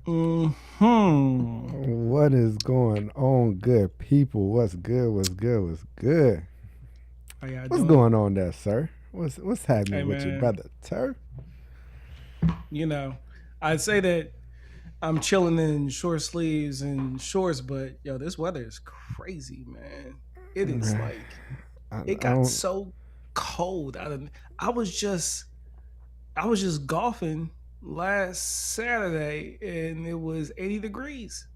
What is going on, good people? What's good? What's good? What's good? How y'all What's doing? going on there, sir? What's Hey happening with you, man, brother? Sir? you know, I'd say that I'm chilling in short sleeves and shorts, but yo, this weather is crazy, man. It is like I it got don't. so cold. I was just I was just golfing last Saturday and it was 80 degrees.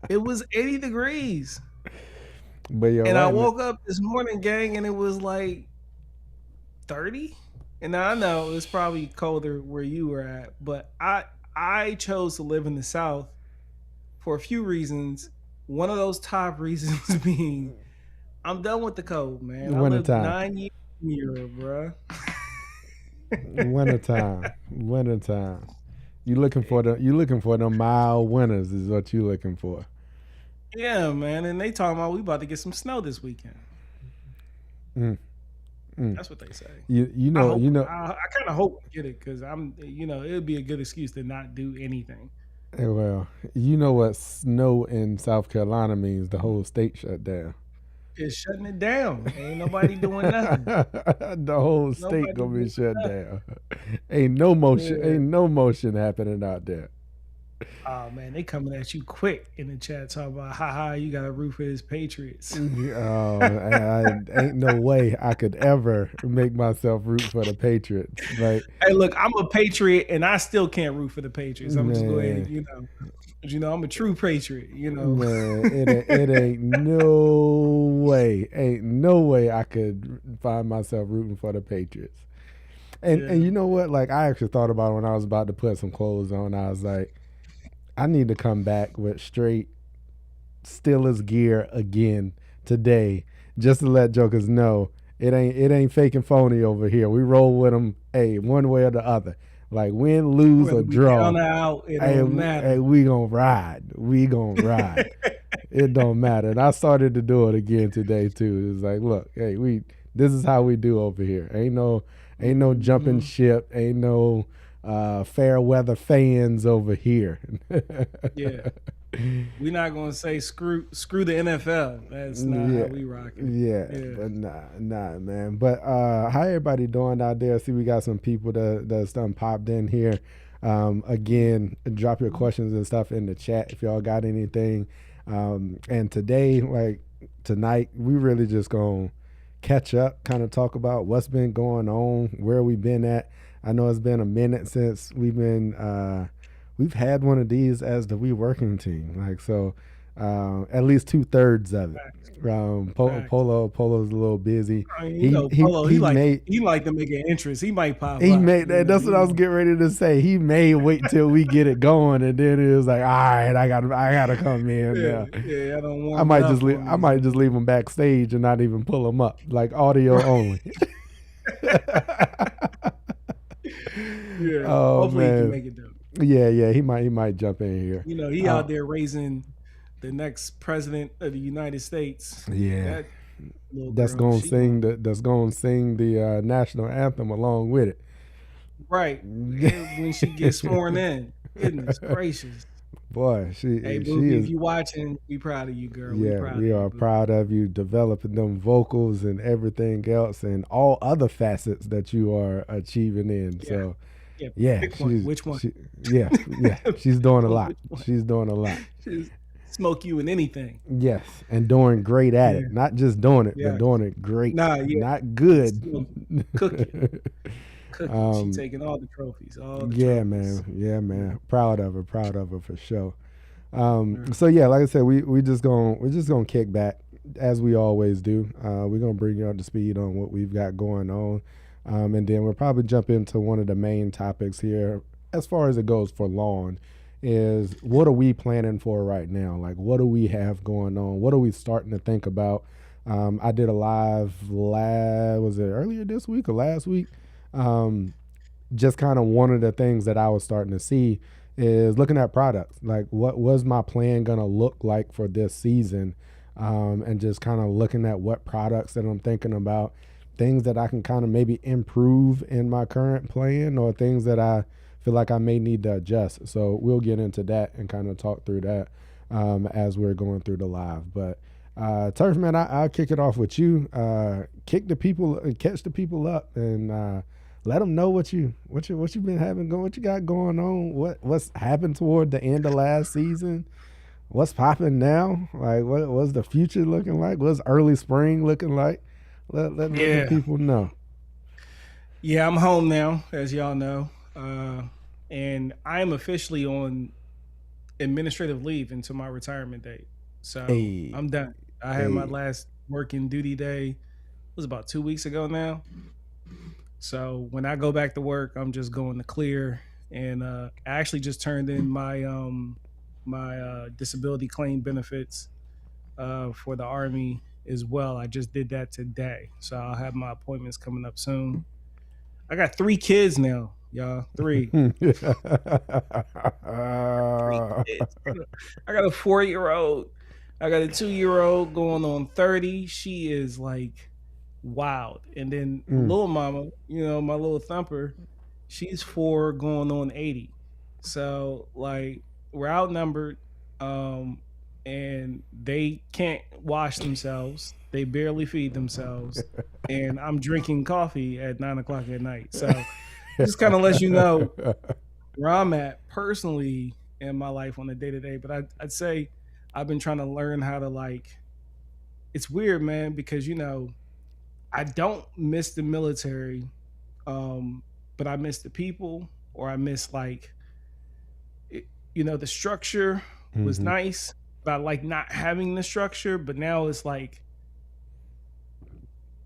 It was 80 degrees. But you're And I right, man. woke up this morning, gang, and it was like 30. And now I know it's probably colder where you were at, but I chose to live in the South for a few reasons. One of those top reasons being I'm done with the cold, man. I lived Wintertime. 9 years in Europe, bruh. Wintertime. You looking for the mild winters is what you looking for. Yeah, man. And they talking about we about to get some snow this weekend. Mm, mm. That's what they say. You you I know hope you know I kind of hope we get it because it would be a good excuse to not do anything. well, you know what snow in South Carolina means, the whole state shut down. It's shutting it down. Ain't nobody doing nothing. The whole state Nobody gonna be doing shut nothing. down. Ain't Yeah. no motion happening out there. Oh man, they coming at you quick in the chat talking about haha, you got a root for his Patriots. Oh, I ain't no way I could ever make myself root for the Patriots. Like, Hey, look, I'm a Patriot and I still can't root for the Patriots. I'm just go ahead and man, I'm a true Patriot. man, it ain't no way I could find myself rooting for the Patriots. And Yeah. you know what? Like, I actually thought about it when I was about to put some clothes on. I was like, I need to come back with straight Steelers gear again today, just to let jokers know it ain't fake and phony over here. We roll with them, hey, one way or the other. Like win, lose or Whether we draw, down or out, it hey, don't matter. hey, we gonna ride. We gonna ride. It don't matter. And I started to do it again today too. It's like, look, hey, this is how we do over here. Ain't no jumping Hmm. ship. Ain't no fair weather fans over here. Yeah. We're not gonna say screw the NFL. That's not how Yeah, we rocking it. yeah, Yeah. but nah, man. But how everybody doing out there? See, we got some people that's done popped in here. Again, drop your questions and stuff in the chat if y'all got anything. And today, like tonight, we really just gonna catch up, kind of talk about what's been going on, where we been at. I know it's been a minute since we've had one of these as the We Working Team. Like so, at least 2/3 of it. Facts. Facts. Polo's a little busy. I mean, He he Polo, he may he like to make an entrance. He might pop he up. may that's what I was getting ready to say. He may wait till we get it going, and then it was like, all right, I gotta come in Yeah, now. yeah. I don't warm it up for me. I might just leave him backstage and not even pull him up, like audio Right. only. Yeah. Oh Hopefully he can man, make it though. yeah, he might jump in here. He Uh, out there raising the next president of the United States. yeah, That little girl, she going that's gonna sing the national anthem along with it. right. And when she gets sworn in. Goodness gracious. Boy, Hey, she Booby, if is. you watching, we proud of you, girl. We Yeah, proud of we you, are Boo. proud of you developing them vocals and everything else and all other facets that you are achieving in. Yeah, So yeah. yeah, Pick one. Which one? yeah, she's doing a lot. Which one? She's doing a lot. Just smoke you in anything. Yes, and doing great at Yeah, it. Not just doing it, but yeah. doing it great. Nah, yeah. Not good. Smoke cooking, cooking. She um, taking all the trophies, all the yeah, trophies. man. Yeah, Yeah. man. Proud of her for sure. Yeah. So yeah, like I said, we're just gonna kick back as we always do. We're gonna bring you up to speed on what we've got going on, and then we'll probably jump into one of the main topics here, as far as it goes for lawn, is what are we planning for right now? Like, what do we have going on? What are we starting to think about? I did a was it earlier this week or last week? Um, just kind of one of the things that I was starting to see is looking at products. Like, what was my plan going to look like for this season? And just kind of looking at what products that I'm thinking about, things that I can kind of maybe improve in my current plan, or things that I feel like I may need to adjust. So we'll get into that and kind of talk through that as we're going through the live. But Turf man, I'll kick it off with you. Kick the people, catch the people up, and let them know what you've been having going, what you got going on, what's happened toward the end of last season, what's popping now, like what's the future looking like, what's early spring looking like. Let the Yeah. people know. Yeah, I'm home now, as y'all know. And I am officially on administrative leave until my retirement date. So Hey, I'm done. I had my hey. last working duty day, it was about 2 weeks ago now. So when I go back to work, I'm just going to clear. And I actually just turned in my disability claim benefits for the Army as well. I just did that today. So I'll have my appointments coming up soon. I got 3 kids now, y'all. Three. Three kids. I got a 4-year-old. I got a 2-year-old going on 30. She is like wild. And then Mm. little mama, my little thumper, she's 4 going on 80. So like we're outnumbered. Um and they can't wash themselves. They barely feed themselves. And I'm drinking coffee at 9 o'clock at night. So just kind of lets you know where I'm at personally in my life on a day to day. But I'd say I've been trying to learn how to like. It's weird, man, because I don't miss the military, but I miss the people, or I miss like, the structure was Mm-hmm. nice, but I like not having the structure. But now it's like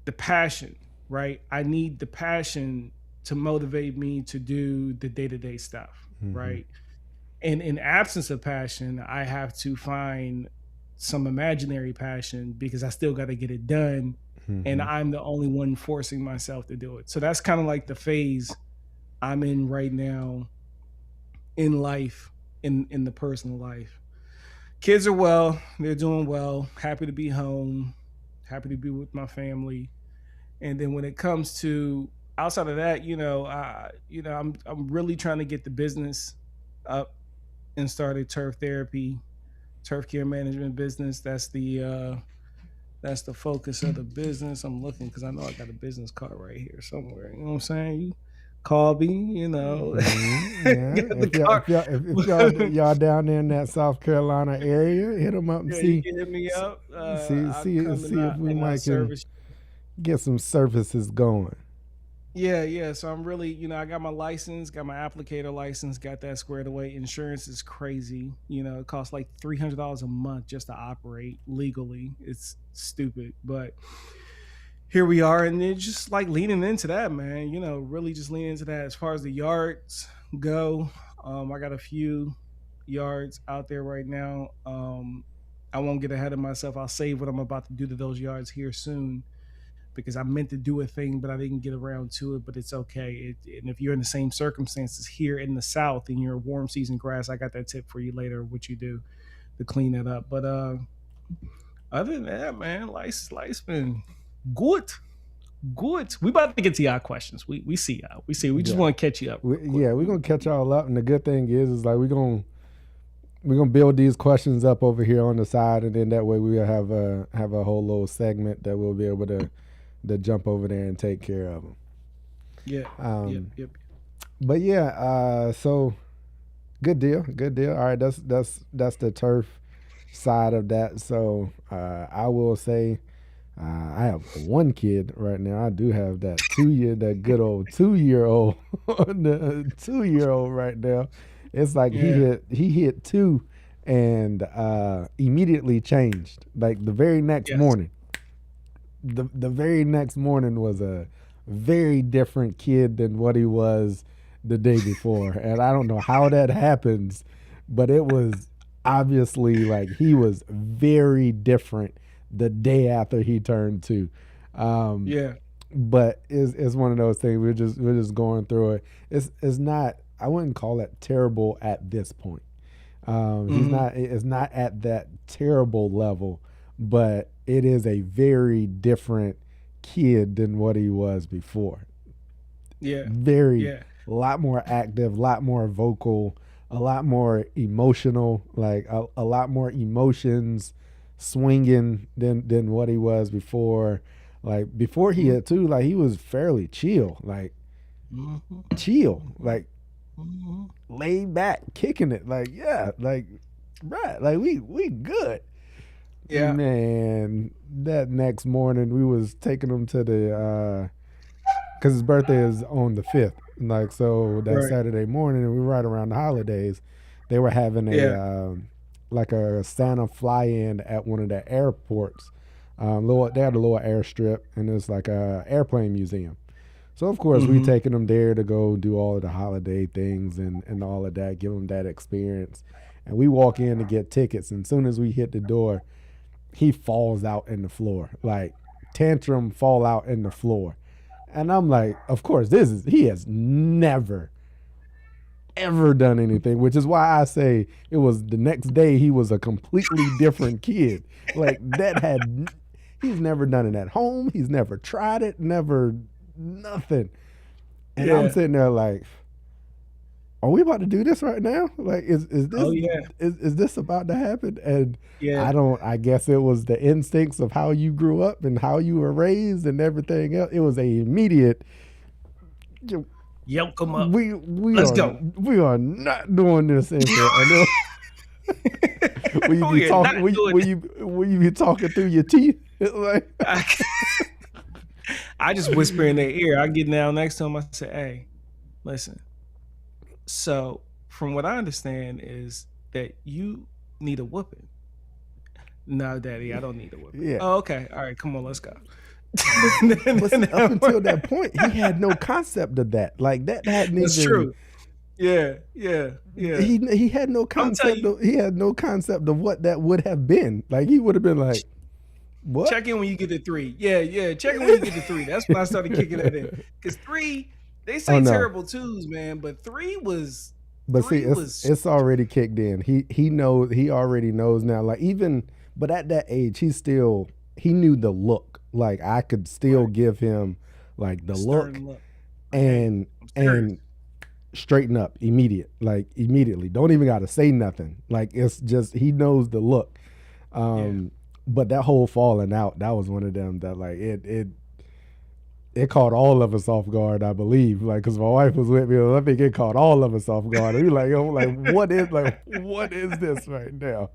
the passion, right? I need the passion to motivate me to do the day to day stuff, Mm-hmm. right? And in absence of passion, I have to find some imaginary passion because I still got to get it done. And Mm-hmm. I'm the only one forcing myself to do it. So that's kind of like the phase I'm in right now in life, in the personal life. Kids are well, they're doing well, happy to be home, happy to be with my family. And then when it comes to outside of that, I'm really trying to get the business up and started turf therapy, turf care management business. That's the focus of the business. I'm looking because I know I got a business card right here somewhere. You know what I'm saying? You call me, Mm-hmm. Yeah, get the if card. y'all if y'all down there in that South Carolina area, hit them up and Yeah, you see can hit me see up. I'll come see if we and I might can service. get some services going. Yeah, yeah. So I'm really, I got my license, got my applicator license, got that squared away. Insurance is crazy. It costs like $300 a month just to operate legally. It's stupid, but here we are, and then just like leaning into that, man. Really just leaning into that. As far as the yards go, I got a few yards out there right now. I won't get ahead of myself. I'll save what I'm about to do to those yards here soon because I meant to do a thing, but I didn't get around to it. But it's okay. And if you're in the same circumstances here in the South and you're warm season grass, I got that tip for you later, what you do to clean that up. But other than that, man, life's been good. Good. We about to get to y'all questions. We see y'all. We see. We just Yeah, want to catch you up real quick. yeah, we're gonna catch y'all up, and the good thing is like we're gonna build these questions up over here on the side, and then that way we'll have a whole little segment that we'll be able to jump over there and take care of them. Yeah. Yep. Um, Yep. but yeah, so good deal, good deal. All right, that's the turf side of that. So I will say I have one kid right now. I do have that good old 2 year old, the 2 year old right now. It's like Yeah. he hit two, and immediately changed. Like the very next Yes. morning, the very next morning was a very different kid than what he was the day before, and I don't know how that happens, but it was obviously like he was very different the day after he turned two. Um, Yeah. but it's one of those things. We're just going through it. It's not. I wouldn't call it terrible at this point. He's Mm-hmm. not. It's not at that terrible level, but it is a very different kid than what he was before. Yeah. Very Yeah. a lot more active, a lot more vocal, a lot more emotional, like a lot more emotions swinging than what he was before. Like before he had too, like he was fairly Mhm. chill, Mhm. like Mhm. laid back, kicking it. Like yeah, like right, like we good. Yeah. Man, that next morning we was taking him to the because his birthday is on the 5th. Like so that Right. Saturday morning, and we were right around the holidays. They were having a Yeah. like a Santa fly-in at one of the airports. They had a little airstrip, and it's like a airplane museum. So of course we Mhm. taking them there to go do all of the holiday things and all of that, give them that experience. And we walk in to get tickets, and as soon as we hit the door, he falls out in the floor, like tantrum fall out in the floor. And I'm like, of course, he has never ever done anything, which is why I say it was the next day he was a completely different kid. Like he's never done it at home. He's never tried it, never nothing. And I'm Yeah. sitting there like, are we about to do this right now? Like, is Oh this yeah. is this about to happen? And Yeah. I guess it was the instincts of how you grew up and how you were raised and everything else. It was a immediate, Yoke them up. we we Let's are go. we are not doing this in here. And then will you be We are not talking? doing it. Will you be talking through your teeth? Like, I, I just whisper in their ear. I get down next to them. I say, "Hey, listen. So, from what I understand, is that you need a whooping." No, Daddy, I don't need a whooping. yeah. Oh, okay. All right, come on, let's go. But see, up until that point, he had no concept of that. Like that hadn't That's even true. Yeah, yeah, yeah. he had no I'm telling concept you, of he had no concept of what that would have been. Like he would have been like, what? check in when you get to three. Yeah, yeah. Check in when you get to three. That's when I started kicking that in. Because three, they Oh say no. terrible twos, man, but But see, three was it's already kicked in. He already knows now. Like even but at that age, he knew the look. Like I could still right. give him like the A look stern look. Like, hey, and I'm serious. and straighten up immediately. Don't even got to say nothing. Like it's just he knows the look. Yeah. Um, but that whole falling out, that was one of them that like it caught all of us off guard, I believe. Like, cause my wife was with me, I think it caught all of us off guard. And we like, oh, what is this right now?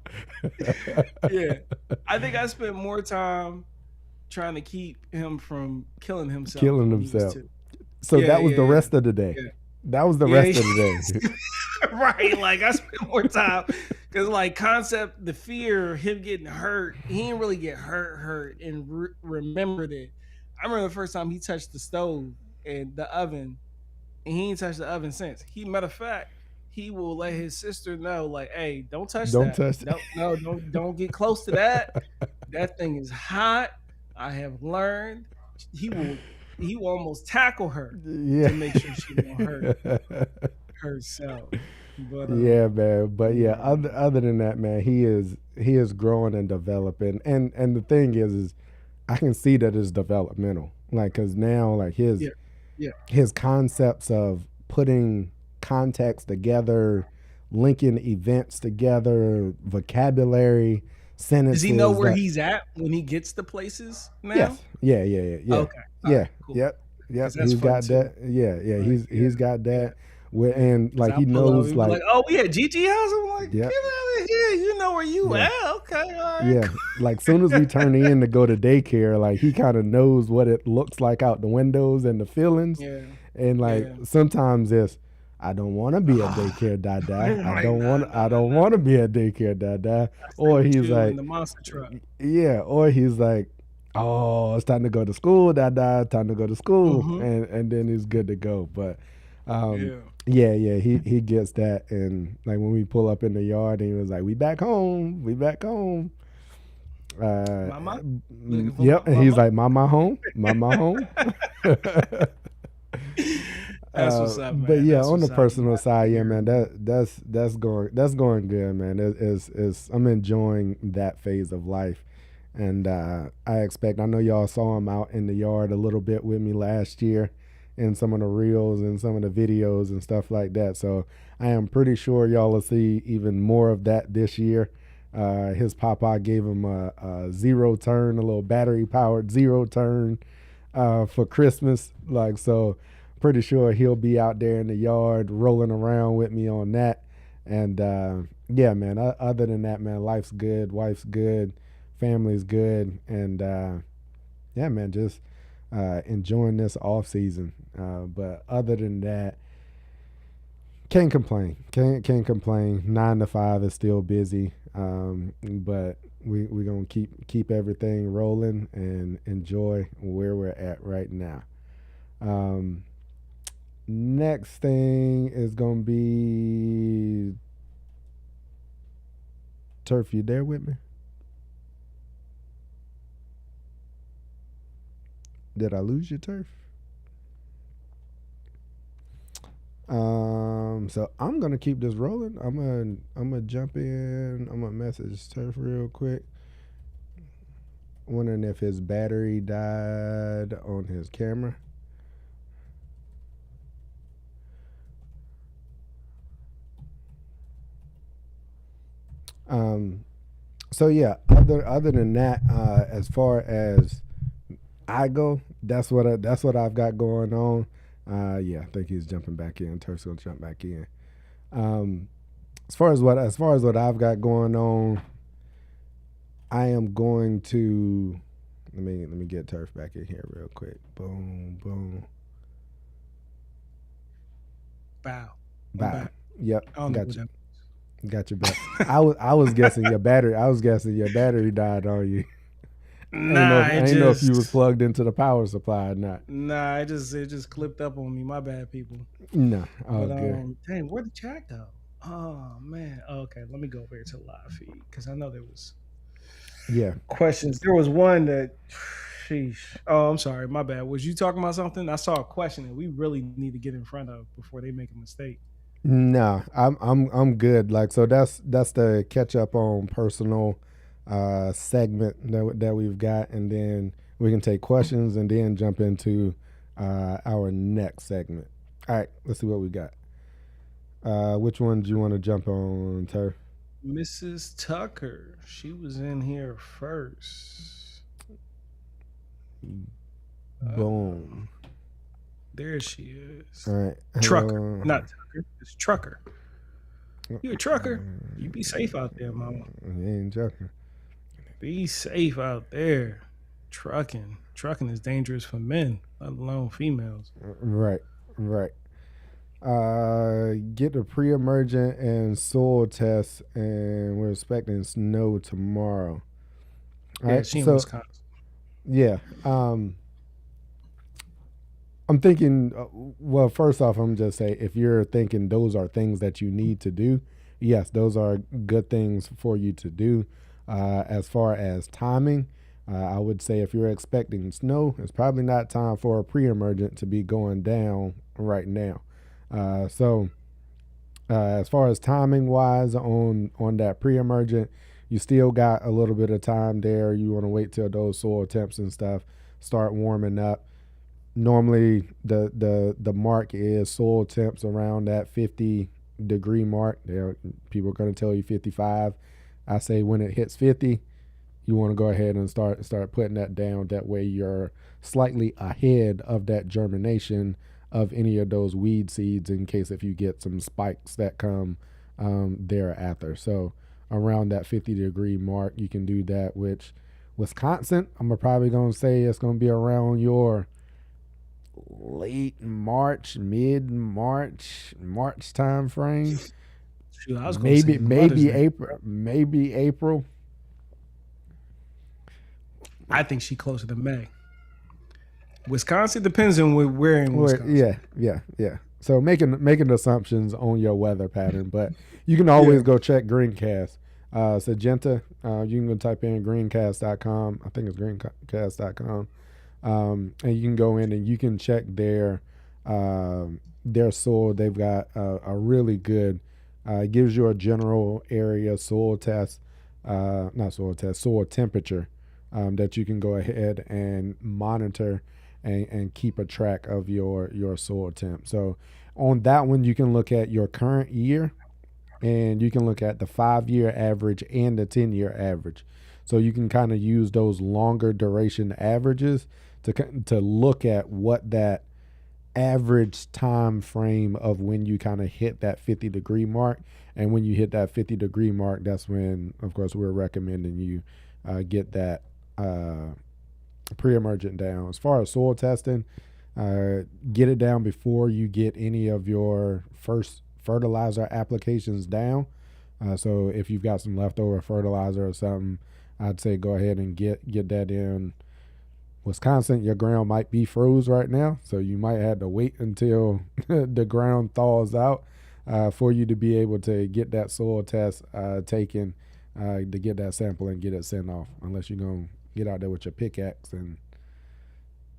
Yeah. I think I spent more time trying to keep him from killing himself Killing when he was himself. two. So Yeah, that was yeah, the yeah. rest of the day. Yeah. That was the rest Yeah. of the day. Right. Like I spent more time because like concept, the fear, him getting hurt, he didn't really get hurt and remembered it. I remember the first time he touched the stove and the oven, and he ain't touched the oven since. Matter of fact, he will let his sister know, like, hey, don't touch Don't that. touch it. Don't no, don't get close to that. That thing is hot. I have learned. He will he will almost tackle her Yeah. to make sure she won't hurt herself. But Yeah, man. But yeah, yeah, other than that, man, he is growing and developing. And the thing is I can see that it's developmental. Like, cause now like yeah, yeah. his concepts of putting context together, linking events together, vocabulary, Does he know sentences where that he's at when he gets to places now? yes, yeah, Okay, all yeah, right, cool. yep. Because that's He's fun got too, that. Yeah. right? Yeah, He's got yeah. that. And Because like I'll he pull up knows and be like, like "Oh, we at Gigi house." I'm like, yep, "Get out of here! You know where you yeah, at? Okay, all right, yeah. Like soon as we turn in to go to daycare, like he kind of knows what it looks like out the windows and the feelings. yeah, And like yeah." sometimes it's I don't want to be a daycare dada. Like, nah, nah, I nah, don't nah. want to be a daycare dada. I stay Or with he's you in like the monster truck. yeah, or he's like oh, it's time to go to school, dada, time to go to school Mm-hmm. and then he's good to go. But um Yeah. yeah, he gets that and like when we pull up in the yard and he was like we back home, we back home. Uh Mama, you looking for yep, and he's mama? like mama home, mama home. That's what's up, But man. yeah, That's on the what's up. I'm personal glad to side, yeah, hear man, it, man. that's going good, man. It's I'm enjoying that phase of life, and I know y'all saw him out in the yard a little bit with me last year, in some of the reels and some of the videos and stuff like that. So I am pretty sure y'all will see even more of that this year. His papa gave him a zero turn, a little battery powered zero turn for Christmas. Like, so pretty sure he'll be out there in the yard rolling around with me on that. And yeah, man, other than that, man, life's good, wife's good, family's good. And yeah, man, just enjoying this off season. But other than that, can't complain. Can't complain. 9 to 5 is still busy, but we gonna keep everything rolling and enjoy where we're at right now. Um, Next thing is gonna be Turf. You there with me? Did I lose your Turf? So I'm gonna keep this rolling. I'm gonna jump in. I'm gonna message Turf real quick. Wondering if his battery died on his camera. Um, so yeah, other than that, as far as I go, that's what I've got going on. Yeah, I think he's jumping back in. Turf's gonna jump back in. Um, as far as what I've got going on, I am going to let me get Turf back in here real quick. Boom, boom, Bow. I'm bye. back. Yep, I don't know what got you, that. got your back. I was guessing your battery. I was guessing your battery died on you. Nah, I it ain't know if you was just plugged into the power supply or not. it just clipped up on me. My bad, people. No, all But good. dang, where'd the chat go? Oh man. Okay, let me go over here to the live feed because I know there was Yeah. questions. There was one that, sheesh. Oh, I'm sorry. My bad. Was you talking about something? I saw a question that we really need to get in front of before they make a mistake. No, I'm good. Like, so that's the catch up on personal segment that we've got, and then we can take questions and then jump into our next segment. All right, let's see what we got. Which one do you want to jump on, Turf? Mrs. Tucker, she was in here first. Uh, Boom. there she All is. right. Trucker, Hello. not Tucker. It's Trucker. You a trucker? You be safe out there, mama. You ain't joking. Be safe out there. Trucking is dangerous for men, let alone females. Right. Right. Get the pre-emergent and soil tests, and we're expecting snow tomorrow. All Yeah, right, she in so Wisconsin. yeah, I'm thinking. Well, first off, I'm just say if you're thinking those are things that you need to do, yes, those are good things for you to do. As far as timing, I would say if you're expecting snow, it's probably not time for a pre-emergent to be going down right now. So as far as timing wise on that pre-emergent, you still got a little bit of time there. You want to wait till those soil temps and stuff start warming up. Normally the mark is soil temps around that 50-degree mark. There, people are going to tell you 55. I say when it hits 50, you want to go ahead and start putting that down. That way you're slightly ahead of that germination of any of those weed seeds in case if you get some spikes that come thereafter. So around that 50-degree mark, you can do that. Which Wisconsin, I'm probably gonna say it's gonna be around your late March, mid March time frame. Shoot, I was gonna say Maybe Mother's Day. April. I think she closer to May. Wisconsin depends on where in Well, Wisconsin. yeah. So making assumptions on your weather pattern, but you can Yeah. always go check Greencast. Sagenta, you can go type in greencast.com. I think it's greencast.com. And you can go in and you can check their soil. They've got a really good, it gives you a general area soil test, not soil test, soil temperature that you can go ahead and monitor and keep a track of your soil temp. So on that one, you can look at your current year, and you can look at the 5 year average and the 10 year average. So you can kind of use those longer duration averages to look at what that average time frame of when you kind of hit that 50-degree mark. And when you hit that 50-degree mark, that's when, of course, we're recommending you get that pre-emergent down. As far as soil testing, get it down before you get any of your first fertilizer applications down. So if you've got some leftover fertilizer or something, I'd say go ahead and get that in. Wisconsin, your ground might be froze right now, so you might have to wait until the ground thaws out for you to be able to get that soil test taken, to get that sample and get it sent off. Unless you're gonna get out there with your pickaxe and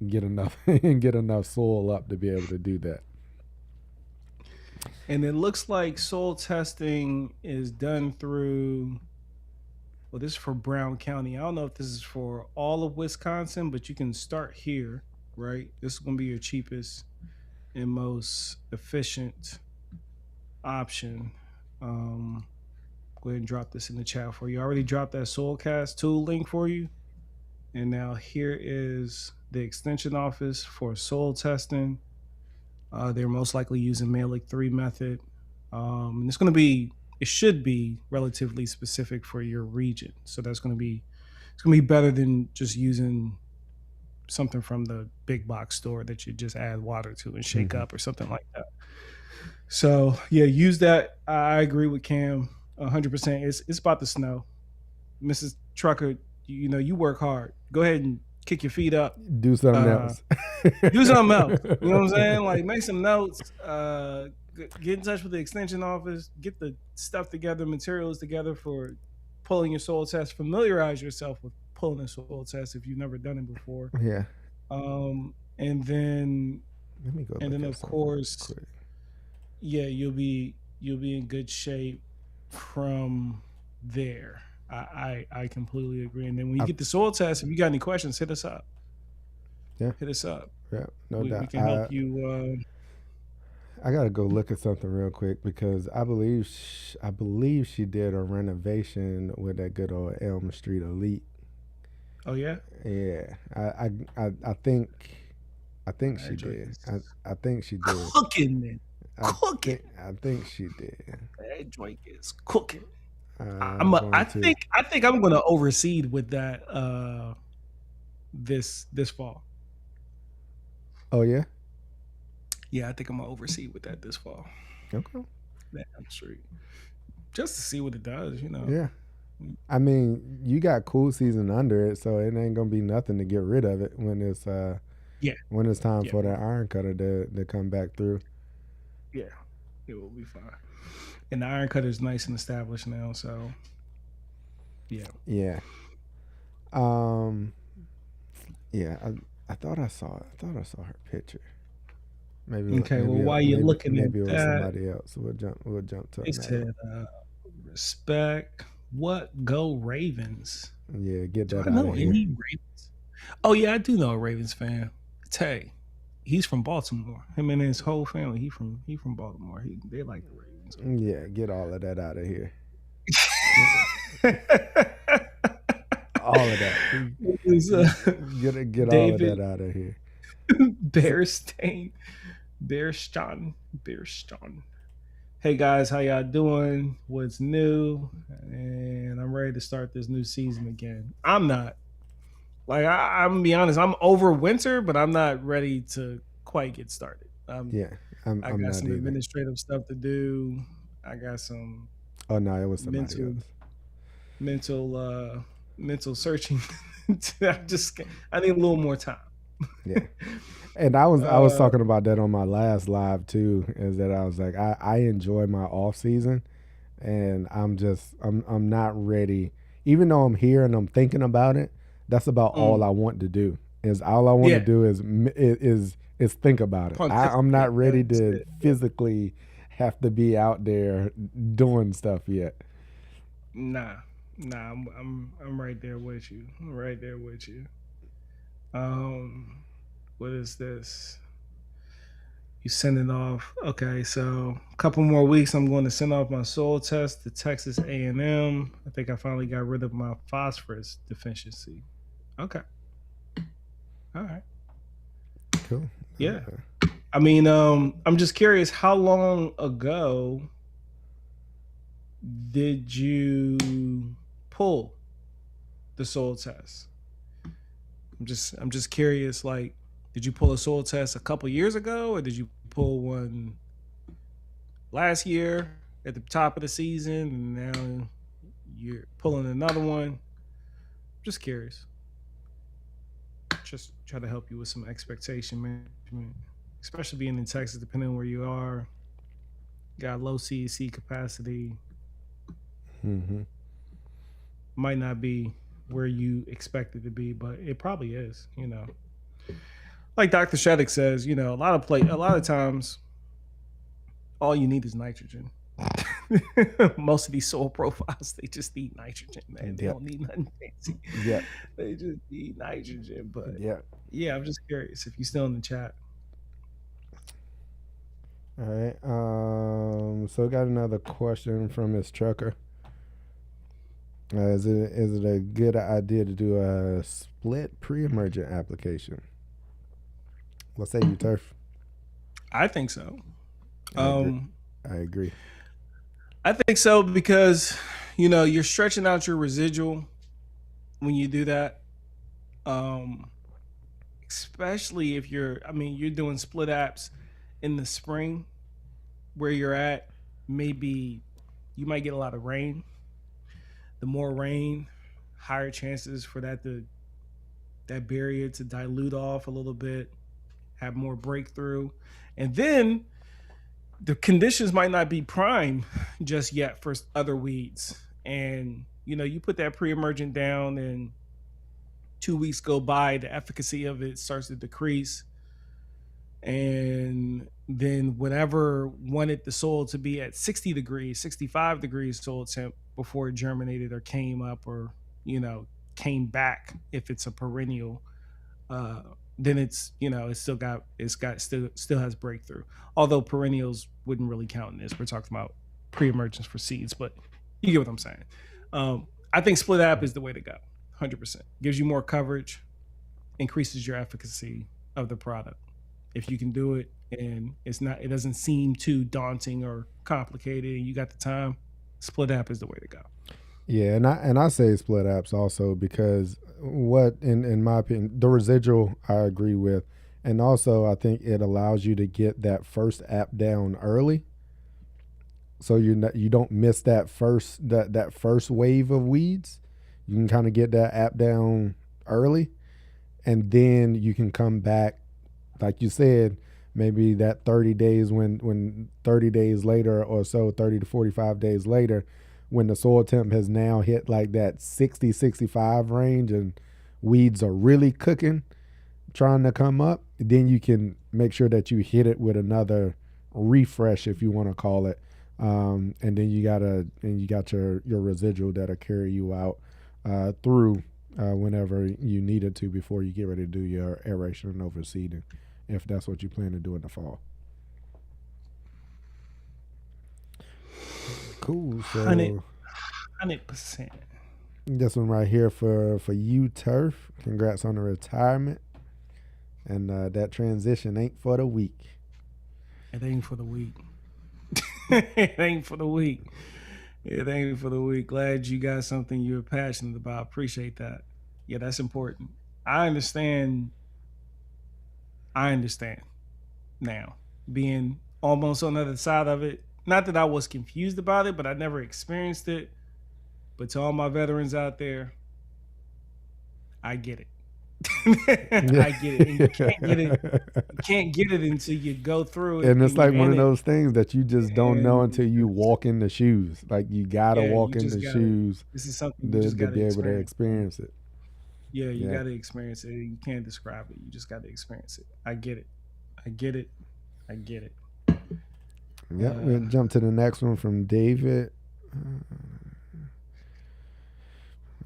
get enough and get enough soil up to be able to do that. And it looks like soil testing is done through, well, this is for Brown County. I don't know if this is for all of Wisconsin, but you can start here, right? This is going to be your cheapest and most efficient option. Go ahead and drop this in the chat for you. I already dropped that Soilcast tool link for you. And now here is the extension office for soil testing. They're most likely using Malik 3 method. And it should be relatively specific for your region. So it's going to be better than just using something from the big box store that you just add water to and shake up or something like that. So yeah, use that. I agree with Cam 100%. It's about to snow. Mrs. Trucker, you work hard. Go ahead and kick your feet up. Do something else. Do something else. You know what I'm saying? Like, make some notes. Get in touch with the extension office. Get the stuff together, materials together for pulling your soil test. Familiarize yourself with pulling a soil test if you've never done it before. Yeah. And then, let me go. And then, of course, yeah, you'll be in good shape from there. I completely agree. And then when you get the soil test, if you got any questions, hit us up. Yeah. Hit us up. Yeah, no doubt. We can help you. I gotta go look at something real quick because I believe she did a renovation with that good old Elm Street Elite. Oh yeah. Yeah, I think she did. I think she did. Cooking, man. Cooking. I think she did. That joint is cooking. I think I'm gonna overseed with that this fall. Oh yeah? Yeah, I think I'm gonna overseed with that this fall. Okay. Damn straight. Just to see what it does, Yeah. I mean, you got cool season under it, so it ain't gonna be nothing to get rid of it when it's time for that iron cutter to come back through. Yeah, it will be fine. And the iron cutter is nice and established now, so yeah. Yeah. Yeah, I thought I saw her picture. Maybe. Okay. While you're looking at that, maybe it was somebody else. We'll jump to it. It said, "Respect. What go Ravens?" Yeah, get that out of here. Any Ravens? Oh yeah, I do know a Ravens fan. Tay, he's from Baltimore. Him and his whole family. He from Baltimore. They like the Ravens. Yeah, get all of that out of here. All of that. Get all of that out of here. Bearston. Hey guys, how y'all doing? What's new? And I'm ready to start this new season again. I'm not. Like, I'm gonna be honest, I'm over winter, but I'm not ready to quite get started. I got some administrative stuff to do. I got some. Oh no, it was somebody else. Mental searching. I need a little more time. Yeah. And I was talking about that on my last live too, is that I was like, I enjoy my off season, and I'm not ready. Even though I'm here and I'm thinking about it, that's about all I want to do. All I want to do is think about it. I'm not ready to physically have to be out there doing stuff yet. Nah, I'm right there with you. What is this? You send it off. Okay, so a couple more weeks. I'm going to send off my soil test to Texas A&M. I think I finally got rid of my phosphorus deficiency. Okay, all right, Cool. yeah. I mean, I'm just curious. How long ago did you pull the soil test? I'm just curious. Like, did you pull a soil test a couple years ago, or did you pull one last year at the top of the season, and now you're pulling another one? Just curious. Just try to help you with some expectation management, especially being in Texas, depending on where you are. Got low CEC capacity, Mm-hmm. might not be where you expect it to be, but it probably is. Like Dr. Sheddick says, a lot of times, all you need is nitrogen. Most of these soil profiles, they just need nitrogen, man. They Yep. don't need nothing fancy. Yep. They just need nitrogen. But Yep. yeah, I'm just curious if you're still in the chat. All right. So got another question from Miss Trucker. Is it a good idea to do a split pre-emergent application? What say you, Turf? I think so. I agree. Um, I agree. I think so because you're stretching out your residual when you do that. Um, Especially if you're doing split apps in the spring where you're at. Maybe you might get a lot of rain. The more rain, higher chances for that barrier to dilute off a little bit, have more breakthrough, and then the conditions might not be prime just yet for other weeds. And you put that pre-emergent down, and 2 weeks go by, the efficacy of it starts to decrease, and then whatever wanted the soil to be at 60 degrees, 65 degrees soil temp before it germinated or came up, or came back, if it's a perennial, uh, then it's still has breakthrough. Although perennials wouldn't really count in this. We're talking about pre-emergence for seeds, but you get what I'm saying. I think split app is the way to go. 100% gives you more coverage, increases your efficacy of the product. If you can do it, and it doesn't seem too daunting or complicated, and you got the time, split app is the way to go. Yeah, and I say split apps also because what in my opinion the residual I agree with, and also I think it allows you to get that first app down early, so you don't miss that first wave of weeds. You can kind of get that app down early, and then you can come back, like you said, maybe that 30 days when 30 days later or so, 30 to 45 days later, when the soil temp has now hit like that 60 65 range and weeds are really cooking, trying to come up, then you can make sure that you hit it with another refresh, if you want to call it. And then you got your residual that'll carry you out through whenever you need it to, before you get ready to do your aeration and overseeding, if that's what you plan to do in the fall. Cool. Hundred So 100%. this one right here for you, Turf. Congrats on the retirement. And that transition ain't for the weak. It ain't for the weak. It ain't for the weak. It ain't for the weak. Glad you got something you're passionate about. Appreciate that. Yeah, that's important. I understand. I understand now, being almost on the other side of it. Not that I was confused about it, but I never experienced it. But to all my veterans out there, I get it. Yeah. I get it. And you can't get it. You can't get it until you go through it And it's and you're like one in of it. those things that you just don't know And until you walk in the shoes. Like you gotta yeah, walk you in just the gotta. shoes This is something you just to gotta be able to experience, man. experience it. Yeah, you Yeah. gotta experience it. You can't describe it. You just gotta experience it. I get it. I get it. I get it. Yep. Uh, We'll jump to the next one from David.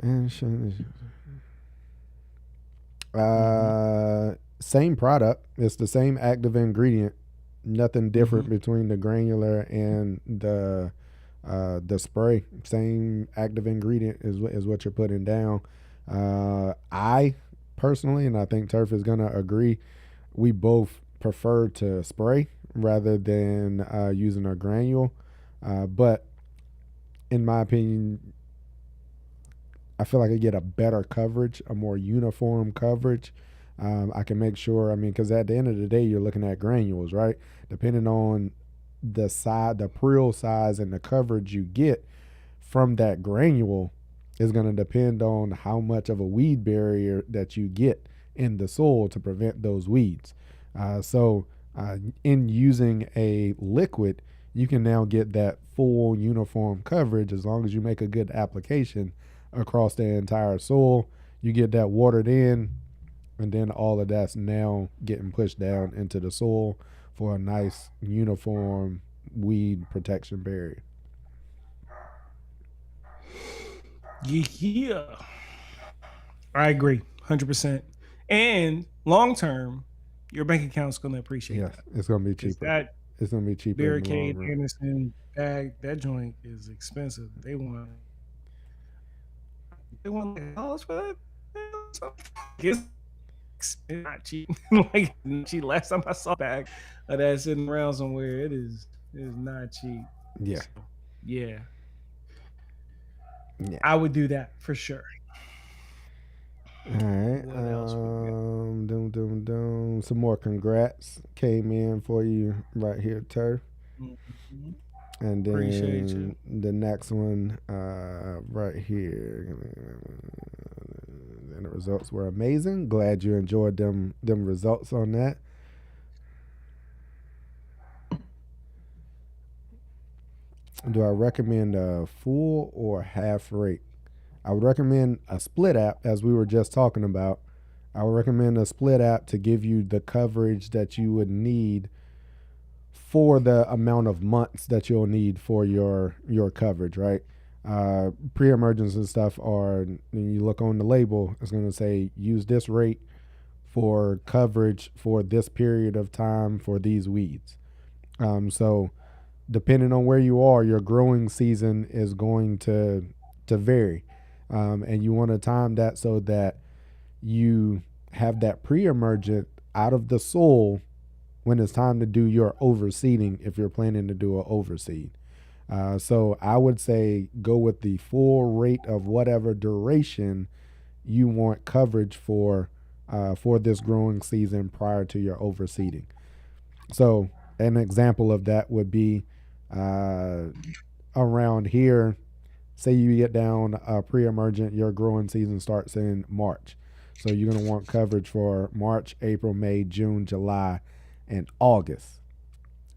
And mhm. uh, Same product. It's the same active ingredient. Nothing Mm-hmm. different between the granular and the spray. Same active ingredient is what you're putting down. I personally, and I think Turf is gonna agree, we both prefer to spray rather than using a granule. But in my opinion, I feel like I get a better coverage, a more uniform coverage. I can make sure, I mean, because at the end of the day, you're looking at granules, right? Depending on the size, the prill size, and the coverage you get from that granule is going to depend on how much of a weed barrier that you get in the soil to prevent those weeds. So, in using a liquid, you can now get that full uniform coverage as long as you make a good application across the entire soil. You get that watered in, and then all of that's now getting pushed down into the soil for a nice uniform weed protection barrier. Yeah, I agree, 100%. And long term, your bank account's going to appreciate Yes, that it's gonna be because cheaper. that It's gonna be cheaper in the long Barricade run. Anderson bag, that joint is expensive. They want like dollars for that. It's not cheap. Like cheap. Last time I saw a bag of that sitting around somewhere, it is not cheap. Yeah, So yeah, yeah. I would do that for sure. All right. What else we got? Doom, doom, doom. Some more congrats came in for you right here, Turf. Mhm. And Appreciate you. then the next one, right here. And the results were amazing. Glad you enjoyed them results on that. Do I recommend a full or half rate? I would recommend a split app, as we were just talking about. I would recommend a split app to give you the coverage that you would need for the amount of months that you'll need for your coverage, right? Pre-emergence and stuff are, when you look on the label, it's going to say use this rate for coverage for this period of time for these weeds. So depending on where you are, your growing season is going to vary, and you want to time that so that you have that pre-emergent out of the soil when it's time to do your overseeding if you're planning to do an overseed. So I would say go with the full rate of whatever duration you want coverage for this growing season prior to your overseeding. So an example of that would be uh, around here. Say you get down pre-emergent, your growing season starts in March. So you're gonna want coverage for March, April, May, June, July, and August.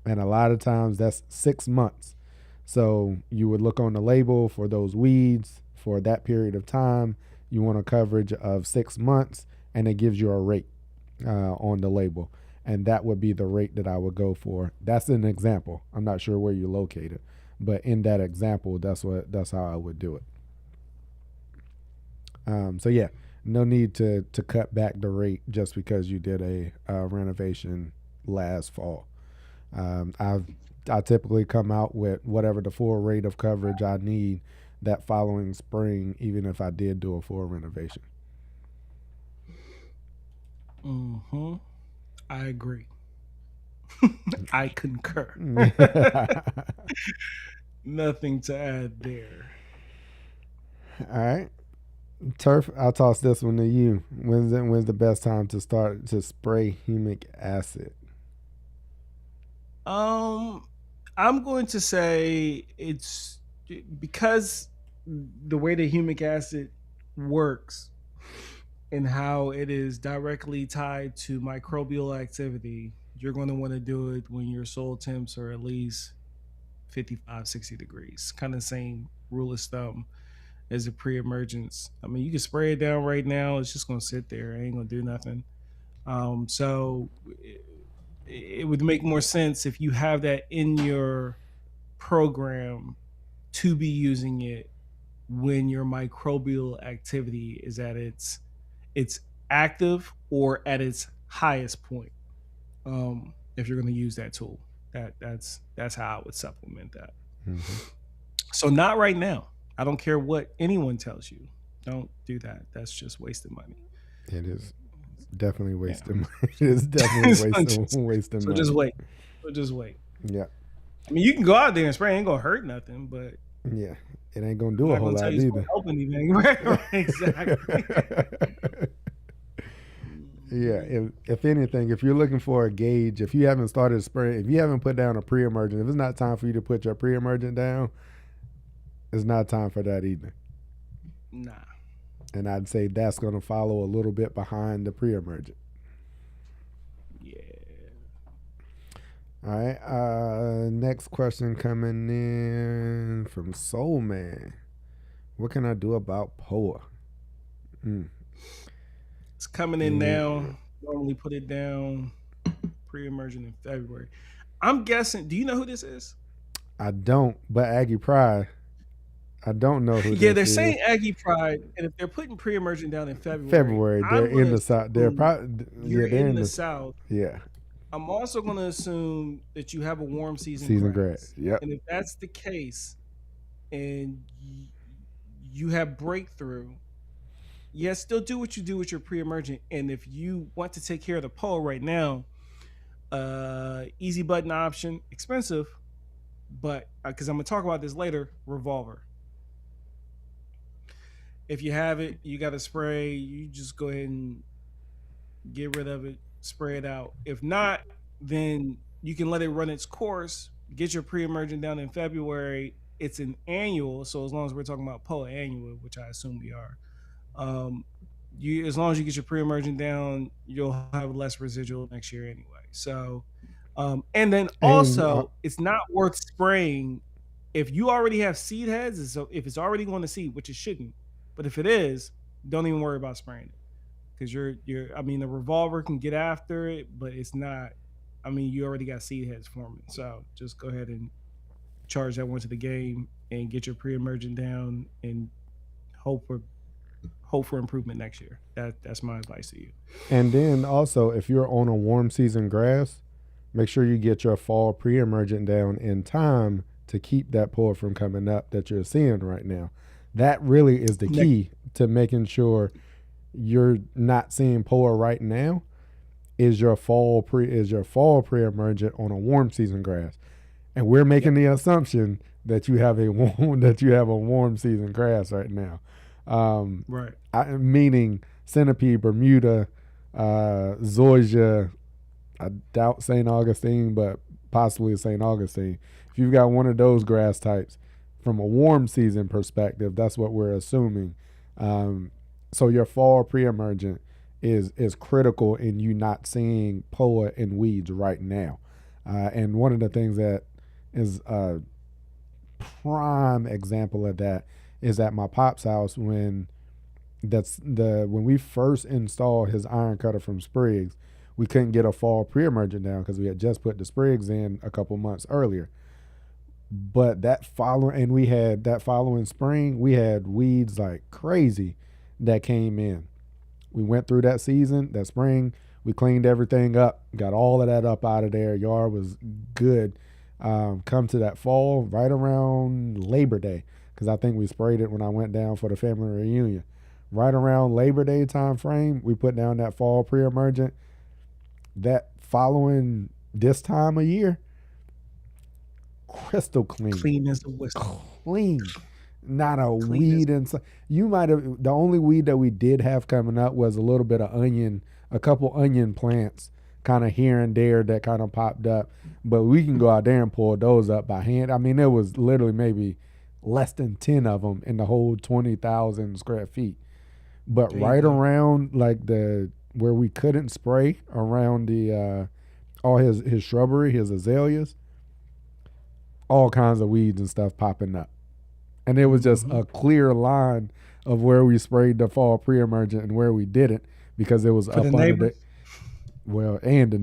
And a lot of times that's 6 months. So you would look on the label for those weeds for that period of time. You want a coverage of 6 months, and it gives you a rate on the label, and that would be the rate that I would go for. That's an example. I'm not sure where you're located, but in that example, that's how I would do it. So yeah, no need to cut back the rate just because you did a renovation last fall. I typically come out with whatever the full rate of coverage I need that following spring, even if I did do a full renovation. Mm-hmm. I agree. I concur. Nothing to add there. All right, Turf. I'll toss this one to you. When's the best time to start to spray humic acid? Um, I'm going to say it's because the way the humic acid works and how it is directly tied to microbial activity. You're going to want to do it when your soil temps are at least 55, 60 degrees. Kind of same rule of thumb as a pre-emergence. I mean, you can spray it down right now. It's just going to sit there. It ain't going to do nothing. So it would make more sense if you have that in your program to be using it when your microbial activity is at its active or at its highest point. If you're going to use that tool, that's how I would supplement that. Mm-hmm. So not right now. I don't care what anyone tells you. Don't do that. That's just wasting money. It is definitely Yeah. wasting money. It is definitely wasting So money. just wait. So just wait. Yeah. I mean, you can go out there and spray. It ain't gonna hurt nothing, but Yeah. It ain't gonna do I'm a not whole gonna tell lot you it's gonna either. help anything. Right? Exactly. Yeah, if anything, if you're looking for a gauge, if you haven't started spraying, if you haven't put down a pre-emergent, if it's not time for you to put your pre-emergent down, it's not time for that either. Nah. And I'd say that's going to follow a little bit behind the pre-emergent. Yeah. All right. Next question coming in from Soul Man. What can I do about POA? It's coming in now. Normally put it down pre-emergent in February. I'm guessing. Do you know who this is? I don't, but Aggie Pride. I don't know who Yeah, this they're is. saying Aggie Pride, and if they're putting pre-emergent down in February, They're in the South. They're probably you're they're in the South. Yeah. I'm also going to assume that you have a warm season grass. Yep. And if that's the case, and you have breakthrough, yes, still do what you do with your pre-emergent. And if you want to take care of the POA right now, easy button option, expensive, but because I'm going to talk about this later, Revolver. If you have it, you got to spray, you just go ahead and get rid of it, spray it out. If not, then you can let it run its course, get your pre-emergent down in February. It's an annual, so as long as we're talking about POA annual, which I assume we are, as long as you get your pre-emergent down, you'll have less residual next year anyway. So, and then also, it's not worth spraying if you already have seed heads. So if it's already going to seed, which it shouldn't, but if it is, don't even worry about spraying it, because I mean, the Revolver can get after it, but it's not. I mean, you already got seed heads forming, so just go ahead and charge that one to the game and get your pre-emergent down and hope for improvement next year. That's my advice to you. And then also, if you're on a warm season grass, make sure you get your fall pre-emergent down in time to keep that POA from coming up that you're seeing right now. That really is the key to making sure you're not seeing POA right now. Is your fall pre-emergent on a warm season grass, and we're making the assumption that you have a warm season grass right now. Right. Meaning Centipede, Bermuda, Zoysia, I doubt St. Augustine, but possibly St. Augustine. If you've got one of those grass types from a warm season perspective, that's what we're assuming. So your fall pre-emergent is critical in you not seeing POA and weeds right now. And one of the things that is a prime example of that is at my pop's house when we first installed his iron cutter from Spriggs, we couldn't get a fall pre-emergent down because we had just put the Spriggs in a couple months earlier. But that following spring, we had weeds like crazy that came in. We went through that spring, we cleaned everything up, got all of that up out of there. Yard was good. Come to that fall, right around Labor Day, because I think we sprayed it when I went down for the family reunion. Right around Labor Day time frame, we put down that fall pre-emergent. That following this time of year, crystal clean. Clean as a whistle. Clean. Not a weed inside. You might have, the only weed that we did have coming up was a little bit of onion, a couple onion plants kind of here and there that kind of popped up. But we can go out there and pull those up by hand. I mean, there was literally maybe less than 10 of them in the whole 20,000 square feet. But right around like where we couldn't spray around the all his shrubbery, his azaleas, all kinds of weeds and stuff popping up. And it was just a clear line of where we sprayed the fall pre-emergent and where we didn't, because it was up under the well, and the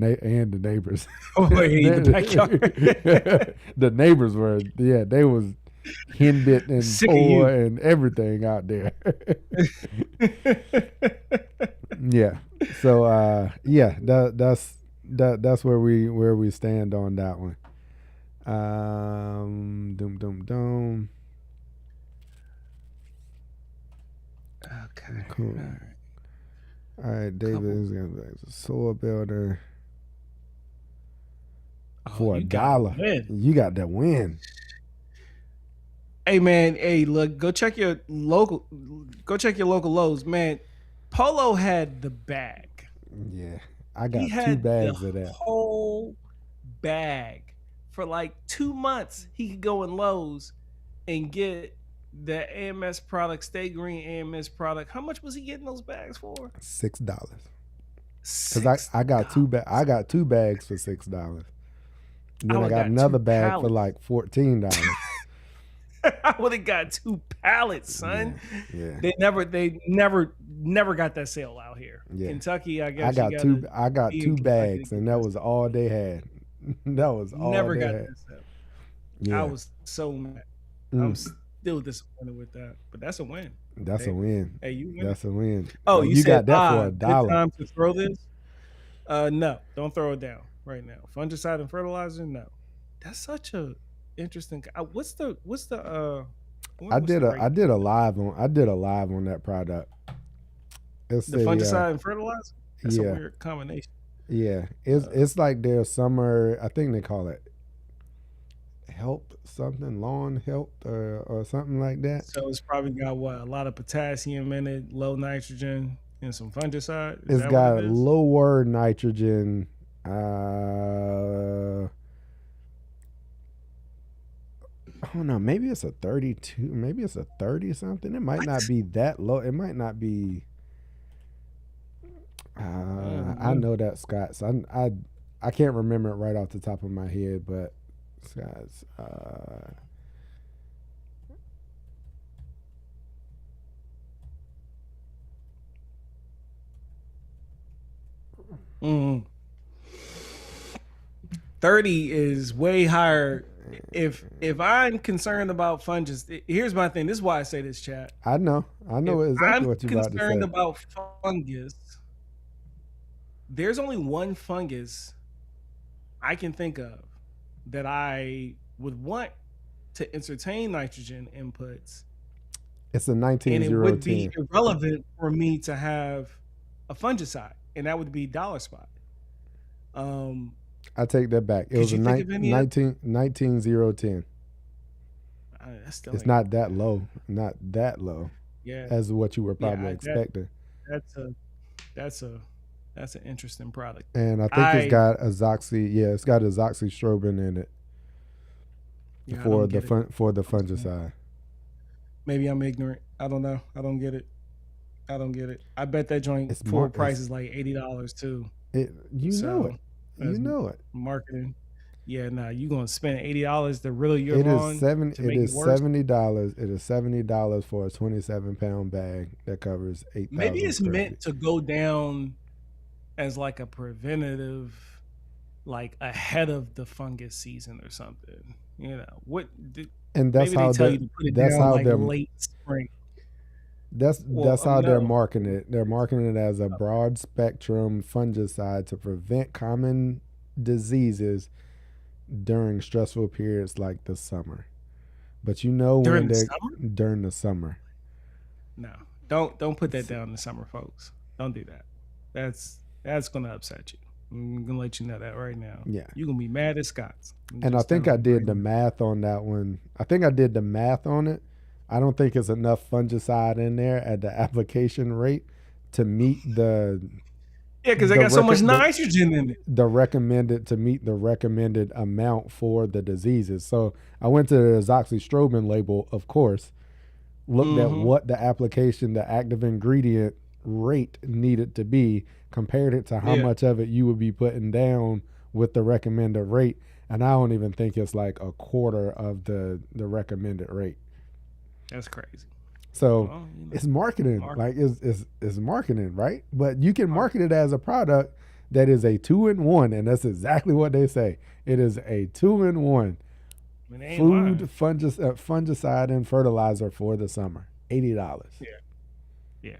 neighbors. Oh, in the backyard. The neighbors were, they was hen bit and POA and everything out there. Yeah. So yeah, that's where we stand on that one. Doom doom doom. Okay. All Cool. right. All right, David Couple. is gonna be a soil builder Oh, for a you got to dollar. win. You got that win. Hey man, hey, look, go check your local Lowe's. Man, Polo had the bag. Yeah, I He got two had the bags of that. whole bag. For like 2 months, he could go in Lowe's and get the AMS product, Stay Green AMS product. How much was he getting those bags for? $6. Cause Six I got I dollars. got two bags for $6. And I then I would have got got two another bag for pallets. like $14. I would have got two pallets, Yeah, son. yeah, They never got that sale out here. yeah. Kentucky, I guess you gotta I got be in two Kentucky to bags, get and that that was sale. all they had. That was all Never they got had. that sale. I Yeah. was so mad. I'm Mm, still disappointed with that. But that's a win, that's a David. win. Hey, you winning. That's a win. Oh, And you you said got that for a good dollar. time to throw this? No, don't throw it down right now. Fungicide and fertilizer, no. That's such a interesting. What's the rate? I did a live on that product. It's The a fungicide and fertilizer. That's a yeah, weird combination. yeah. Uh, It's like their summer. I think they call it help something, lawn help or something like that. so it's probably got what, a lot of potassium in it, low nitrogen, and some fungicide. Is It's that what it got is? lower nitrogen. Uh, I don't know. Maybe it's a 32. Maybe it's a 30 something. It might What? not be that low. It might not be. I Mm-hmm. know that Scott's. I can't remember it right off the top of my head, but Scott's. Mm-hmm. 30 is way higher. If I'm concerned about fungus, here's my thing. This is why I say this, chat. I know. I If know exactly I'm what you're about to concerned say. about fungus, there's only one fungus I can think of that I would want to entertain nitrogen inputs, It's a and it would be 19010. irrelevant for me to have a fungicide, and that would be dollar spot. Um, I take that back. It could was a you think of any other? 19010. That still It's ain't not gonna be that that. low. Not that low Yeah, as what you were yeah. probably expecting. That's a that's a that's an interesting product. And I think it's I got azoxy. Yeah, it's got azoxystrobin in it Yeah, I don't get it. for the I'm sorry. fungicide. Maybe I'm ignorant. I don't know. I don't get it. I don't get it. I bet that joint It's full mar. price is like $80 too. It. You know it. So You as know it. marketing, yeah, nah, you gonna spend $80 to riddle your It is lawn seven. to It make it is worse? $70. It is $70 for a 27-pound bag that covers Maybe 8,000 it's square meant feet. to go down as like a preventative, like ahead of the fungus season or something. And Maybe they tell you to put it that's down how like they're late spring. Well, that's how they're no. marketing it. They're marketing it as a broad spectrum fungicide to prevent common diseases during stressful periods like the summer. But you know During when the they summer? during the summer. No, don't put that down in the summer, folks. Don't do that. That's gonna upset you. I'm gonna let you know that right now. Yeah. You're gonna be mad at Scott's. I'm And I just think I telling you did right the now. math on that one. I think I did the math on it. I don't think it's enough fungicide in there at the application rate to meet Yeah, because they the got so much record nitrogen in it. the recommended to meet the recommended amount for the diseases. So I went to the azoxystrobin label, of course, looked at Mm-hmm. what the application, the active ingredient rate needed to be, compared it to how Yeah, much of it you would be putting down with the recommended rate. And I don't even think it's like a quarter of the recommended rate. that's crazy. So Well, it's marketing, market, like it's marketing, right? But you can market. market it as a product that is a 2-in-1, and that's exactly what they say. It is a 2-in-1 I mean, they ain't food lying. fungicide and fertilizer for the summer. $80. Yeah, yeah,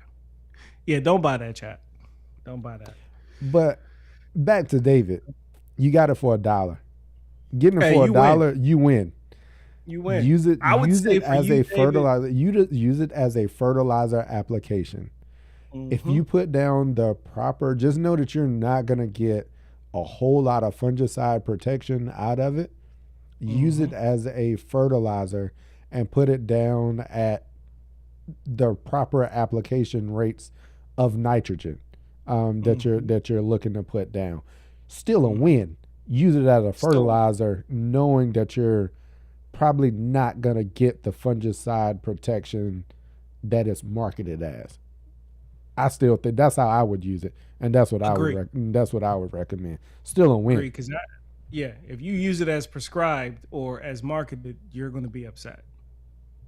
yeah. Don't buy that, chat. Don't buy that. But back to David, you got it for $1. Getting it Hey, for a you win. dollar, you win. You win. Use it. I would Use say it for as you, a David. fertilizer. Use it as a fertilizer application. If Mm-hmm. you put down the proper, just know that you're not gonna get a whole lot of fungicide protection out of it. Use Mm-hmm. it as a fertilizer and put it down at the proper application rates of nitrogen Mm-hmm. that you're looking to put down. Still a Mm-hmm. win. Use it as a Still, fertilizer, knowing that you're probably not gonna get the fungicide protection that it's marketed as. I still think that's how I would use it, and agree. that's what I would recommend. Still a win. Agree. Because yeah, if you use it as prescribed or as marketed, you're going to be upset.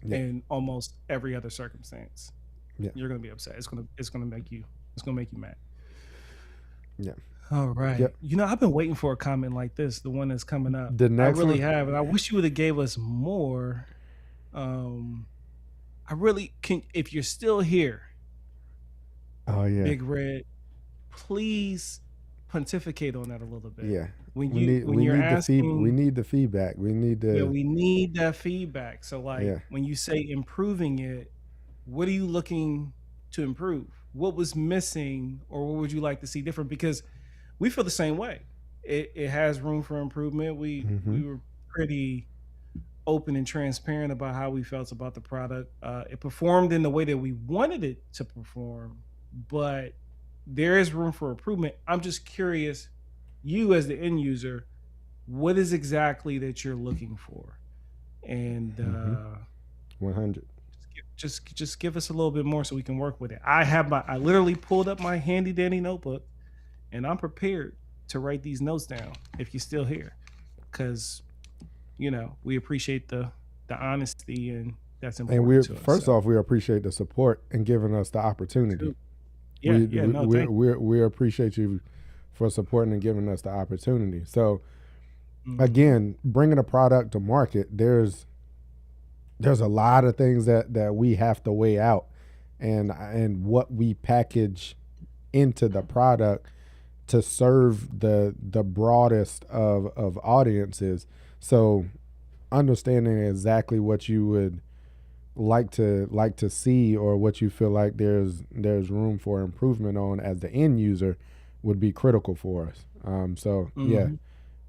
Yeah, In almost every other circumstance, yeah, you're going to be upset. It's going to make you mad. yeah, All yeah. right. I've been waiting for a comment like this, the one that's coming up. The I next really one. have, and I wish you would have gave us more. Um, I really can. If you're still here, Oh yeah, Big Red, please pontificate on that a little bit. yeah. When you're We asking, need the feedback. We need yeah, the we need that feedback. So like yeah. when you say improving it, what are you looking to improve? What was missing, or what would you like to see different? Because we feel the same way. It has room for improvement. Mm-hmm. We were pretty open and transparent about how we felt about the product. It performed in the way that we wanted it to perform, but there is room for improvement. I'm just curious, you as the end user, what is exactly that you're looking for, and Mm-hmm. 100. just give us a little bit more so we can work with it. I literally pulled up my handy dandy notebook, and I'm prepared to write these notes down if you're still here, because we appreciate the honesty, and that's And we important to us. first So, off, we appreciate the support and giving us the opportunity. too. Yeah, yeah, no, thank We appreciate you for supporting and giving us the opportunity. So you. Hmm. again, bringing a product to market, there's a lot of things that we have to weigh out, and what we package into the product to serve the broadest of audiences. So understanding exactly what you would like to see, or what you feel like there's room for improvement on as the end user, would be critical for us. So yeah, Hmm.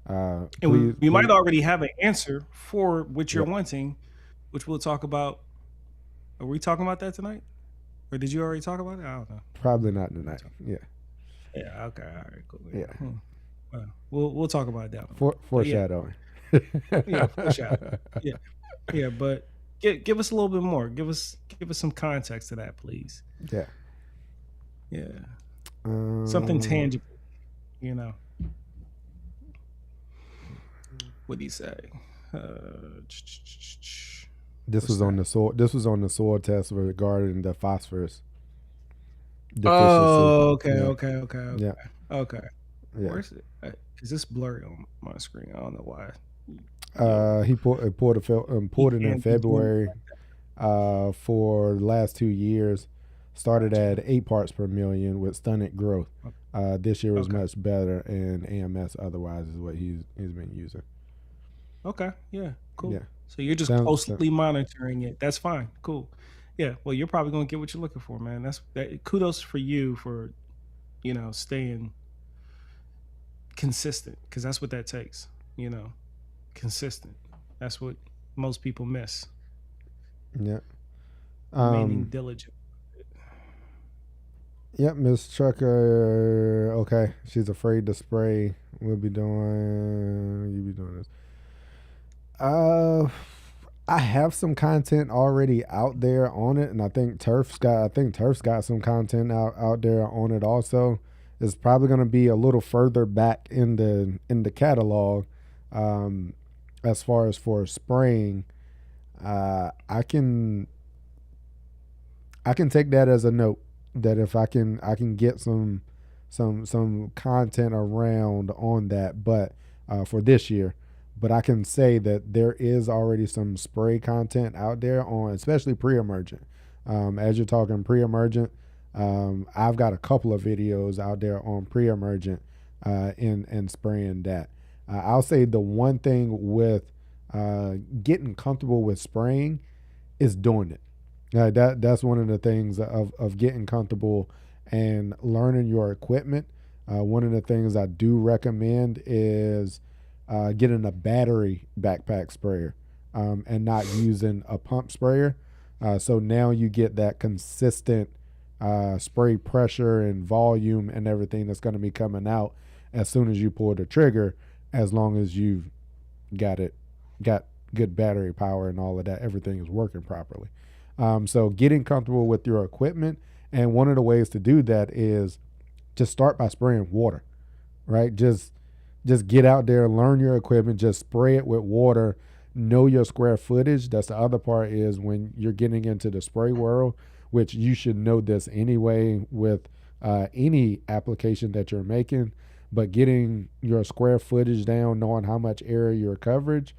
And please we might please already have an answer for what you're yeah, wanting, which we'll talk about. Are we talking about that tonight, or did you already talk about it? I don't know. probably not tonight. Yeah, Yeah. Okay. All right. Cool. Yeah. yeah. Well, we'll talk about that one. But yeah, Foreshadowing. yeah, foreshadow. Yeah, yeah. But give us a little bit more. Give us some context to that, please. Yeah. Yeah, something Um, tangible. You know, what do you say? Uh, what's that? This was on the soil test regarding the phosphorus deficiency. Oh, okay, Yeah, okay, okay, okay, yeah, okay. yeah. Where's it? Is this blurry on my screen? I don't know why. Yeah, he Pulled it in can't be doing it February. like that. For the last 2 years, started Gotcha. at 8 parts per million with stunted growth. This year was Okay. much better, and AMS otherwise is what he's been using. Okay. Yeah. Cool. Yeah, So you're just sounds closely monitoring it. That's fine. Cool. Yeah. Well, you're probably gonna get what you're looking for, man. Kudos for you for staying consistent, because that's what that takes. You know, consistent. That's what most people miss. yeah. Remaining Um, diligent. yep, Miss Trucker. Okay, she's afraid to spray. We'll be doing. You be doing this. Uh, I have some content already out there on it, and I think Turf's got some content out there on it also. It's probably going to be a little further back in the catalog, um, as far as for spraying. I can take that as a note, that if I can get some content around on that, but for this year. But I can say that there is already some spray content out there on, especially pre-emergent. As you're talking pre-emergent, I've got a couple of videos out there on pre-emergent in spraying that. I'll say the one thing with getting comfortable with spraying is doing it. That's one of the things of getting comfortable and learning your equipment. One of the things I do recommend is getting a battery backpack sprayer and not using a pump sprayer. So now you get that consistent spray pressure and volume and everything that's going to be coming out as soon as you pull the trigger, as long as you've got good battery power and all of that, everything is working properly. So getting comfortable with your equipment, and one of the ways to do that is just start by spraying water, right? Just get out there, learn your equipment, just spray it with water, know your square footage. That's the other part, is when you're getting into the spray world, which you should know this anyway with any application that you're making, but getting your square footage down, knowing how much area your coverage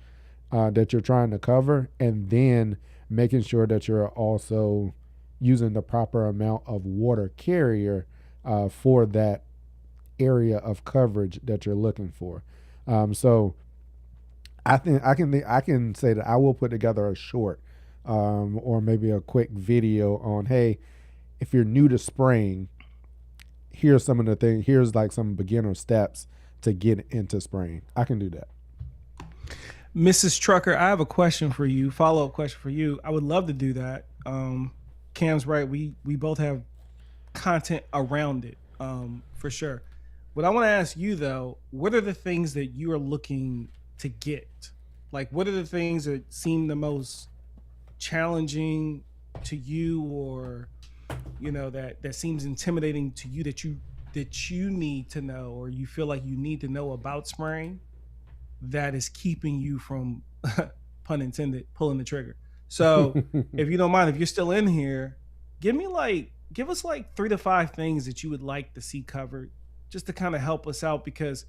that you're trying to cover, and then making sure that you're also using the proper amount of water carrier for that area of coverage that you're looking for. So I think I can say that I will put together a short or maybe a quick video on, hey, if you're new to spraying, here's some of the things. Here's like some beginner steps to get into spraying. I can do that. Mrs. Trucker, I have a question for you, follow-up question for you. I would love to do that. Cam's right. We both have content around it, for sure. What I want to ask you though, what are the things that you are looking to get? Like, what are the things that seem the most challenging to you, or that seems intimidating to you, that you need to know, or you feel like you need to know about spraying, that is keeping you from, pun intended, pulling the trigger? So if you don't mind, if you're still in here, give us like 3 to 5 things that you would like to see covered, just to kind of help us out, because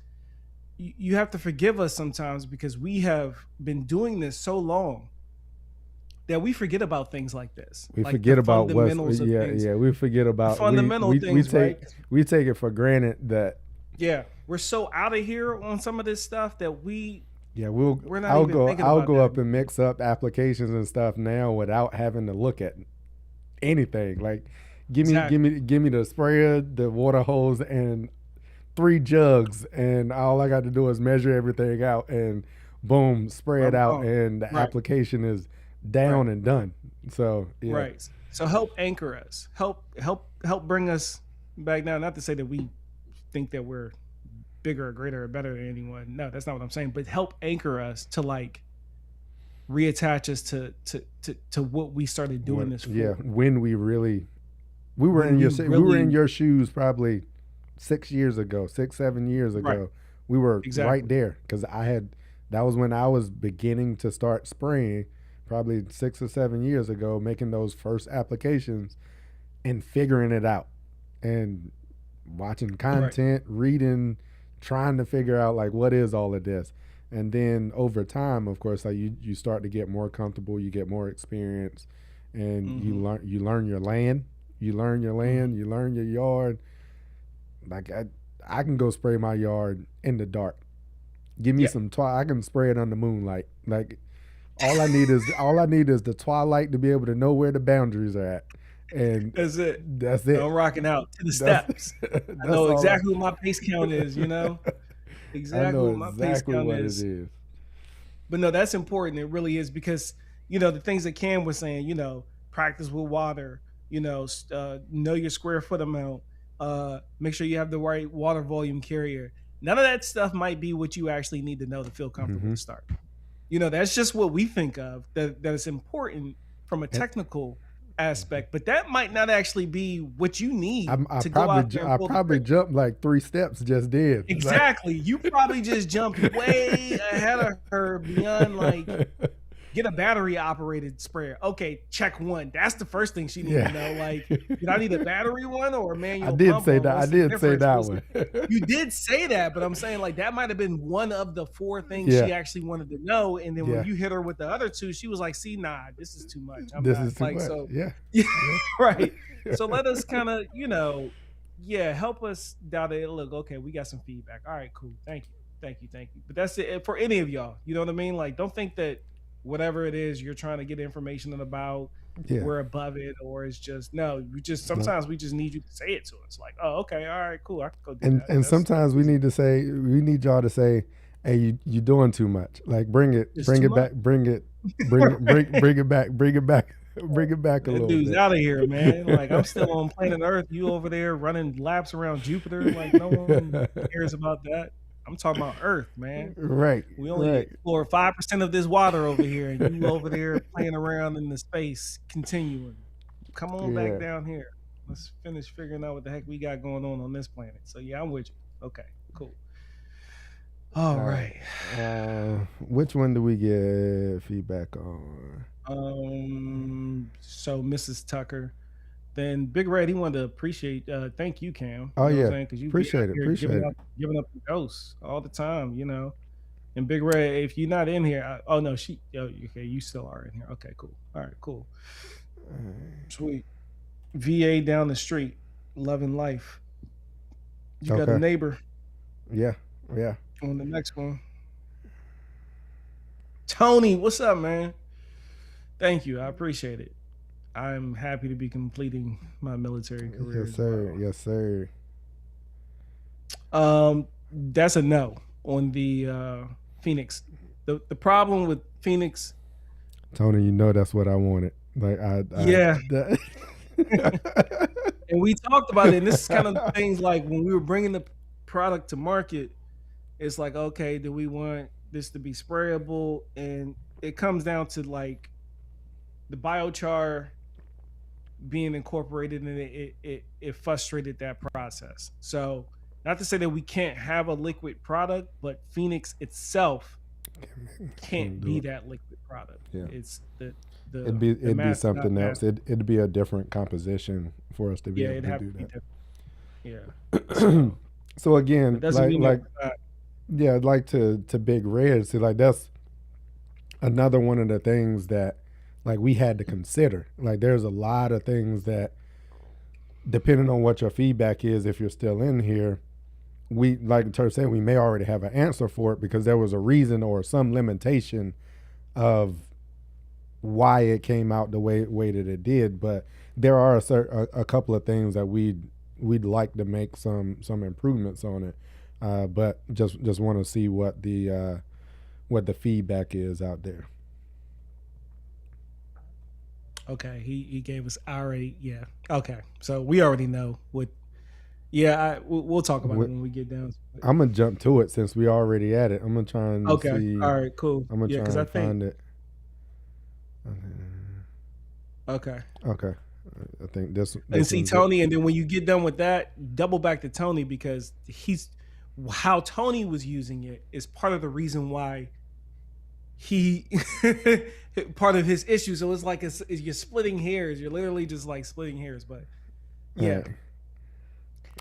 you have to forgive us sometimes, because we have been doing this so long that we forget about things like this. We like forget about what's things. we forget about Fundamental things, right? We take it for granted that we're so out of here on some of this stuff that we're not I'll even go thinking I'll about go that. up and mix up applications and stuff now without having to look at anything. Like give me the sprayer, the water hose, and 3 jugs, and all I got to do is measure everything out and boom, spray it out, and the application is down and done. So right. So help anchor us. Help bring us back down. Not to say that we think that we're bigger or greater or better than anyone. No, that's not what I'm saying. But help anchor us to like reattach us to what we started doing this for. Yeah, when we were in your shoes probably 6 years ago, 6-7 years ago. Right. We were right there, because that was when I was beginning to start spraying, probably 6 or 7 years ago, making those first applications and figuring it out and watching content, reading, trying to figure out like what is all of this. And then over time, of course, like you start to get more comfortable, you get more experience, and you learn your land, you learn your yard. Like I can go spray my yard in the dark. Give me some I can spray it under moonlight. Like all I need is the twilight to be able to know where the boundaries are at. And that's it. I'm rocking out to the steps. I know exactly what my pace count is, exactly what my pace count is. But no, that's important. It really is, because the things that Cam was saying, practice with water, know your square foot amount, make sure you have the right water volume carrier. None of that stuff might be what you actually need to know to feel comfortable to start. That's just what we think of, that is important from a technical aspect, but that might not actually be what you need to go out there. I probably jumped like 3 steps just then. Exactly. You probably just jumped way ahead of her, beyond like get a battery operated sprayer. Okay, check one. That's the first thing she needed Yeah. to know. Like, did I need a battery one or a I manual did pump say one? that. I What's the did say difference? that one. You did say that, but I'm saying like that might have been one of the four things Yeah. she actually wanted to know. And then when Yeah. you hit her with the other two, she was like, "See, nah, this is too much. I'm This not is too like much. so." Yeah. Yeah, Yeah. right. So let us kind of, yeah, help us doubt it. Look, okay, we got some feedback. All right, cool. Thank you. Thank you. Thank you. But that's it for any of y'all. You know what I mean? Like, don't think that whatever it is you're trying to get information about, Yeah. we're above it, or it's just no, we just No. sometimes we just need you to say it to us. Like, oh, okay, all right, cool. I can go do And that. and That's sometimes we need y'all to say, hey, you doing too much. Like bring it it's too much. back, bring it back, bring it back, bring it back a That little dude's bit. out of here, man. Like I'm still on planet Earth. You over there running laps around Jupiter. Like no one cares about that. I'm talking about Earth, man. Right, We only right. explore 5% of this water over here, and you over there playing around in the space continuum. Come on back Yeah. down here. Let's finish figuring out what the heck we got going on this planet. So yeah, I'm with you. Okay, cool. All All right. right. Which one do we get feedback on? So Mrs. Tucker. Then Big Red, he wanted to appreciate, thank you, Cam. Oh You know what I'm yeah, saying? Because you be out appreciate it, here appreciate it. giving up the ghosts all the time. And Big Red, if you're not in here, oh no, okay, you still are in here. Okay, cool. All right, cool, sweet. VA down the street, loving life. You got a Okay. neighbor Yeah, yeah. on the next one. Tony, what's up, man? Thank you, I appreciate it. I'm happy to be completing my military career Yes, as sir. well. Yes, sir. That's a no on the FeNiX. The problem with FeNiX, Tony, you know that's what I wanted. Like yeah, that. and we talked about it. And this is kind of the things like when we were bringing the product to market, it's like, okay, do we want this to be sprayable? And it comes down to like the biochar being incorporated, and it frustrated that process. So not to say that we can't have a liquid product, but FeNiX itself Can can't do be it. that liquid product. Yeah. It's the It'd be math is not something math. else. It'd be a different composition for us to be Yeah, able it'd to have to do be different. Yeah. that. So So that again, doesn't mean that we're not. yeah, like to Big Red. See, like that's another one of the things that like we had to consider. Like there's a lot of things that depending on what your feedback is, if you're still in here, we like Turk said, we may already have an answer for it because there was a reason or some limitation of why it came out the way that it did. But there are a couple of things that we'd like to make some improvements on it. But just want to see what the feedback is out there. Okay, he gave us already. Yeah. Okay, so we already know what. Yeah, we'll talk about it What, when we get down. I'm gonna jump to it since we already at it. I'm gonna try and Okay. see. All right. Cool. I'm gonna Yeah, try because I and think. find it. Okay. Okay, I think And this see one's it. Tony, and then when you get done with that, double back to Tony because he's how Tony was using it is part of the reason why he part of his issue. So it's like you're splitting hairs. You're literally just like splitting hairs. But All yeah,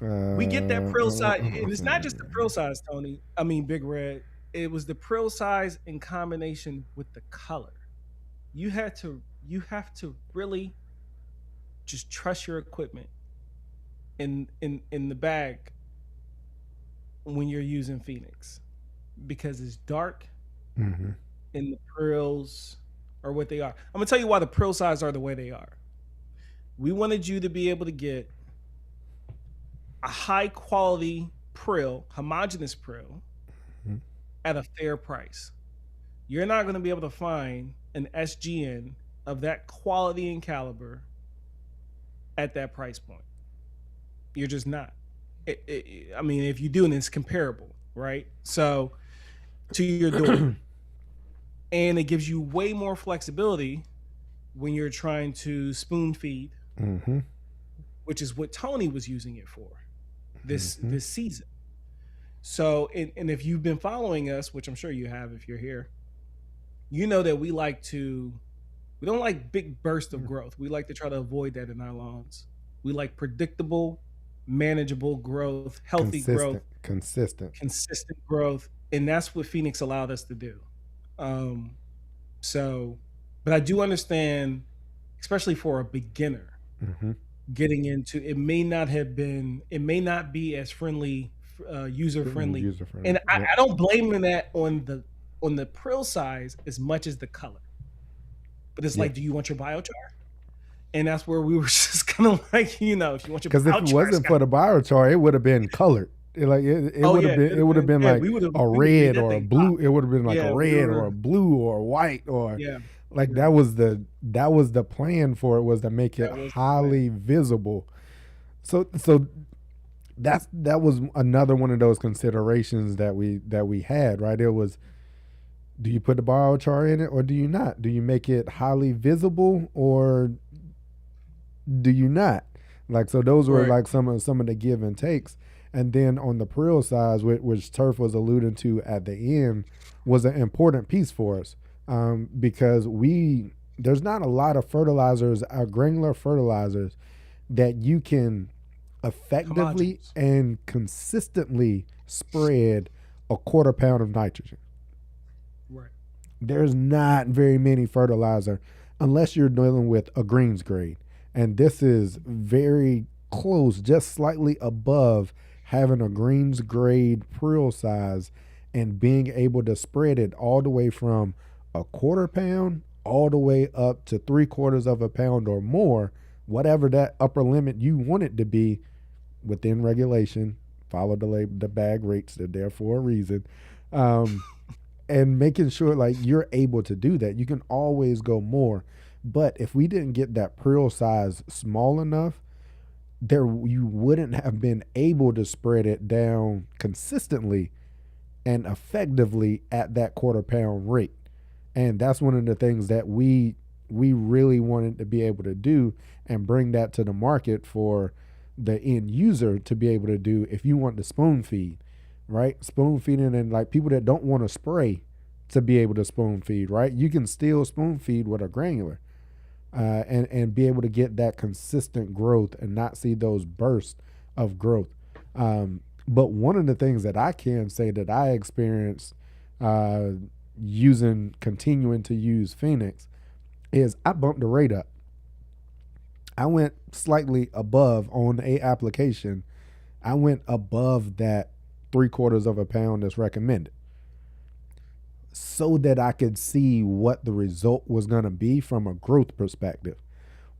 right. we get that prill size, and it's not just the prill size, Tony. I mean, Big Red. It was the prill size in combination with the color. You have to really just trust your equipment in the bag when you're using FeNiX because it's dark Mm-hmm. and the prills are what they are. I'm gonna tell you why the prill size are the way they are. We wanted you to be able to get a high quality prill, homogeneous prill, Mm-hmm. at a fair price. You're not gonna be able to find an SGN of that quality and caliber at that price point. You're just not. I mean, if you do, and it's comparable, right? So to your door, and it gives you way more flexibility when you're trying to spoon feed, Mm-hmm. which is what Tony was using it for this Mm-hmm. this season. So, and if you've been following us, which I'm sure you have if you're here, you know that we don't like big bursts of growth. We like to try to avoid that in our lawns. We like predictable, manageable growth, healthy growth, Consistent. consistent growth, and that's what FeNiX allowed us to do. Um, so, but I do understand, especially for a beginner, Hmm. getting into it may not have been, it may not be as friendly, user friendly, User friendly. and I, Yep. I don't blame that on the prill size as much as the color. But it's Yeah. like, do you want your biochar? And that's where we were just kind of like, if you want your Because if it biochar, it's wasn't got for the biochar, it would have been colored. It oh would yeah, have been, it'd it have would have been, been yeah, like a we would have made red that or a thing pop. blue. It would have been like a Yeah, red or a blue or a white or yeah, like yeah, that was the plan for it, was to make it that was the plan. highly visible. So that was another one of those considerations that we had, right? It was, do you put the biochar in it or do you not? Do you make it highly visible or do you not? Like, so those were Right. like some of the give and takes. And then on the prill size, which Turf was alluding to at the end, was an important piece for us, because there's not a lot of fertilizers, granular fertilizers, that you can effectively Homogeneous. and consistently spread a quarter pound of nitrogen. Right. There's not very many fertilizer unless you're dealing with a greens grade. And this is very close, just slightly above having a greens grade prill size and being able to spread it all the way from a quarter pound all the way up to 3/4 of a pound or more, whatever that upper limit you want it to be within regulation. Follow the bag rates; they're there for a reason. Um, and making sure like you're able to do that. You can always go more. But if we didn't get that prill size small enough, there you wouldn't have been able to spread it down consistently and effectively at that quarter pound rate. And that's one of the things that we really wanted to be able to do and bring that to the market for the end user to be able to do if you want to spoon feed, right? Spoon feeding, and like people that don't want to spray to be able to spoon feed, right? You can still spoon feed with a granular, and be able to get that consistent growth and not see those bursts of growth. But one of the things that I can say that I experienced, uh, continuing to use FeNiX, is I bumped the rate up. I went slightly above on a application. I went above that 3/4 of a pound that's recommended, so that I could see what the result was going to be from a growth perspective.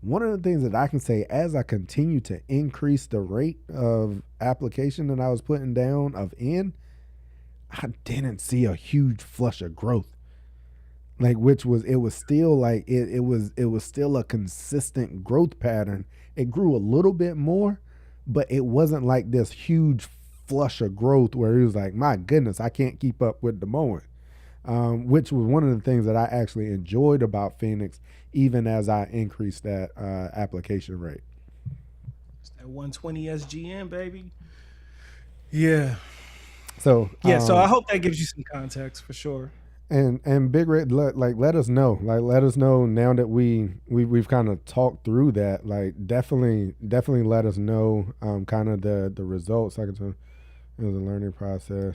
One of the things that I can say, as I continue to increase the rate of application that I was putting down of N, I didn't see a huge flush of growth. Like, which was, it was still like it was still a consistent growth pattern. It grew a little bit more, but it wasn't like this huge flush of growth where it was like, my goodness, I can't keep up with the mowing. Which was one of the things that I actually enjoyed about FeNiX, even as I increased that application rate. It's that 120 SGN, baby. Yeah. So, Yeah. So I hope that gives you some context for sure. and Big Red, let us know, let us know now that we've kind of talked through that. Like, definitely let us know, kind of the results. Like, it was a learning process.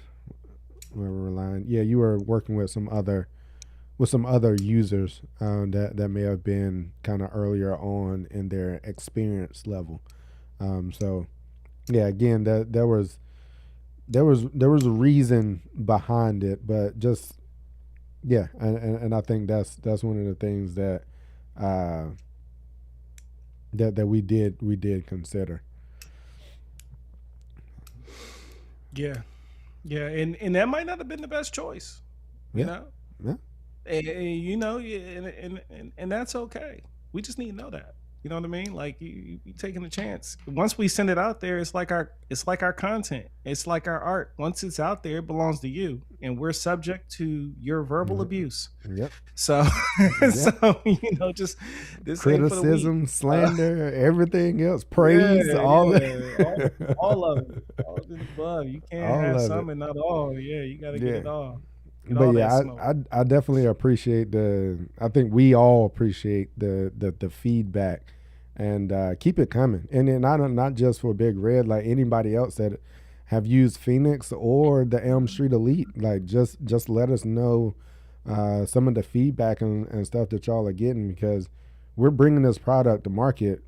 We were relying. Yeah, you were working with some other users, that may have been kind of earlier on in their experience level. So yeah, again, that there was a reason behind it, but just, yeah, and I think that's one of the things that, uh, that we did consider. Yeah. Yeah. And that might not have been the best choice, you Yeah, know? yeah, And that's okay. We just need to know that. You know what I mean? Like, you taking a chance. Once we send it out there, it's like our content. It's like our art. Once it's out there, it belongs to you, and we're subject to your verbal abuse. yep, So, yep. just this ain't for the weak. Criticism, slander, everything else, praise, Yeah, all yeah, that. all of it, all of the above. You can't All have of some it. and not all. Yeah, you got to get Yeah. it all. Get But all that yeah, smoke. I definitely appreciate the. I think we all appreciate the feedback, and keep it coming. And then not just for Big Red, like anybody else that have used FeNiX or the Elm Street Elite, like just let us know some of the feedback and stuff that y'all are getting, because we're bringing this product to market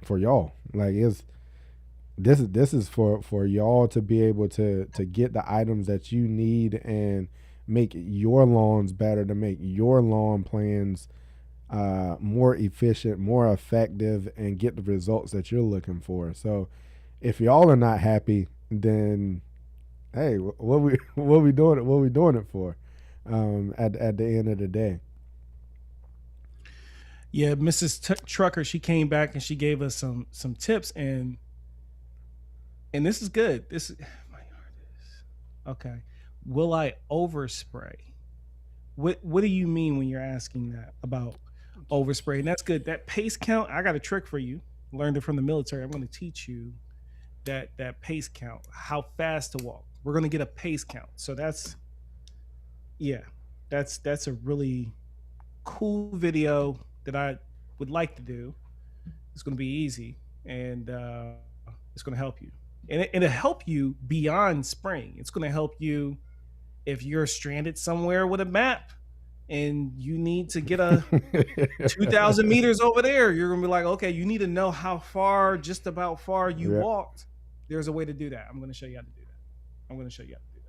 for y'all. Like this is for y'all to be able to get the items that you need and make your lawns better, to make your lawn plans more efficient, more effective, and get the results that you're looking for. So if y'all are not happy, then hey, what we doing it for? At the end of the day. Yeah, Mrs. Trucker, she came back and she gave us some tips, and this is good. This is my yard is okay. Will I overspray? What do you mean when you're asking that about overspray? And that's good. That pace count, I got a trick for you. Learned it from the military. I'm going to teach you that pace count, how fast to walk. We're going to get a pace count. So that's yeah, that's a really cool video that I would like to do. It's going to be easy, and it's going to help you, and it'll help you beyond spraying. It's going to help you if you're stranded somewhere with a map and you need to get a 2,000 meters over there. You're gonna be like, okay, you need to know how far, just about far you Yeah. walked. There's a way to do that. I'm gonna show you how to do that. I'm gonna show you how to do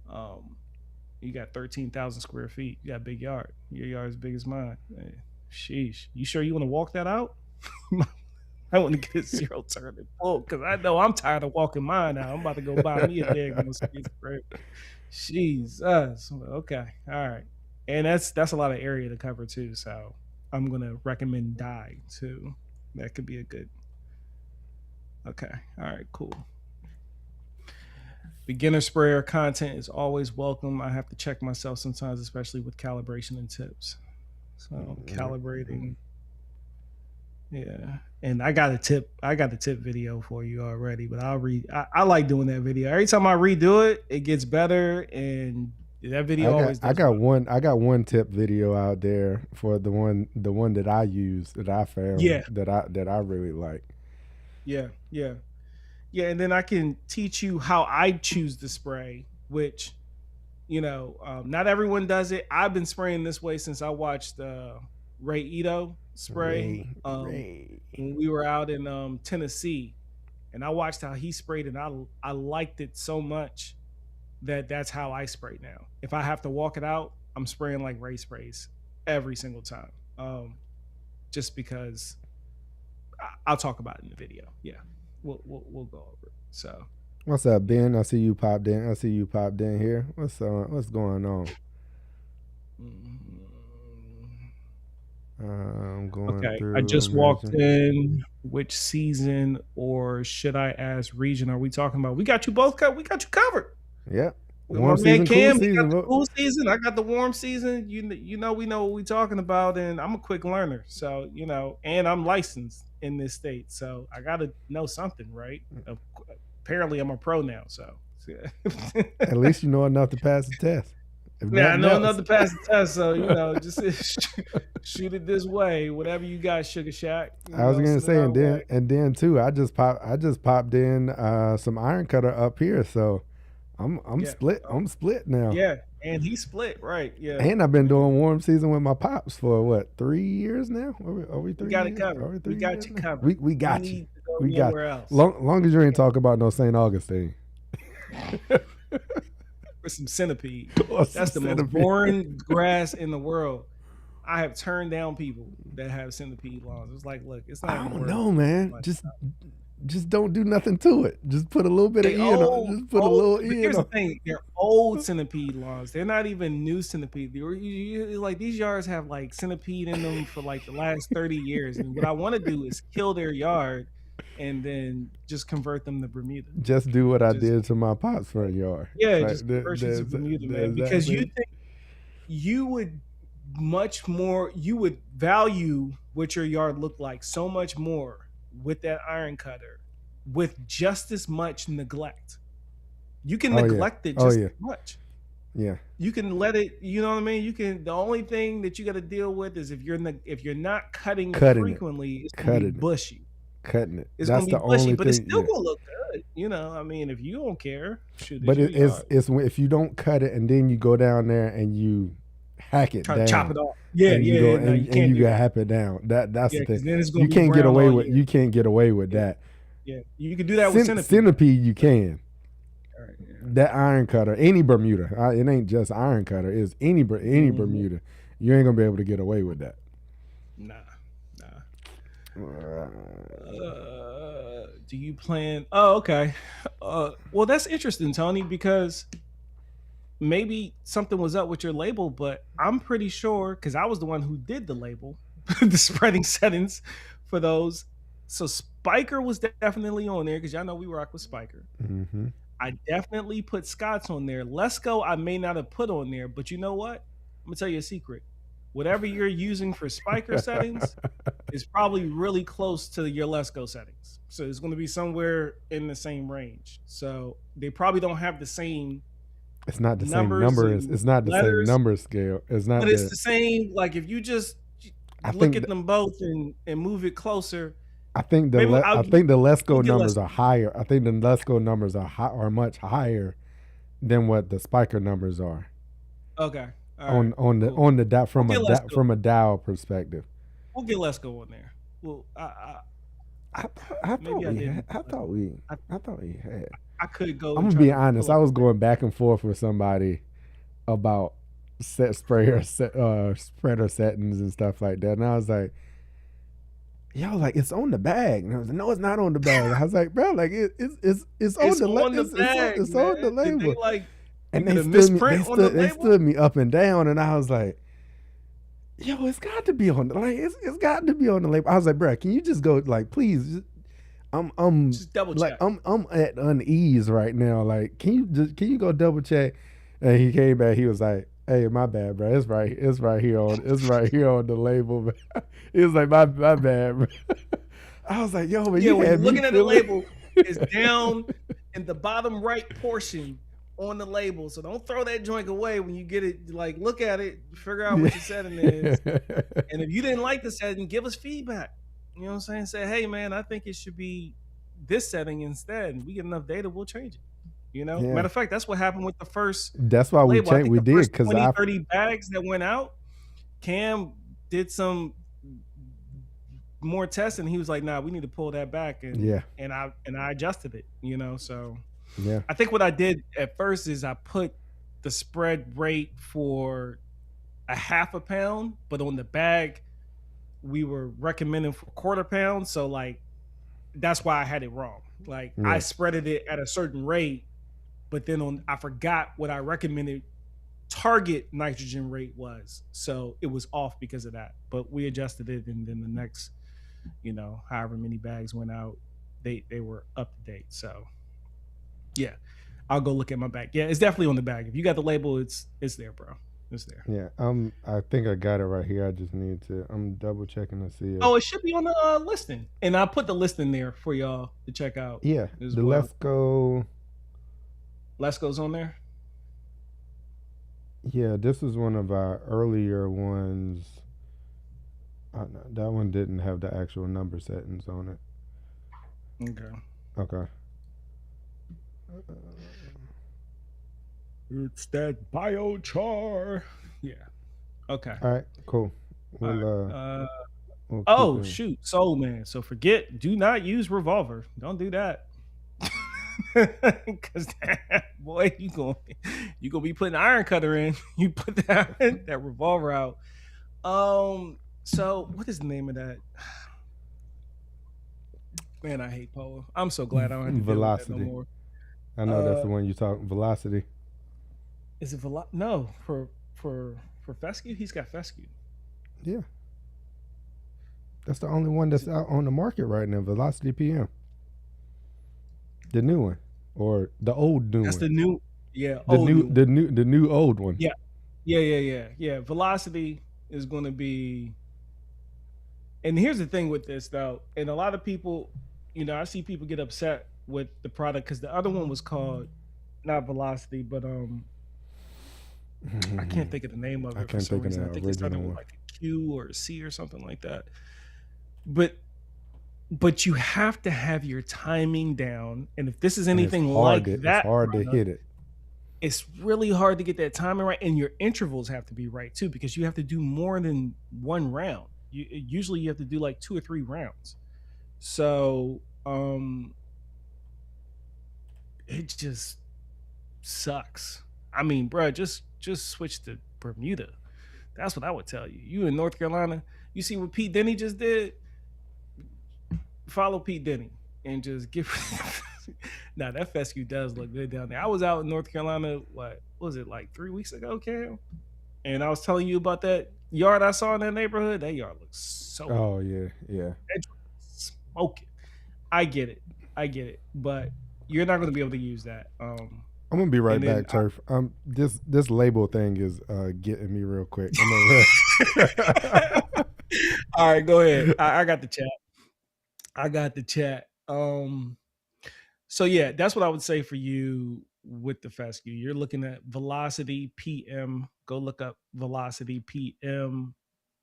that. You got 13,000 square feet. You got a big yard. Your yard is big as mine. Hey, sheesh. You sure you want to walk that out? I want to get a zero turn and pull, because I know I'm tired of walking mine now. I'm about to go buy me a daggone space spray. Jesus. Okay. All right. And that's a lot of area to cover too. So I'm gonna recommend dye too. That could be a good. Okay. All right. Cool. Beginner sprayer content is always welcome. I have to check myself sometimes, especially with calibration and tips. So calibrating. Yeah. And I got a tip. I got the tip video for you already, but I'll read. I like doing that video. Every time I redo it, it gets better, and that video always does. I got one tip video out there for the one that I use, that I found, Yeah, that I really like. yeah, yeah, yeah. And then I can teach you how I choose to spray, which not everyone does it. I've been spraying this way since I watched Ray Ito spray. Ray. When we were out in Tennessee, and I watched how he sprayed, and I liked it so much that's how I spray now. If I have to walk it out, I'm spraying like Ray sprays every single time. Just because I'll talk about it in the video. Yeah, we'll go over it. So What's up, yeah. Ben? I see you popped in. I see you popped in here. What's going on? Mm, I'm going okay, I through. just walked Imagine. in. Which season, or should I ask region, are we talking about? We got you both covered. We got you covered. Yep. With my Warm man season, cool Cam, he got season. the cool season. I got the warm season. We know what we're talking about, and I'm a quick learner. So and I'm licensed in this state, so I got to know something, right? Apparently, I'm a pro now, so. At least you know enough to pass the test. If Yeah, I nothing know enough else. to pass the test, so just shoot it this way. Whatever you got, Sugar Shack, I was gonna send it say, our way. and then too, I just popped in some iron cutter up here, so I'm Yeah, split. I'm split now. yeah, and he split, right? Yeah, And I've been yeah. doing warm season with my pops for what, 3 years now? Are we We three got it years? covered. Are we We three got years you now? covered. We No got you. need to go We got nowhere else. long as you ain't talking about no St. Augustine. For some centipede. Or some That's the most centipede. boring grass in the world. I have turned down people that have centipede lawns. It's like, look, it's not I even don't worth know, man. much. Just don't do nothing to it. Just put a little bit of They in on. old, Just put a old. little But in here's the on. thing: they're old centipede lawns. They're not even new centipede. Like these yards have like centipede in them for like the last 30 years. And what I want to do is kill their yard, and then just convert them to Bermuda. Just do what I Just did to my pop's front yard. Yeah, Like just convert you to Bermuda, man. there's that Because you thing. think you would you would value what your yard looked like so much more with that iron cutter, with just as much neglect. You can Oh yeah. neglect it Oh just yeah. as much. Yeah. You can let it, you know what I mean? You can, the only thing that you got to deal with is if you're not cutting it Cutting it. frequently, it's going to be Cutting it. bushy. Cutting it. It's going That's to the be bushy, only but it's thing. still Yeah. going to look good. You know, I mean, if you don't care, shoot, it's But your yard. if you don't cut it and then you go down there and you hack it Try to chop down it off. Yeah, and you yeah, go yeah. No, you and can't you do got that. hap it down. That's Yeah, the thing. because then it's going to be You can't get away with Yeah, that. yeah. You can do that with centipede. Centipede you can. All right, yeah. That iron cutter, any Bermuda, it ain't just iron cutter. It's any Bermuda. You ain't gonna be able to get away with that. Nah, nah. Do you plan? Oh, okay. Well, that's interesting, Tony, because maybe something was up with your label, but I'm pretty sure because I was the one who did the label, the spreading settings for those. So Spiker was definitely on there because y'all know we rock with Spiker. Mm-hmm. I definitely put Scott's on there. Let's Go, I may not have put on there, but you know what? I'm gonna tell you a secret. Whatever you're using for Spiker settings is probably really close to your Let's Go settings. So it's going to be somewhere in the same range. So they probably don't have the same It's not the same numbers number. and It's not the same letters, number scale. It's not but it's the. the same. Like if you just I look think at them both and move it closer, I think maybe I think the Let's Go we'll get numbers less. are higher. I think the Let's Go numbers are much higher than what the Spiker numbers are Okay, all right, cool. on the We'll get Let's Go. from a dial perspective. We'll get Let's Go on there. Well, maybe I didn't. I thought we had. I could go. I'm And gonna try be to honest. pull I up. was going back and forth with somebody about spreader settings and stuff like that, and I was like, "Yo, like it's on the bag." And I was like, "No, it's not on the bag." I was like, "Bro, like it's on It's the on the bag, it's man. on the Did label." they like And get a misprint on the they label? stood me up and down, and I was like, "Yo, it's got to be on the it's got to be on the label." I was like, "Bro, can you just go like please?" I'm Just double like check. I'm at unease right now. Like, can you go double check? And he came back. He was like, "Hey, my bad, bro. It's right here on the label." Man. He was like, my bad, bro." I was like, "Yo, man, Yeah, you when you're had me looking at the feeling." label, it's down in the bottom right portion on the label. So don't throw that joint away when you get it. Like, look at it, figure out what your setting is. And if you didn't like the setting, give us feedback. You know what I'm saying? Say, hey man, I think it should be this setting instead. And we get enough data, we'll change it. You know, Yeah. matter of fact, that's what happened with the first That's why label. I think we the did first because 20, 30 bags that went out, Cam did some more testing. He was like, nah, we need to pull that back. And I adjusted it, you know. So yeah. I think what I did at first is I put the spread rate for a half a pound, but on the bag we were recommending for quarter pound. So like that's why I had it wrong. Like I spreaded it at a certain rate, but then I forgot what I recommended target nitrogen rate was. So it was off because of that. But we adjusted it, and then the next, you know, however many bags went out, they were up to date. So yeah, I'll go look at my bag. Yeah, it's definitely on the bag. If you got the label, it's there, bro. It's there. Yeah, I think I got it right here. I just need to. I'm double checking to see. Oh, it should be on the listing, and I put the listing there for y'all to check out. Yeah, the well. Let's Go's on there. Yeah, this is one of our earlier ones. That one didn't have the actual number settings on it. Okay. It's that biochar. Yeah. Okay. All right. Cool. We'll shoot, Soul Man. So do not use revolver. Don't do that. Because boy, you gonna be putting iron cutter in. You put that revolver out. So what is the name of that? Man, I hate Poa. I'm so glad I don't have to Velocity. deal with that no more. I know that's the one you talk. Velocity. Is it No, for fescue, he's got fescue. Yeah, that's the only one that's out on the market right now. Velocity PM. The new one, or the old new that's one. The new, yeah. The new old one. Yeah. Velocity is going to be. And here's the thing with this though, and a lot of people, you know, I see people get upset with the product because the other one was called not Velocity, but I can't think of the name of I it for can't some think of reason. I the think it started original with one. like a Q or a C or something like that. But you have to have your timing down. And if this is And it's anything hard like to it's that hard to product, hit it. it's really hard to get that timing right, and your intervals have to be right too, because you have to do more than one round. Usually you have to do like 2 or 3 rounds. So it just sucks. I mean, bro, just switch to Bermuda. That's what I would tell you. You in North Carolina, you see what Pete Denny just did? Follow Pete Denny and just give. Now that fescue does look good down there. I was out in North Carolina. What was it, like 3 weeks ago, Cam? And I was telling you about that yard I saw in that neighborhood. That yard looks so good. Oh yeah, yeah. That smoking. I get it. I get it. But you're not going to be able to use that. I'm gonna be right And then back, Turf. This label thing is getting me real quick. I'm gonna. all right, go ahead. I got the chat. I got the chat. So yeah, that's what I would say for you with the fescue. You're looking at Velocity PM. Go look up Velocity PM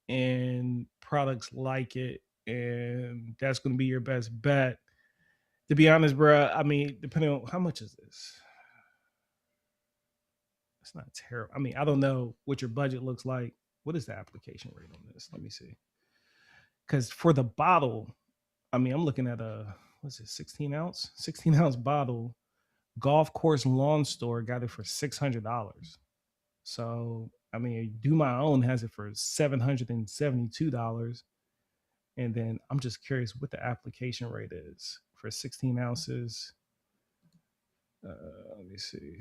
and products like it, and that's going to be your best bet. To be honest, bro, I mean, depending on how much is this, it's not terrible. I mean, I don't know what your budget looks like. What is the application rate on this? Let me see. Because for the bottle, I mean, I'm looking at a what's it, 16 ounce, 16 ounce bottle. Golf course lawn store got it for $600. So I mean, Do My Own has it for $772. And then I'm just curious what the application rate is for 16 ounces. Let me see.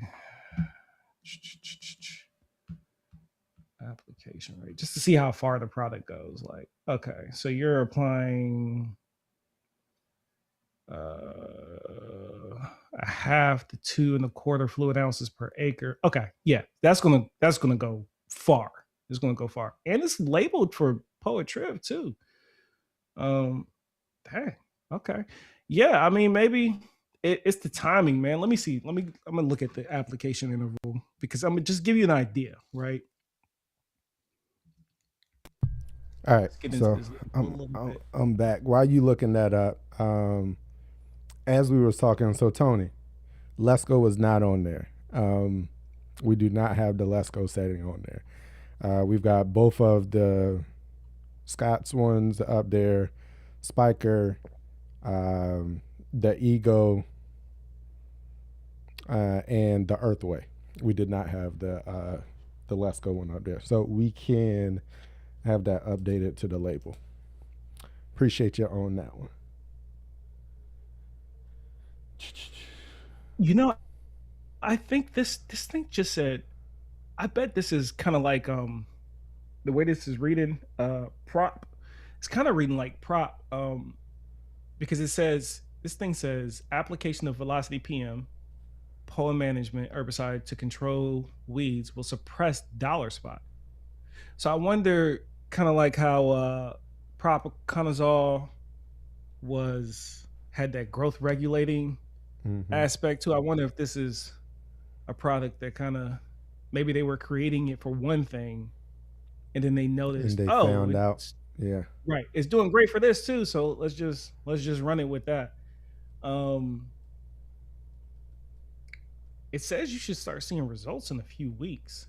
Application rate, just to see how far the product goes. Like, okay, so you're applying a half to 2.25 fluid ounces per acre. Okay, yeah, that's gonna go far. It's gonna go far, and it's labeled for Poet Trib too. Um, hey, okay, yeah. I mean, maybe it's the timing, man. Let me see. I'm gonna look at the application interval because I'm gonna just give you an idea, right? All right, Let's get into so this a I'm little I'm, bit. I'm back. While you looking that up, as we was talking, so Tony, Lesco was not on there. We do not have the Lesco setting on there. We've got both of the Scott's ones up there, Spiker, the Ego, and the Earthway. We did not have the Lesco one up there, so we can have that updated to the label. Appreciate you on that one. You know, I think this thing just said. I bet this is kind of like the way this is reading prop. It's kind of reading like prop because it says this thing says application of Velocity PM pollen management herbicide to control weeds will suppress dollar spot. So I wonder, kind of like how propiconazole was had that growth regulating Mm-hmm. aspect too. I wonder if this is a product that kind of maybe they were creating it for one thing, and then they And noticed, they oh, found out, it's yeah. right, it's doing great for this too. So let's just run it with that. Um, it says you should start seeing results in a few weeks.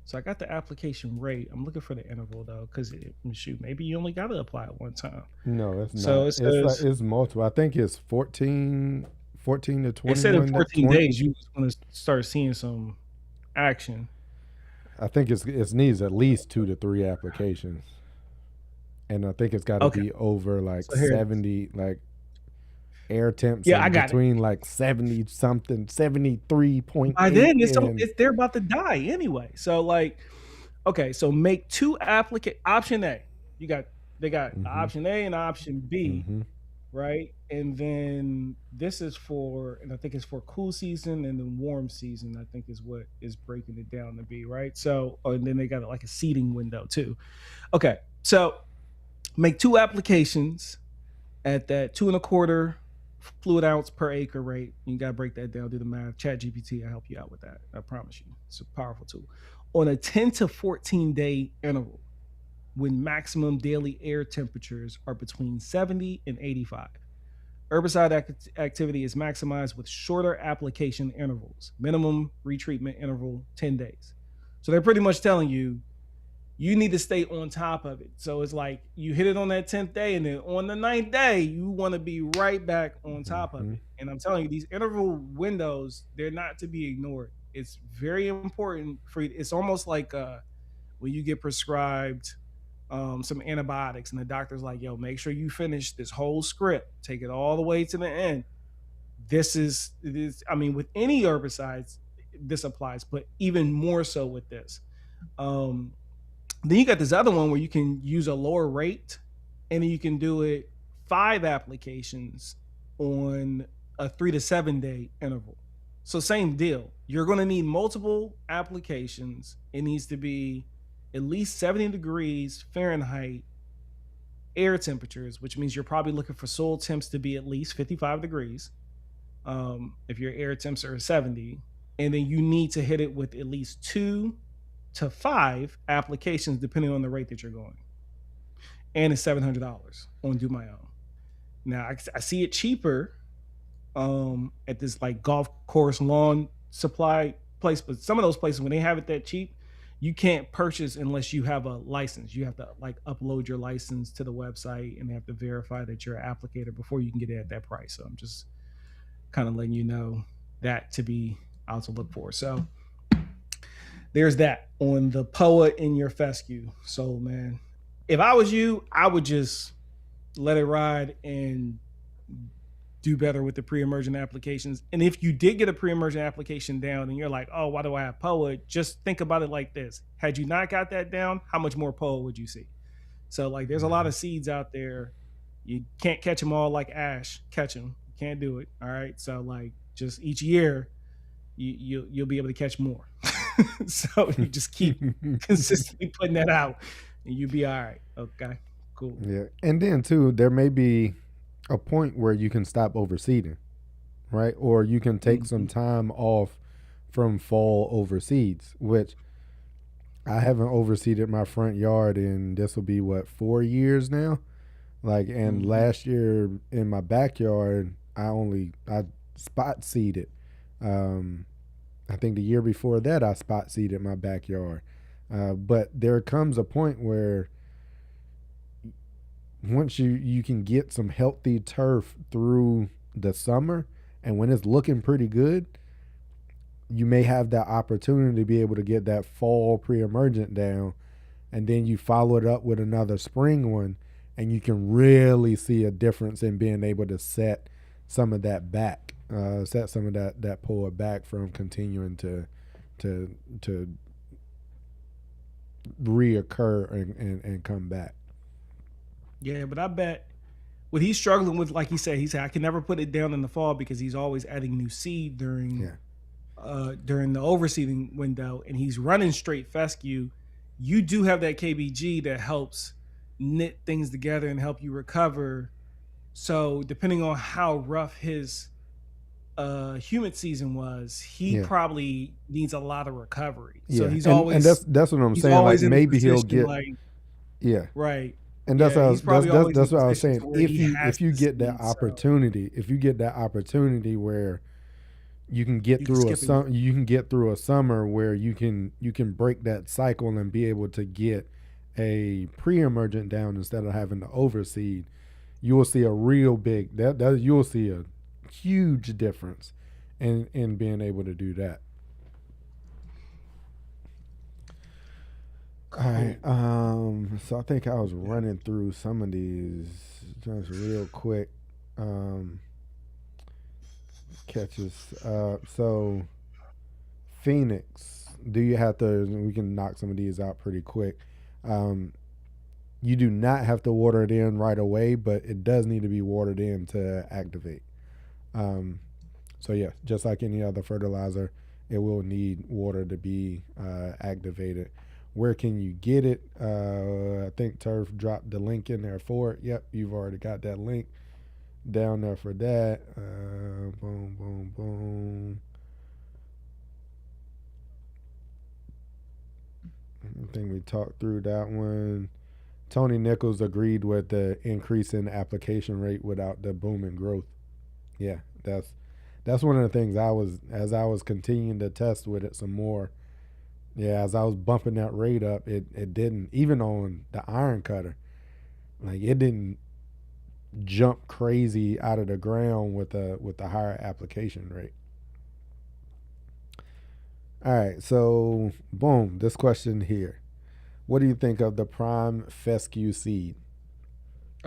So I got the application rate. I'm looking for the interval though, because shoot, maybe you only got to apply it one time. No, it's So not. it It's like says it's multiple. I think it's 14 to it said in 21. 14 days you was going to start seeing some action. I think it needs at least 2 to 3 applications, and I think it's got to Okay, be over like so here it is. 70, like air temps Yeah, I and got it. between like 70 something, 73 By eight, then and they're about to die anyway. So like, okay, so make two applicant option A. You got they got mm-hmm, option A and option B, mm-hmm, right? And then this is for, and I think it's for cool season and then warm season. I think is what is breaking it down to be, right? So, and then they got like a seeding window too. Okay, so make two applications at that 2.25 fluid ounce per acre rate. You got to break that down, do the math. Chat GPT, I help you out with that. I promise you. It's a powerful tool. on a 10 to 14 day interval when maximum daily air temperatures are between 70 and 85. Herbicide activity is maximized with shorter application intervals, minimum retreatment interval 10 days. So they're pretty much telling you you need to stay on top of it. So it's like you hit it on that 10th day, and then on the ninth day, you want to be right back on top of Mm-hmm. it. And I'm telling you, these interval windows, they're not to be ignored. It's very important for you. It's almost like when you get prescribed some antibiotics, and the doctor's like, yo, make sure you finish this whole script, take it all the way to the end. This, I mean, with any herbicides, this applies, but even more so with this. Um, then you got this other one where you can use a lower rate, and then you can do it 5 applications on a 3 to 7 day interval. So same deal. You're going to need multiple applications. It needs to be at least 70 degrees Fahrenheit air temperatures, which means you're probably looking for soil temps to be at least 55 degrees. If your air temps are 70, and then you need to hit it with at least 2 to 5 applications, depending on the rate that you're going. And it's $700 on Do My Own. Now I see it cheaper at this like golf course lawn supply place, but some of those places when they have it that cheap, you can't purchase unless you have a license. You have to like upload your license to the website, and they have to verify that you're an applicator before you can get it at that price. So I'm just kind of letting you know that to be out to look for. So there's that on the POA in your fescue. So man, if I was you, I would just let it ride and do better with the pre-emergent applications. And if you did get a pre-emergent application down and you're like, oh, why do I have POA? Just think about it like this. Had you not got that down, how much more POA would you see? So like there's a lot of seeds out there. You can't catch them all like Ash. Catch them. You can't do it. All right. So like just each year you'll be able to catch more. So you just keep consistently putting that out and you'll be all right. Okay. Cool. Yeah, and then too, there may be a point where you can stop overseeding, right? Or you can take some Mhm. time off from fall overseeds, which I haven't overseeded my front yard in this will be what 4 years now. Like, and Mhm. last year in my backyard, I spot seeded. Um, I think the year before that I spot seeded my backyard. But there comes a point where once you can get some healthy turf through the summer, and when it's looking pretty good, you may have that opportunity to be able to get that fall pre-emergent down, and then you follow it up with another spring one, and you can really see a difference in being able to set some of that back, set some of that pull back from continuing to to reoccur and come back. Yeah, but I bet what he's struggling with, like he said, I can never put it down in the fall because he's always adding new seed Yeah, during the overseeding window, and he's running straight fescue. You do have that KBG that helps knit things together and help you recover. So depending on how rough his humid season was, he yeah. probably needs a lot of recovery. So Yeah, and that's what I'm he's saying. Like always in a maybe he'll position get like yeah, right. and Yeah, he's probably always in a that's what I was position saying. to where he has If you to get that seed. So opportunity, if you get that opportunity where you can get you can through skip a year. you can get through a summer where you can break that cycle and be able to get a pre-emergent down instead of having to overseed, you will see a real big that you will see a huge difference in being able to do that. All right. Cool. So I think I was running through some of these just real quick um, catches. So FeNiX, do you have to? We can knock some of these out pretty quick. Um, you do not have to water it in right away, but it does need to be watered in to activate. Um, so yeah, just like any other fertilizer, it will need water to be activated. Where can you get it? I think Turf dropped the link in there for it. Yep, you've already got that link down there for that. Boom, boom, boom. I think we talked through that one. Tony Nichols agreed with the increase in application rate without the boom in growth. Yeah, that's one of the things I was as I was continuing to test with it some more. Yeah, as I was bumping that rate up, it didn't even on the iron cutter. Like it didn't jump crazy out of the ground with a higher application rate. All right, so boom, this question here. What do you think of the prime fescue seed?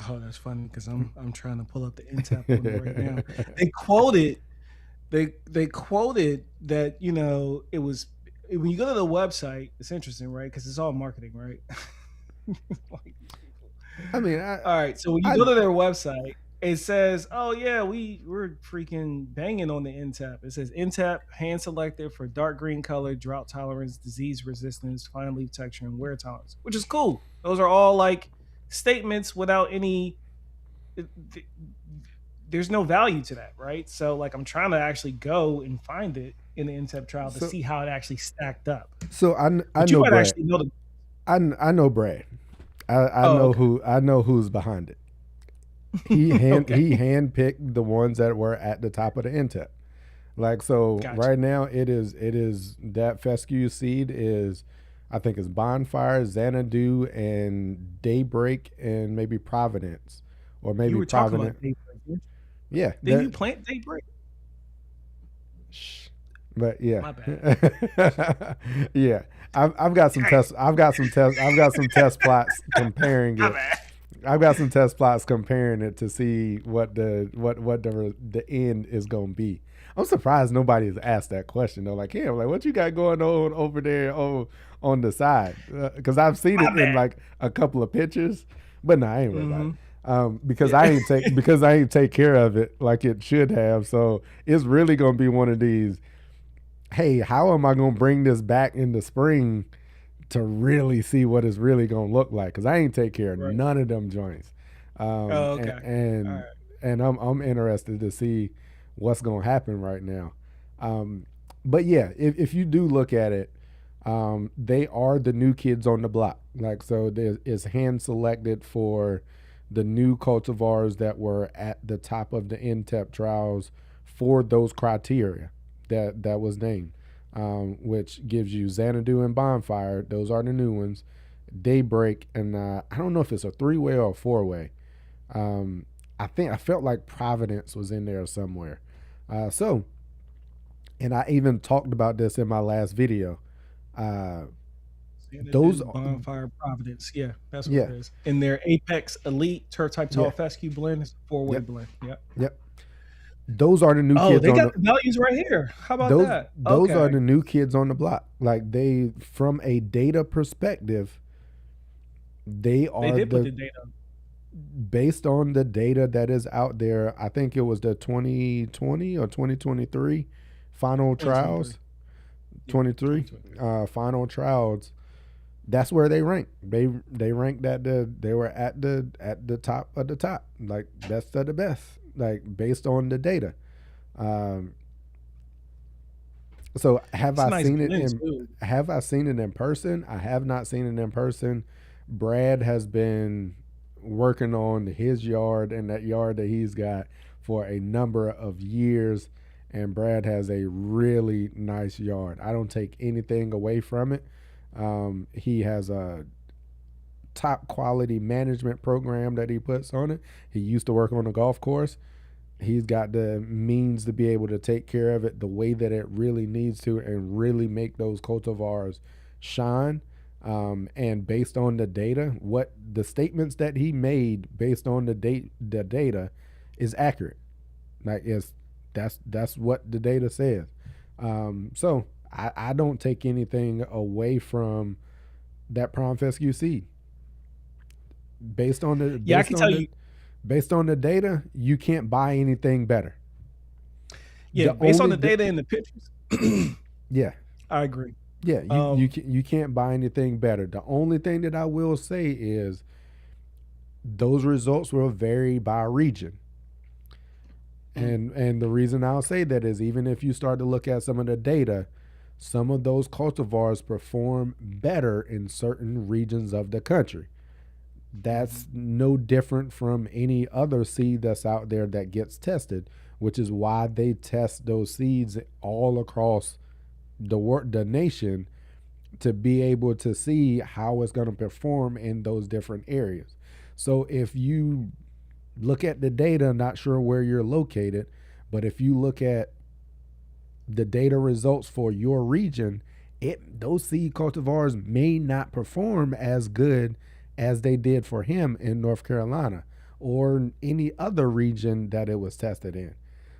Oh, that's funny because I'm trying to pull up the NTAP on it right now. They quoted they quoted that it was when you go to the website. It's interesting, right? Because it's all marketing, right? Like these people. I mean, All right, so when you I go to their website, it says, "Oh yeah, we're freaking banging on the NTAP." It says NTAP hand selected for dark green color, drought tolerance, disease resistance, fine leaf texture, and wear tolerance, which is cool. Those are all like statements without any. There's no value to that, right? So like I'm trying to actually go and find it in the NTAP trial to so see how it actually stacked up. so I But you know might Brad. actually know the. I know Brad. I Oh, know okay, who's behind it. okay, He handpicked the ones that were at the top of the intet. Like so gotcha. right now it is that fescue seed is I think it's Bonfire, Xanadu, and Daybreak, and maybe Providence, or You maybe were talking Providence. about daybreak. Yeah, Didn't you that. plant daybreak? Shh. But yeah, My bad. yeah. I've got some Dang. tests. I've got some test plots comparing My it. bad. I've got some test plots comparing it to see what the end is gonna be. I'm surprised nobody has asked that question though. Like, yeah, like what you got going on over there on the side? Because I've seen My it in bad. like a couple of pictures, but nah, I ain't worried about it. Mm-hmm. I Yeah. ain't take care of it like it should have. So it's really gonna be one of these. Hey, how am I gonna bring this back in the spring to really see what it's really gonna look like? Because I ain't take care of Right. none of them joints, um, Oh, and, okay. All and right. and I'm interested to see what's gonna happen right now. But yeah, if you do look at it, they are the new kids on the block. Like so, there is hand selected for the new cultivars that were at the top of the NTEP trials for those criteria that was named, which gives you Xanadu and Bonfire. Those are the new ones. Daybreak and I don't know if it's a 3-way or a 4-way. Um, I felt like Providence was in there somewhere. So, and I even talked about this in my last video. Uh, those, Xanadu, Bonfire, Providence. Yeah, that's what yeah, it is. In their Apex Elite Turf Type yeah, Tall Fescue blend, it's a four-way yep, blend. Yep. yep. Those are the new Oh, kids they on got the the values right here. How about that? those are Okay. the new kids on the block. Like they, from a data perspective, they They are did put the the data. based on the data that is out there. I think it was the 2020 or 2023 final 2023. trials. Yeah, 23 2023. final trials. That's where they rank. They ranked they were at the top of the top, like best of the best, like based on the data. Um, so It's a nice blend too. have I seen it in person? I have not seen it in person. Brad has been working on his yard and that yard that he's got for a number of years, and Brad has a really nice yard. I don't take anything away from it. He has a top quality management program that he puts on it. He used to work on a golf course. He's got the means to be able to take care of it the way that it really needs to and really make those cultivars shine. And based on the data, what the statements that he made based on the data is accurate. Like it's that's what the data says. So I don't take anything away from that Prime Fescue seed. Based on the Yeah, I can tell you. based on the data, you can't buy anything better. Yeah, The based on only the data and the pictures, yeah, I agree. yeah, Um, you can't buy anything better. The only thing that I will say is those results will vary by region. mm, And the reason I'll say that is even if you start to look at some of the data, Some of those cultivars perform better in certain regions of the country. Mm-hmm. That's no different from any other seed that's out there that gets tested, which is why they test those seeds all across the nation to be able to see how it's going to perform in those different areas. So if you look at the data, not sure where you're located, but if you look at the data results for your region, those seed cultivars may not perform as good as they did for him in North Carolina or any other region that it was tested in.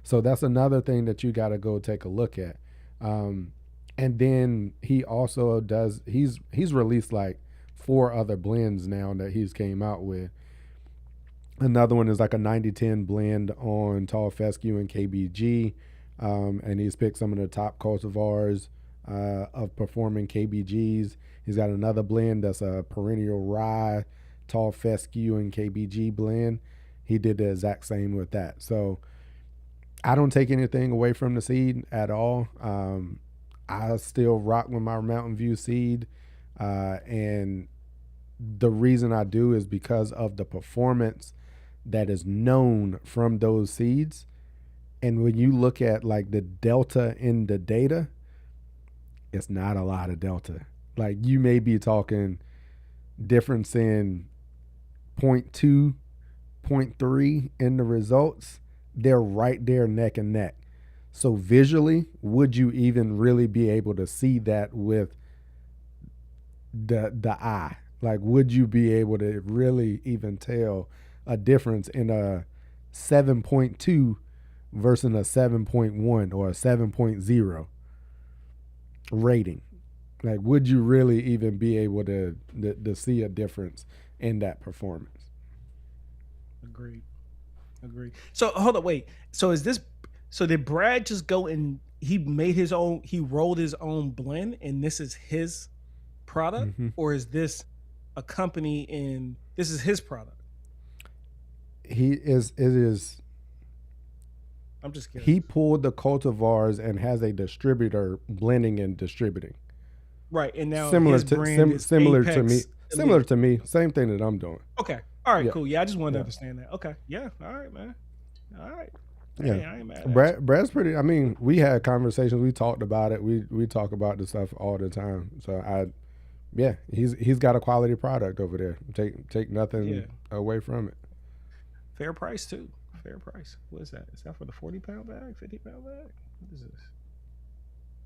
So that's another thing that you got to go take a look at. Um, and then he also does. He's released like four other blends now that he's came out with. Another one is like a 90-10 blend on tall fescue and KBG. And he's picked some of the top cultivars of performing KBGs. He's got another blend that's a perennial rye, tall fescue, and KBG blend. He did the exact same with that. So I don't take anything away from the seed at all. I still rock with my Mountain View seed. And the reason I do is because of the performance that is known from those seeds. And when you look at like the delta in the data, it's not a lot of delta. Like you may be talking difference in point 0.2, point 0.3 in the results. They're right there neck and neck. So visually, would you even really be able to see that with the eye? Like, would you be able to really even tell a difference in a 7.2 versus a 7.1 or a 7.0 rating? Like, would you really even be able to see a difference in that performance? Agreed. Agreed. So hold on, wait. So is this? So did Brad just go and he made his own? He rolled his own blend, and this is his product, Mm-hmm. or is this a company and this is his product? He is. It is. I'm just He curious. pulled the cultivars and has a distributor blending and distributing. Right, and now Similar his to brand is similar to me. Apex Similar Elite. to me. Same thing that I'm doing. Okay. All right. Yeah. Cool. Yeah, I just wanted to Yeah. understand that. Okay. Yeah. All right, man. All right. Yeah. Hey, I ain't mad at you. Brad's pretty. I mean, we had conversations. We talked about it. We talk about this stuff all the time. So yeah, he's got a quality product over there. Take Yeah. nothing away from it. Fair price too. Fair price. What is that? Is that for the 40 pound bag? 50 pound bag? What is this?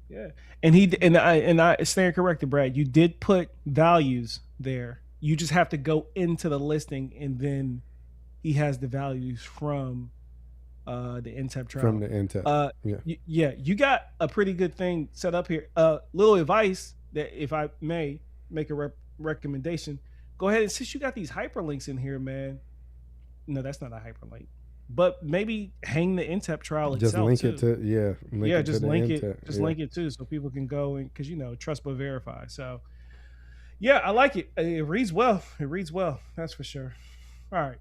Yeah. And I stand corrected, Brad. You did put values there. You just have to go into the listing, and then he has the values from the NTEP From trial. the Intech. Uh, Yeah. yeah, you got a pretty good thing set up here. Little advice that if I may make a recommendation, go ahead and since you got these hyperlinks in here, man. No, that's not a hyperlink, but maybe hang the NTEP trial Just itself link it too. to link Yeah, it to just the link it. Intech. Just Yeah. link it too, so people can go and because trust but verify. So yeah, I like it. It reads well. It reads well. That's for sure. All right,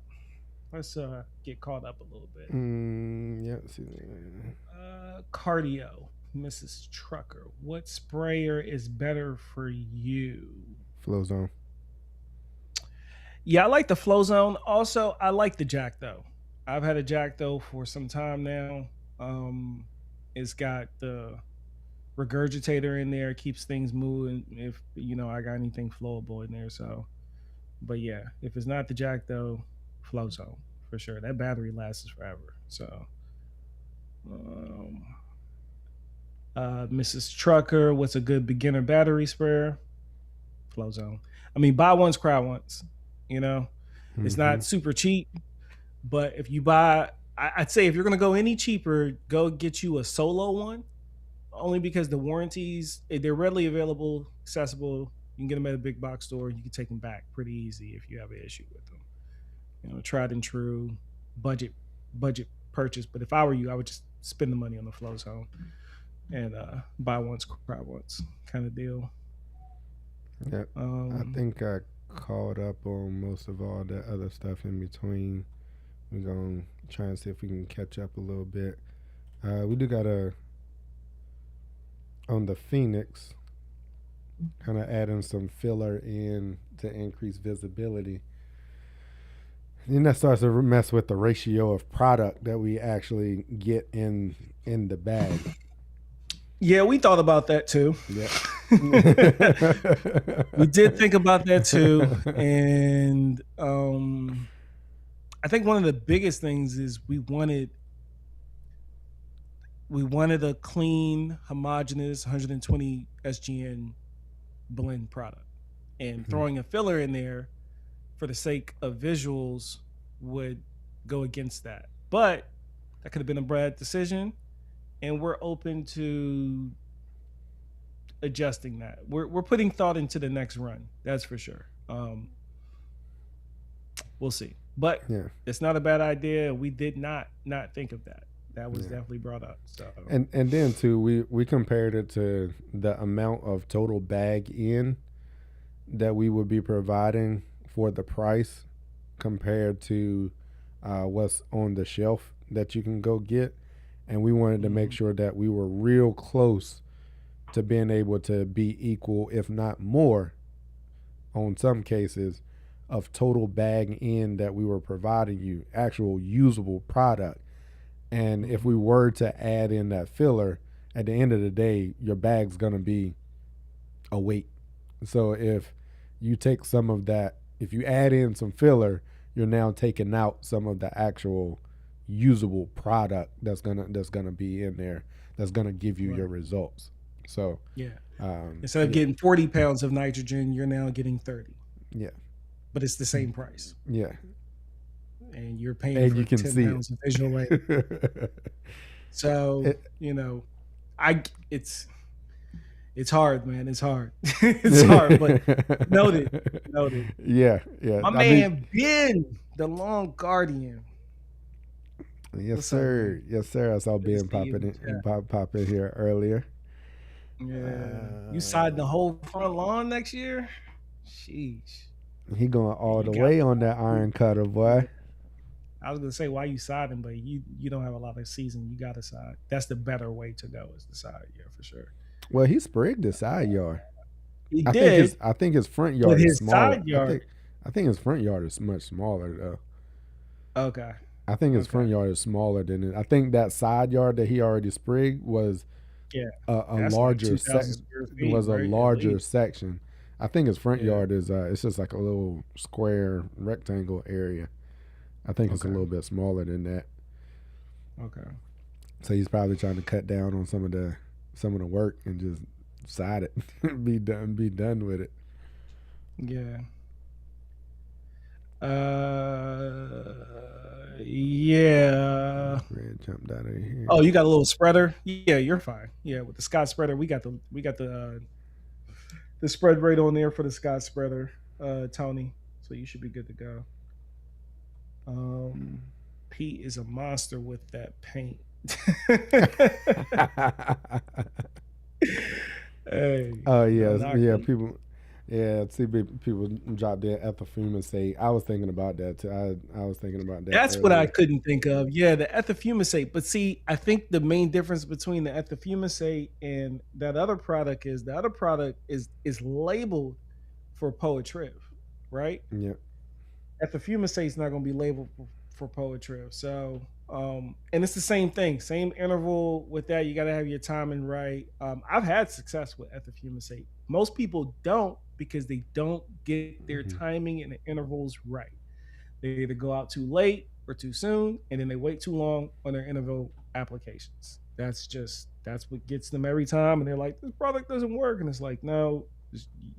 let's get caught up a little bit. Yeah. See, Cardio, Mrs. Trucker. What sprayer is better for you? flow zone. Yeah, I like the Flow Zone. Also, I like the Jack though. I've had a Jack though for some time now. Um, it's got the regurgitator in there, keeps things moving. If I got anything flowable in there. So, but yeah, if it's not the Jack though, Flow Zone for sure. That battery lasts forever. So, um, Mrs. Trucker, what's a good beginner battery sprayer? Flow Zone. I mean, buy once, cry once. You know, it's Mm-hmm. not super cheap, but if you buy, I'd say if you're gonna go any cheaper, go get you a solo one. Only because the warranties they're readily available, accessible. You can get them at a big box store. You can take them back pretty easy if you have an issue with them. Tried and true, budget budget purchase. But if I were you, I would just spend the money on the Flow Zone and buy once, cry once kind of deal. Yeah. I Um, think I caught up on most of all that other stuff in between. We're gonna try and see if we can catch up a little bit. We do got on the FeNiX, kind of adding some filler in to increase visibility. Then that starts to mess with the ratio of product that we actually get in the bag. Yeah, we thought about that too. Yeah. We did think about that too, and I think one of the biggest things is we wanted a clean, homogeneous 120 SGN blend product, and throwing a filler in there for the sake of visuals would go against that. But that could have been a bad decision, and we're open to adjusting that. We're putting thought into the next run. That's for sure. We'll see, but Yeah. it's not a bad idea. We did not think of that. That was Yeah. definitely brought up. So And then too, we compared it to the amount of total bag in that we would be providing for the price compared to what's on the shelf that you can go get, and we wanted to make sure that we were real close to being able to be equal, if not more, on some cases, of total bag in that we were providing you, actual usable product. And if we were to add in that filler, at the end of the day, your bag's gonna be a weight. So if you take some of that, if you add in some filler, you're now taking out some of the actual usable product that's gonna be in there, that's gonna give you your results. So yeah, instead of getting 40 pounds of nitrogen, you're now getting 30. Yeah, but it's the same price, yeah, and you're paying and for you can 10 see pounds of visual aid. So it's hard, man. It's hard. It's hard, but noted. Yeah, yeah. My man Ben, the Long Guardian. Yes, What's up, sir. man? Yes, sir. I saw Good to Ben see pop you in in, the chat. pop in here earlier. Yeah, you siding the whole front lawn next year? Sheesh. He going all You the got way on that iron cutter, boy. I was gonna say why you siding, but you don't have a lot of season. You got to side. That's the better way to go, is the side, yeah, for sure. Well, he sprigged the side yard. He I think his did, I think his front but yard is his smaller. side yard. I think his front yard is much smaller though. Okay. I think his Okay. front yard is smaller than it. I think that side yard that he already sprigged was Yeah. a That's like larger 2,000 square it feet, was a right? At larger least. section. I think his front Yeah. yard is it's just like a little square rectangle area. I think it's a Okay. little bit smaller than that. Okay. So he's probably trying to cut down on some of the work and just side it, be done with it. Yeah. Yeah. Red jumped out of here. Oh, you got a little spreader? Yeah, you're fine. Yeah, with the Scott spreader, we got the spread rate on there for the Scott spreader, Tony. So you should be good to go. Pete is a monster with that paint. Hey. Oh yeah, No, yeah. People drop their ethylfumicate. I was thinking about that too. I was thinking about that. That's what I earlier. couldn't think of. Yeah, the ethylfumicate. But see, I think the main difference between the ethylfumicate and that other product is the other product is labeled for Poetriv, right? Yeah. Ethylfumicate is not going to be labeled for Poetriv. So, and it's the same thing, same interval with that. You got to have your timing right. I've had success with ethylfumicate. Most people don't because they don't get their timing and the intervals right. They either go out too late or too soon, and then they wait too long on their interval applications. That's what gets them every time. And they're like, this product doesn't work. And it's like, no,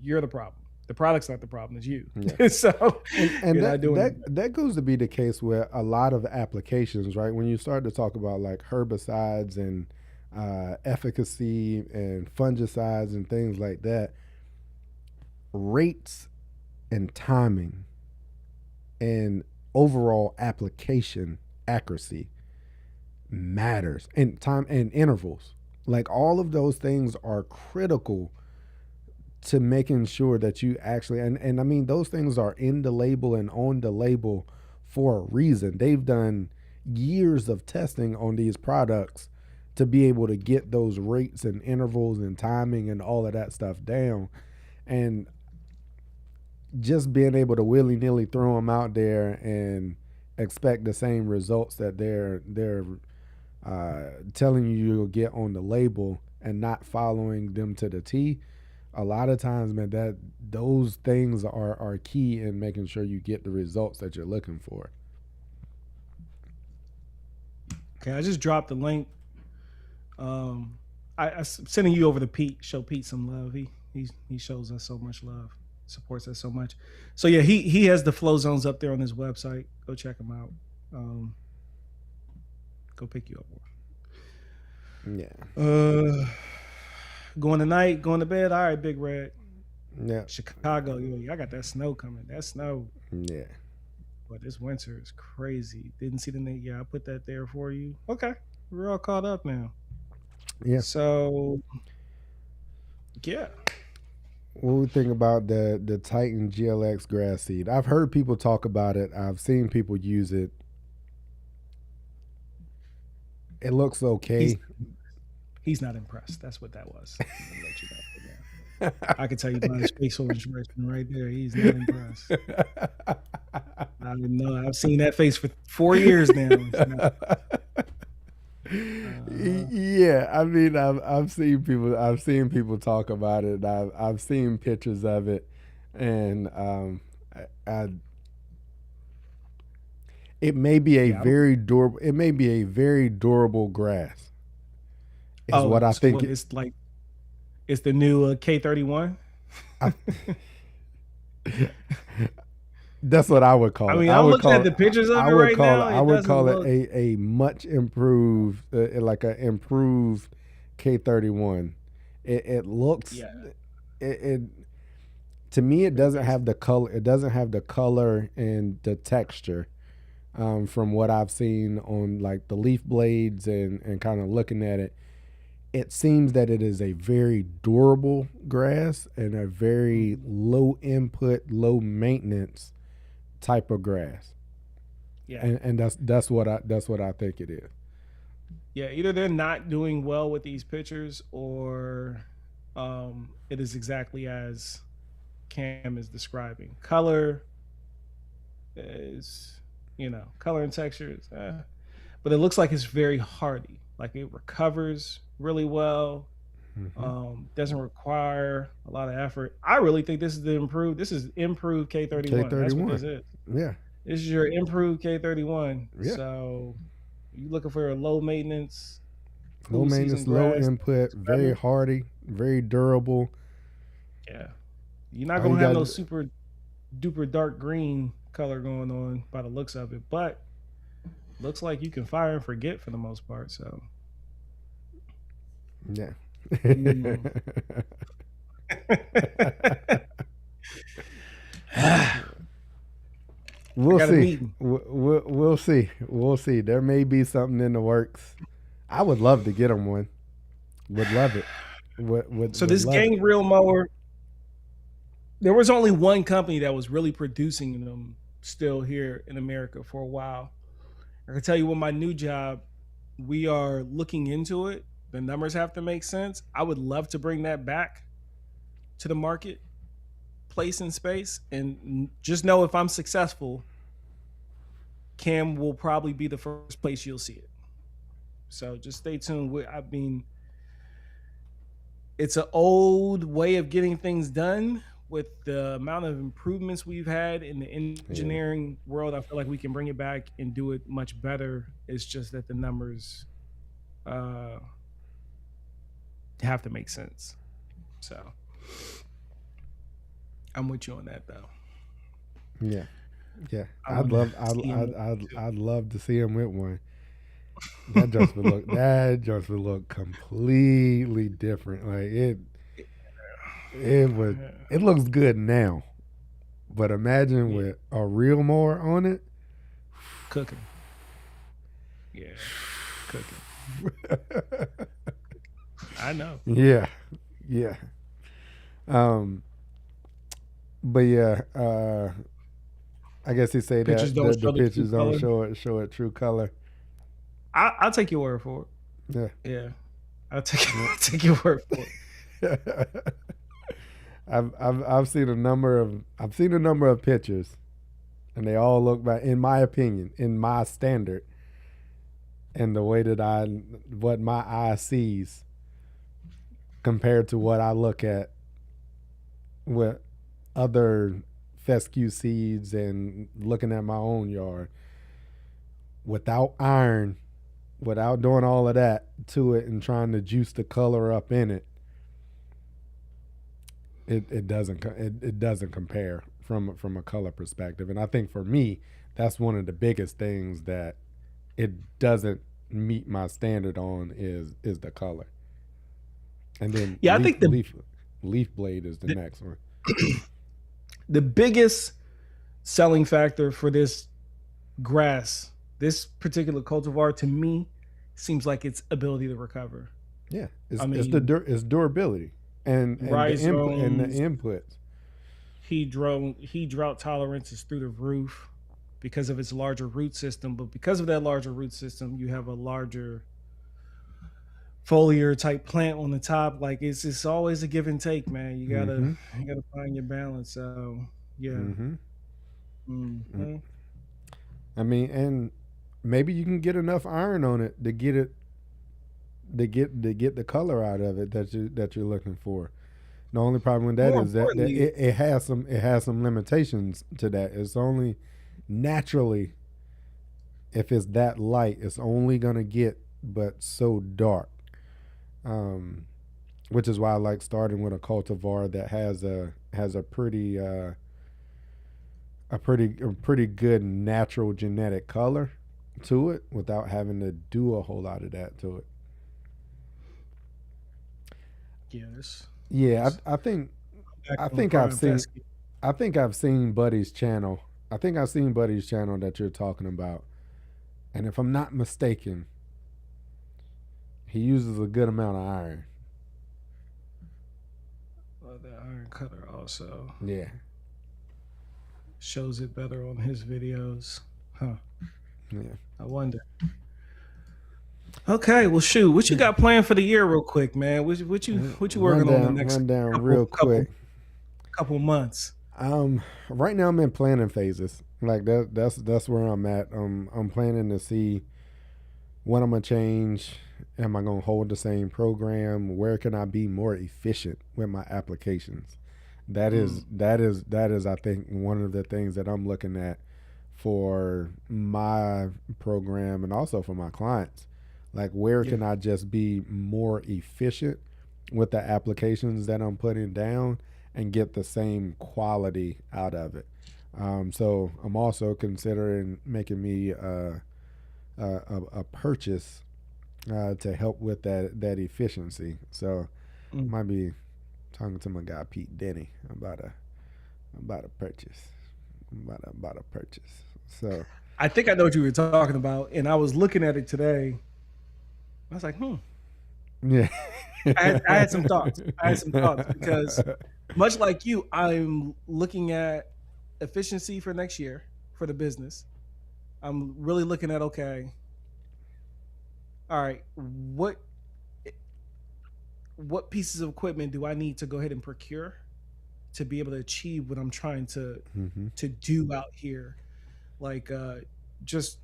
you're the problem. The product's not the problem, it's you. Yeah. So And you're not doing it. that goes to be the case with a lot of applications, right? When you start to talk about like herbicides and efficacy and fungicides and things like that, rates and timing and overall application accuracy matters, and time and intervals. Like all of those things are critical to making sure that you actually and I mean those things are in the label and on the label for a reason. They've done years of testing on these products to be able to get those rates and intervals and timing and all of that stuff down. And just being able to willy nilly throw them out there and expect the same results that they're telling you you'll get on the label and not following them to the T. A lot of times, man, that those things are key in making sure you get the results that you're looking for. Okay, I just dropped the link. I'm sending you over to Pete. Show Pete some love. He shows us so much love, supports us so much. So yeah, he has the flow zones up there on his website. Go check him out. Go pick you up Yeah, one. Going tonight, going to bed. All right, Big Red. yeah, Chicago, I got that snow coming. That snow. yeah, But this winter is crazy. Didn't see the name. Yeah, I put that there for you. Okay, we're all caught up now. yeah. So yeah, What we think about the Titan GLX grass seed? I've heard people talk about it. I've seen people use it. It looks he's okay. he's not impressed. That's what that was. I'm gonna let you know. I can tell you by his facial expression right there. He's not impressed. I know. I've seen that face for 4 years now. Yeah, I mean, I've seen people talk about it. I've seen pictures of it, and I it may be a Yeah. very durable. It may be a very durable grass. Is Oh, what I it's think. what it's like. It's the new K31. I, that's what I would I call it. mean, I I'm would looking call at it. the pictures of I it would right call it. now. I It would doesn't call it look. a much improved, like an improved K31. It looks. Yeah, It to me it very doesn't basic. have the color. It doesn't have the color and the texture. From what I've seen on like the leaf blades and kind of looking at it, it seems that it is a very durable grass and a very Mhm. low input, low maintenance type of grass. Yeah, And that's what I think it is. yeah. Either they're not doing well with these pictures, or it is exactly as Cam is describing. Color is, color and texture is, but it looks like it's very hardy. Like it recovers really well. Mm-hmm. Doesn't require a lot of effort. I really think this is the improved. This is improved K31. That's what this K31. is. Yeah. This is your improved K31. Yeah. So you looking for a low maintenance, Low cool season maintenance, low grass. input, very hardy, very durable. Yeah, you're not All you gonna have got no super duper dark green color going on by the looks of it, but looks like you can fire and forget for the most part. So yeah. mm. I We'll got a see. meeting. We'll see. We'll see. There may be something in the works. I would love to get them one. Would love it. So Would this love it. gang reel mower, there was only one company that was really producing them still here in America for a while. I can tell you with my new job, we are looking into it. The numbers have to make sense. I would love to bring that back to the market place and space, and just know if I'm successful, Cam will probably be the first place you'll see it. So just stay tuned. I mean, it's an old way of getting things done. With the amount of improvements we've had in the Yeah. engineering world, I feel like we can bring it back and do it much better. It's just that the numbers uh, have to make sense. So I'm with you on that, though. Yeah. Yeah. I want to see him. I'd love to see him with one. That just would look completely different. Like it looks good now. But imagine Yeah, with a real mower on it. cooking. Yeah, cooking. I know. Yeah. Yeah. Um but yeah, I guess he say Pictures that don't the show the true pictures don't color. show it true color. I'll take your word for it. Yeah. Yeah, I'll take Yeah. I'll take your word for it. I've seen a number of pictures, and they all look back, in my opinion, in my standard, and the way that what my eye sees compared to what I look at with other fescue seeds and looking at my own yard without iron, without doing all of that to it and trying to juice the color up in it. It doesn't compare from a color perspective, and I think for me that's one of the biggest things that it doesn't meet my standard on is the color, and then Yeah, I think leaf blade is the the next one. the biggest selling factor for this grass, this particular cultivar, to me, seems like its ability to recover. Yeah, I mean, it's durability and the input and the rhizomes, inputs. heat drought tolerance is through the roof because of its larger root system. But because of that larger root system, you have a larger foliar type plant on the top. Like it's always a give and take, man. Mm-hmm. You gotta find your balance. So yeah. Mm-hmm. Mm-hmm. I mean, and maybe you can get enough iron on it to get the color out of it that you're looking for. The only problem with that More is that importantly, it has some limitations to that. It's only naturally, if it's that light, it's only gonna get but so dark. Um, which is why I like starting with a cultivar that has a pretty good natural genetic color to it without having to do a whole lot of that to it. yes. Yeah, It's back I on the think I've prime seen fescue. Buddy's channel. I think I've seen Buddy's channel that you're talking about. And if I'm not mistaken, he uses a good amount of iron. The iron cutter also Yeah. shows it better on his videos. Huh. Yeah. I wonder. Okay, well, shoot, what you got planned for the year, real quick, man? What you working on the next Run down couple real quick. couple months? Um, right now I'm in planning phases. Like that's where I'm at. I'm planning to see what I'm gonna change. Am I gonna hold the same program? Where can I be more efficient with my applications? Mm, That is I think one of the things that I'm looking at for my program and also for my clients. Like where yeah. can I just be more efficient with the applications that I'm putting down and get the same quality out of it. So I'm also considering making me a purchase to help with that efficiency. So Mm. might be talking to my guy Pete Denny about a purchase, about a purchase. So I think I know what you were talking about, and I was looking at it today. I was like, yeah. I had some thoughts. I had some thoughts because, much like you, I'm looking at efficiency for next year for the business. I'm really looking at, okay, all right, what pieces of equipment do I need to go ahead and procure to be able to achieve what I'm trying Hmm. to do out here? Like just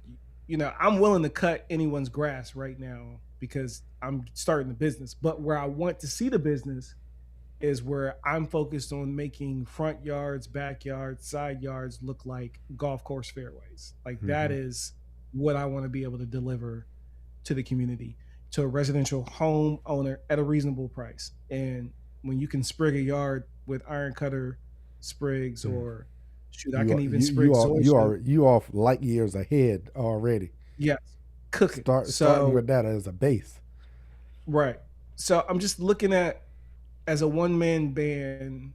I'm willing to cut anyone's grass right now because I'm starting the business. But where I want to see the business is where I'm focused on making front yards, backyards, side yards look like golf course fairways. Like that Hmm. is what I want to be able to deliver to the community, to a residential home owner at a reasonable price. And when you can sprig a yard with iron cutter sprigs, or shoot, I can even sprig zoysia. You off light years ahead already. Yes, cooking. Starting So with that as a base. right. So I'm just looking at, as a one man band,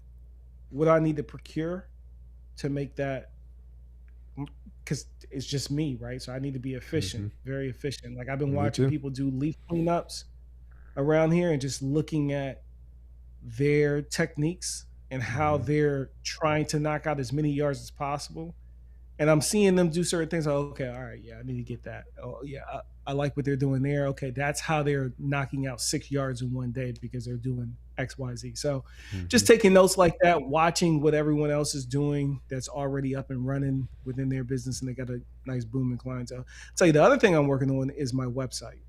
what I need to procure to make that, because it's just me, right? So I need to be efficient, Hmm. very efficient. Like I've been Me watching too. people do leaf cleanups around here and just looking at their techniques and how Hmm. they're trying to knock out as many yards as possible. and I'm seeing them do certain things. Oh, okay, all right, yeah, I need to get that. Oh, yeah, I like what they're doing there. Okay, that's how they're knocking out 6 yards in one day because they're doing X, Y, Z. So, Hmm. just taking notes like that, watching what everyone else is doing that's already up and running within their business, and they got a nice booming clientele. I'll tell you, the other thing I'm working on is my website.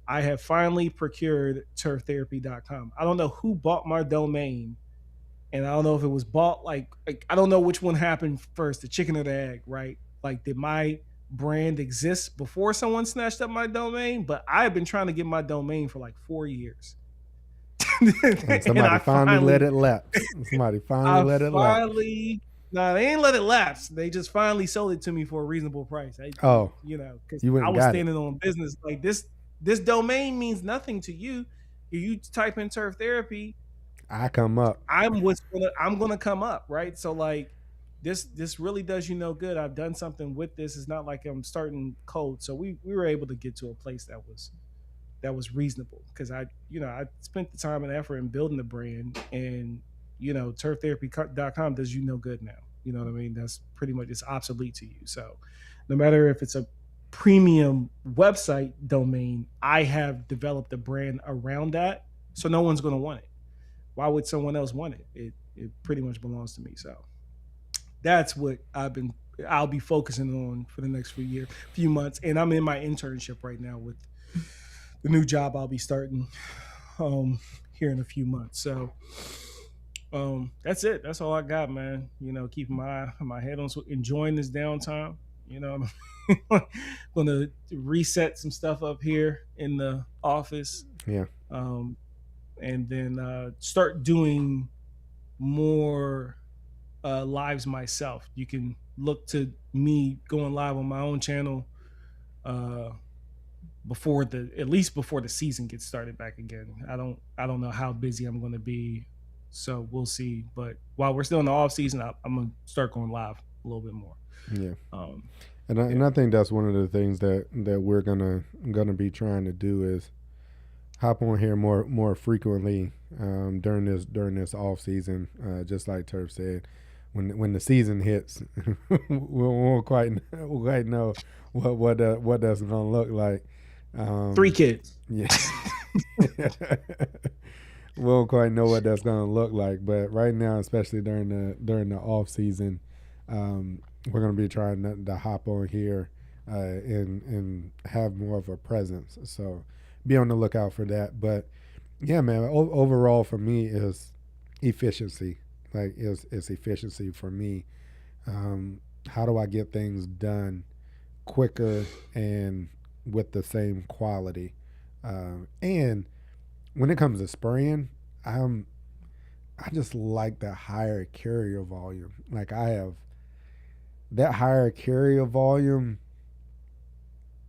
I have finally procured turftherapy.com. I don't know who bought my domain, and I don't know if it was bought like I don't know which one happened first, the chicken or the egg, right? Like, did my brand exist before someone snatched up my domain? But I've been trying to get my domain for like 4 years, And and somebody finally let it lapse. Somebody finally I let it lapse. finally, no, they ain't let it lapse. They just finally sold it to me for a reasonable price. Oh, Because you went I and was got it. standing on business like this. This domain means nothing to you. If you type in turf therapy, I come up. I'm gonna come up, right? So like this really does you no good. I've done something with this. It's not like I'm starting cold. So we were able to get to a place that was reasonable because I spent the time and effort in building the brand, and turftherapy.com does you no good now. You know what I mean? That's pretty much, it's obsolete to you. So no matter if it's a premium website domain, I have developed a brand around that, so no one's going to want it. Why would someone else want it? It pretty much belongs to me. So that's what I'll be focusing on for the next few months. And I'm in my internship right now with the new job I'll be starting here in a few months. So that's it. That's all I got, man. Keeping my head on, enjoying this downtime. I'm gonna reset some stuff up here in the office, Yeah. um, and then start doing more lives myself. You can look to me going live on my own channel uh, at least before the season gets started back again. I don't know how busy I'm going to be, so we'll see. But while we're still in the off season, I'm gonna start going live a little bit more. Yeah. Um, And yeah, I think that's one of the things that we're gonna be trying to do is hop on here more frequently during this off season. Just like Turf said, when the season hits, we won't quite know what that's gonna look like. three Um, kids. yeah, we won't quite know what that's gonna look like. But right now, especially during the off season, we're gonna be trying to hop on here and have more of a presence. So be on the lookout for that. But yeah, man, overall for me is efficiency. Like is efficiency for me. How do I get things done quicker and with the same quality? And when it comes to spraying, I'm I just like the higher carrier volume. Like I have that higher carrier volume,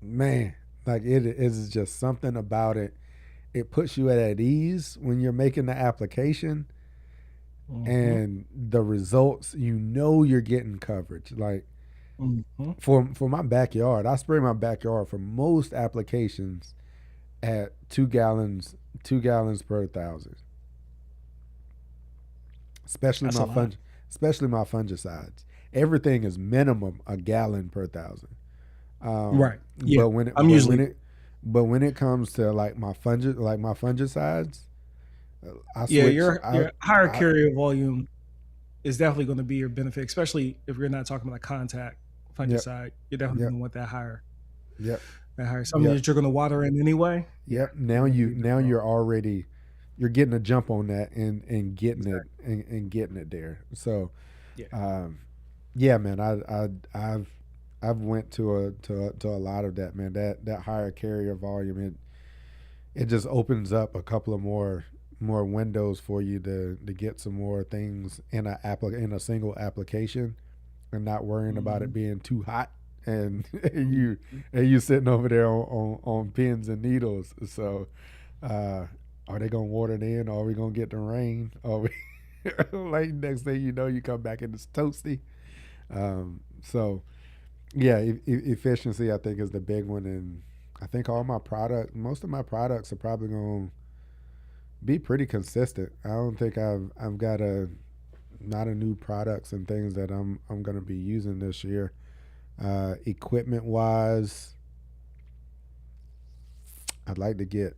man. Like it is just something about it. It puts you at ease when you're making the application, Mm-hmm. and the results. You're getting coverage. Like Mm-hmm. for my backyard, I spray my backyard for most applications at 2 gallons per 1,000. especially That's a my lot. fung, especially my fungicides. Everything is minimum a gallon per 1,000. Right. Yeah. But when it I'm usually but when it comes to like my fungicides, I yeah. switch. Your higher I carrier volume is definitely going to be your benefit, especially if you're not talking about a contact Yep, fungicide. You're definitely yep, going to want that higher. yep, That higher. Something yep, that you're going to water in anyway. Yeah, yep. you're Now going to you be better now off. you're already you're getting a jump on that and getting it Exactly. and getting it there. So Yeah. um, yeah, man, I've went to a lot of that, man. That higher carrier volume, it just opens up a couple of more windows for you to get some more things in a single application, and not worrying about Mm-hmm. it being too hot, and you Mm-hmm. and you sitting over there on pins and needles. So uh, are they gonna water it in? Are we gonna get the rain? Are we like next thing you know, you come back and it's toasty. So yeah, efficiency I think is the big one, and I think most of my products are probably gonna be pretty consistent. I don't think I've got a not a new products and things that I'm gonna be using this year. Equipment wise, I'd like to get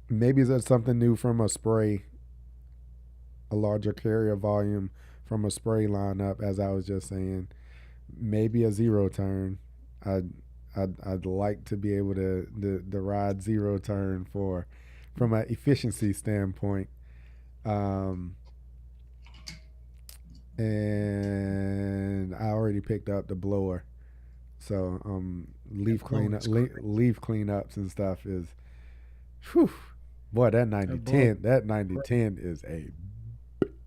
maybe that's something new from a spray, a larger carrier volume from a spray lineup, as I was just saying. Maybe a zero turn. I'd I'd like to be able to ride zero turn for from an efficiency standpoint. Um, and I already picked up the blower. So That blower is crazy. leaf cleanups and stuff is whew, boy that That blower that is 9010 is a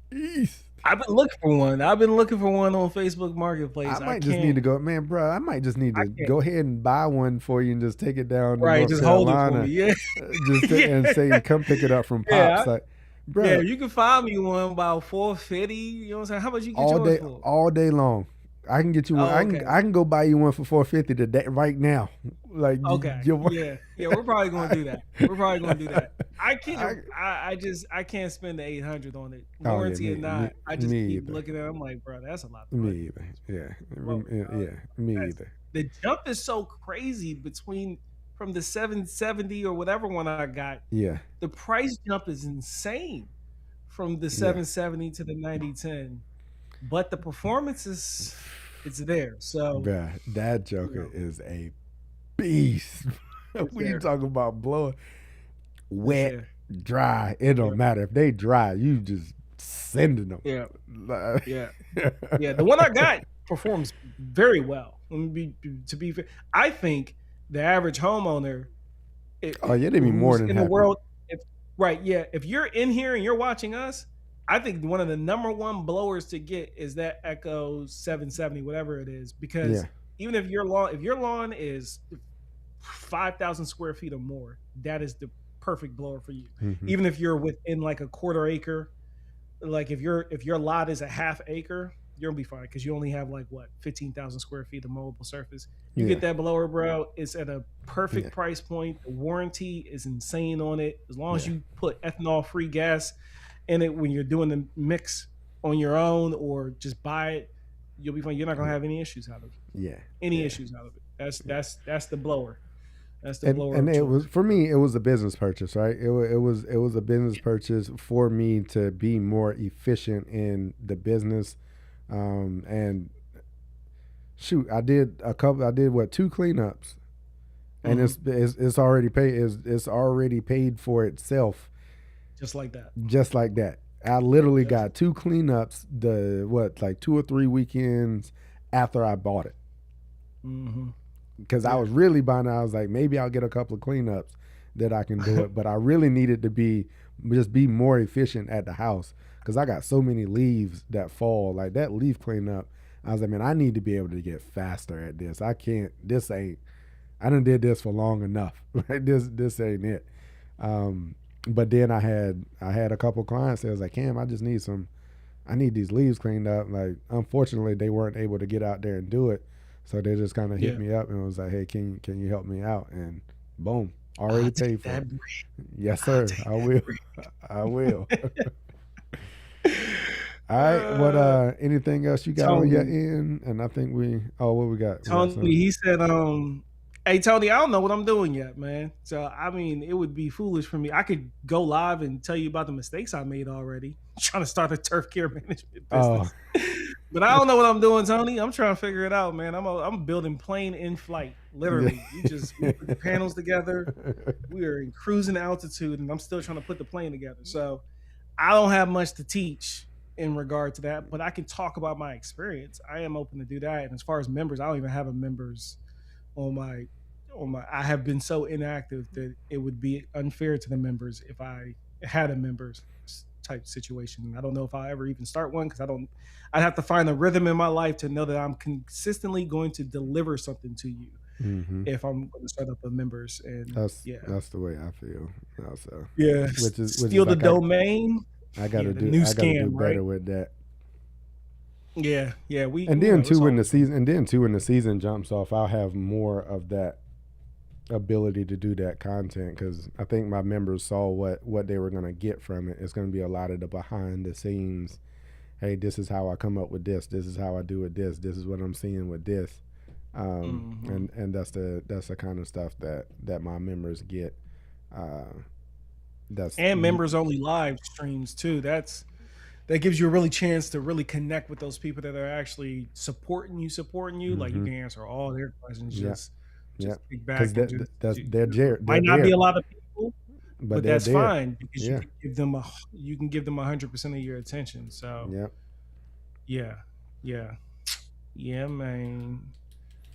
beast. I've been looking for one. I've been looking for one on Facebook I Marketplace. I might just need can't. to go, man, bro. I might just need I to can't. go ahead and buy one for you and just take it down to Right, North just hold it for me. Carolina, Yeah, and yeah, say, come pick it up from yeah. Pops. Like, Yeah, bro, you can find me one about 450. You know what I'm saying? How much you get yours for? all day long. I can get you one. Oh, okay. I can go buy you one for 450 today, right now. Like, Okay. you, Yeah. Yeah, we're probably gonna do that. We're probably gonna do that. I kid I, you, I just I can't spend the 800 on it. oh yeah, Warranty or not. I just me keep either. looking at it. I'm like, bro, that's a lot of money Me for either. this Yeah, blower, dog. yeah, me That's either. the jump is so crazy between from the 770 or whatever one I got. Yeah, The price jump is insane from the yeah. 770 to the 9010. But the performance is it's there. So, Bruh, that you Joker know, is a beast. it's When you there. talk about blowing It's wet, there. dry, it Yeah. don't matter. If they dry, you just sending them. Yeah. Yeah. Yeah, the one I got performs very well. Let me to be fair. I think the average homeowner Oh yeah, they'd be more who's than in the happy. world, if right, yeah, if you're in here and you're watching us, I think one of the number one blowers to get is that Echo 770, whatever it is, because Yeah. even if your lawn is 5,000 square feet or more, that is the perfect blower for you. Hmm. Even if you're within like a quarter acre, like if your lot is a half acre, you'll be fine because you only have like what 15,000 square feet of mowable surface. You Yeah. get that blower, bro. It's at a Yeah. perfect price point. The warranty is insane on it. As long as Yeah. you put ethanol free gas in it when you're doing the mix on your own or just buy it, you'll be fine. You're not gonna Yeah. have any issues out of it. Yeah. Any Yeah. issues out of it. That's the blower. That's the And blower of it choice. was for me. It was a business purchase, right? It was a business purchase for me to be more efficient in the business. And shoot, I did a couple. I did what, two cleanups, and Hmm. it's already paid. It's already paid for itself, Just like that. just like that. I literally Just got two cleanups. The what, like 2 or 3 weekends after I bought it, hmm because I Yeah. was really buying it. I was like, maybe I'll get a couple of cleanups that I can do it, but I really needed to be more efficient at the house because I got so many leaves that fall. Like that leaf cleanup, I was like, man, I need to be able to get faster at this. I can't. This ain't. I done did this for long enough. Right? This ain't it. Um, but then I had a couple clients that was like, Cam, I just need some. I need these leaves cleaned up. Like, unfortunately, they weren't able to get out there and do it, so they just kind of hit Yeah. me up and was like, hey, can you help me out? And boom, already I'll paid take for that it. bread. Yes, I'll sir. take I that will. bread. I will. All right. What anything else you got on your Tony, end? And I think we what we got? We got Tony, some. he said, hey Tony, I don't know what I'm doing yet, man. So I mean, it would be foolish for me. I could go live and tell you about the mistakes I made already, trying to start a turf care management Oh, business. But I don't know what I'm doing, Tony. I'm trying to figure it out, man. I'm building plane in flight, yeah. literally. We put the panels together. We are in cruising altitude, and I'm still trying to put the plane together. So I don't have much to teach in regard to that, but I can talk about my experience. I am open to do that. And as far as members, I don't even have a members on my I have been so inactive that it would be unfair to the members if I had a members type situation. I don't know if I'll ever even start one because I'd have to find a rhythm in my life to know that I'm consistently going to deliver something to you Hmm. if I'm going to start up a members. And yeah. That's the way I feel. Also, Yeah. which is Steal the like domain. Yeah, the new I gotta do scam, right? better with that. Yeah, yeah. And You then know, it's too when the always season jumps off, I'll have more of that ability to do that content because I think my members saw what they were gonna get from it. It's gonna be a lot of the behind the scenes hey, this is how I come up with this. This is how I do it. This is what I'm seeing with this. Mm-hmm. And that's the kind of stuff that my members get. Uh, that's And members only live streams too. That gives you a really chance to really connect with those people that are actually supporting you. Like you mm-hmm. can answer all their questions. Yeah, yeah, Just kick back because and just that's you they're know, there, they're might not be there, a lot of people, but but they're that's there. fine because Yeah, you can give them 100% of your attention. So yeah, yeah, yeah, yeah, man.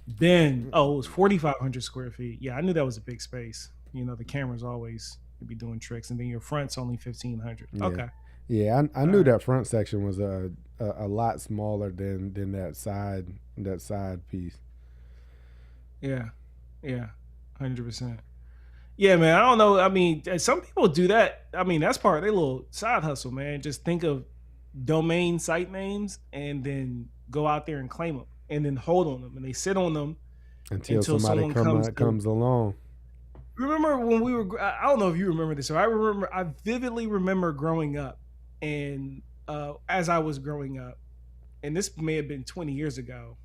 Then it was 4,500 square feet. Yeah, I knew that was a big space. You know, the cameras always could be doing tricks, and then your front's only 1,500. yeah, Okay, yeah. I all knew right. that front section was a lot smaller than that side piece. Yeah, yeah, 100%. Yeah, man. I don't know. I mean, some people do that. I mean, that's part of their little side hustle, man. Just think of domain site names and then go out there and claim them and then hold on them and they sit on them Until until somebody someone comes to. comes along. Remember when we were? I don't know if you remember this. So I remember. I vividly remember growing up, and as I was growing up, and this may have been 20 years ago.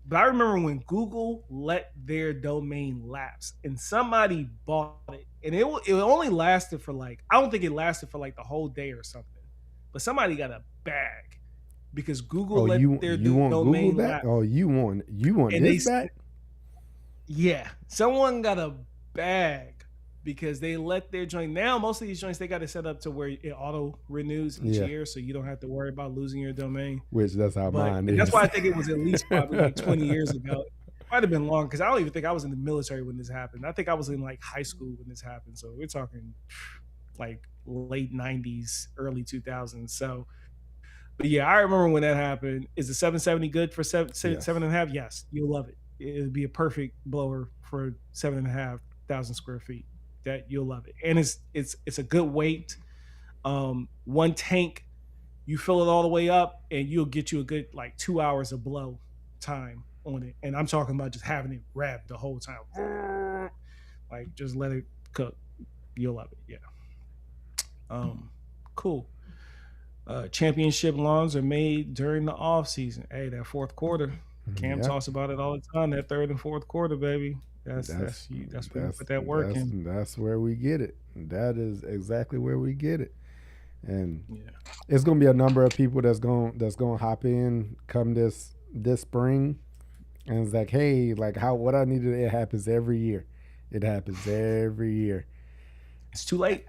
But I remember when Google let their domain lapse and somebody bought it, and it only lasted for like, I don't think it lasted for like the whole day or something, but somebody got a bag because Google Oh, let their you want Google domain back? lapse, Oh, you want and they this back? yeah, someone got a bag because they let their joint. Now most of these joints they got it set up to where it auto renews each Yeah, year, so you don't have to worry about losing your domain. which that's how But mine and that's is. why I think it was at least probably like 20 years ago. It might have been long because I don't even think I was in the military when this happened. I think I was in like high school when this happened. So we're talking like late 90s, early 2000s. So, but yeah, I remember when that happened. Is the 770 good for seven Yes. and a half? Yes, you'll love it. It'd be a perfect blower for 7,500 square feet. That you'll love it, and it's a good weight. One tank you fill it all the way up and you'll get you a good like 2 hours of blow time on it. And I'm talking about just having it rev the whole time. Like just let it cook. You'll love it. Yeah. Um, cool. Championship lawns are made during the off season. Hey, that fourth quarter. Cam Yep. talks about it all the time. That third and fourth quarter, baby. That's That's where you put that work in. that's where we get it. That is exactly where we get it. And Yeah. it's gonna be a number of people that's gonna hop in come this spring, and it's like, hey, like how what I needed. It happens every year. It happens every year. It's too late.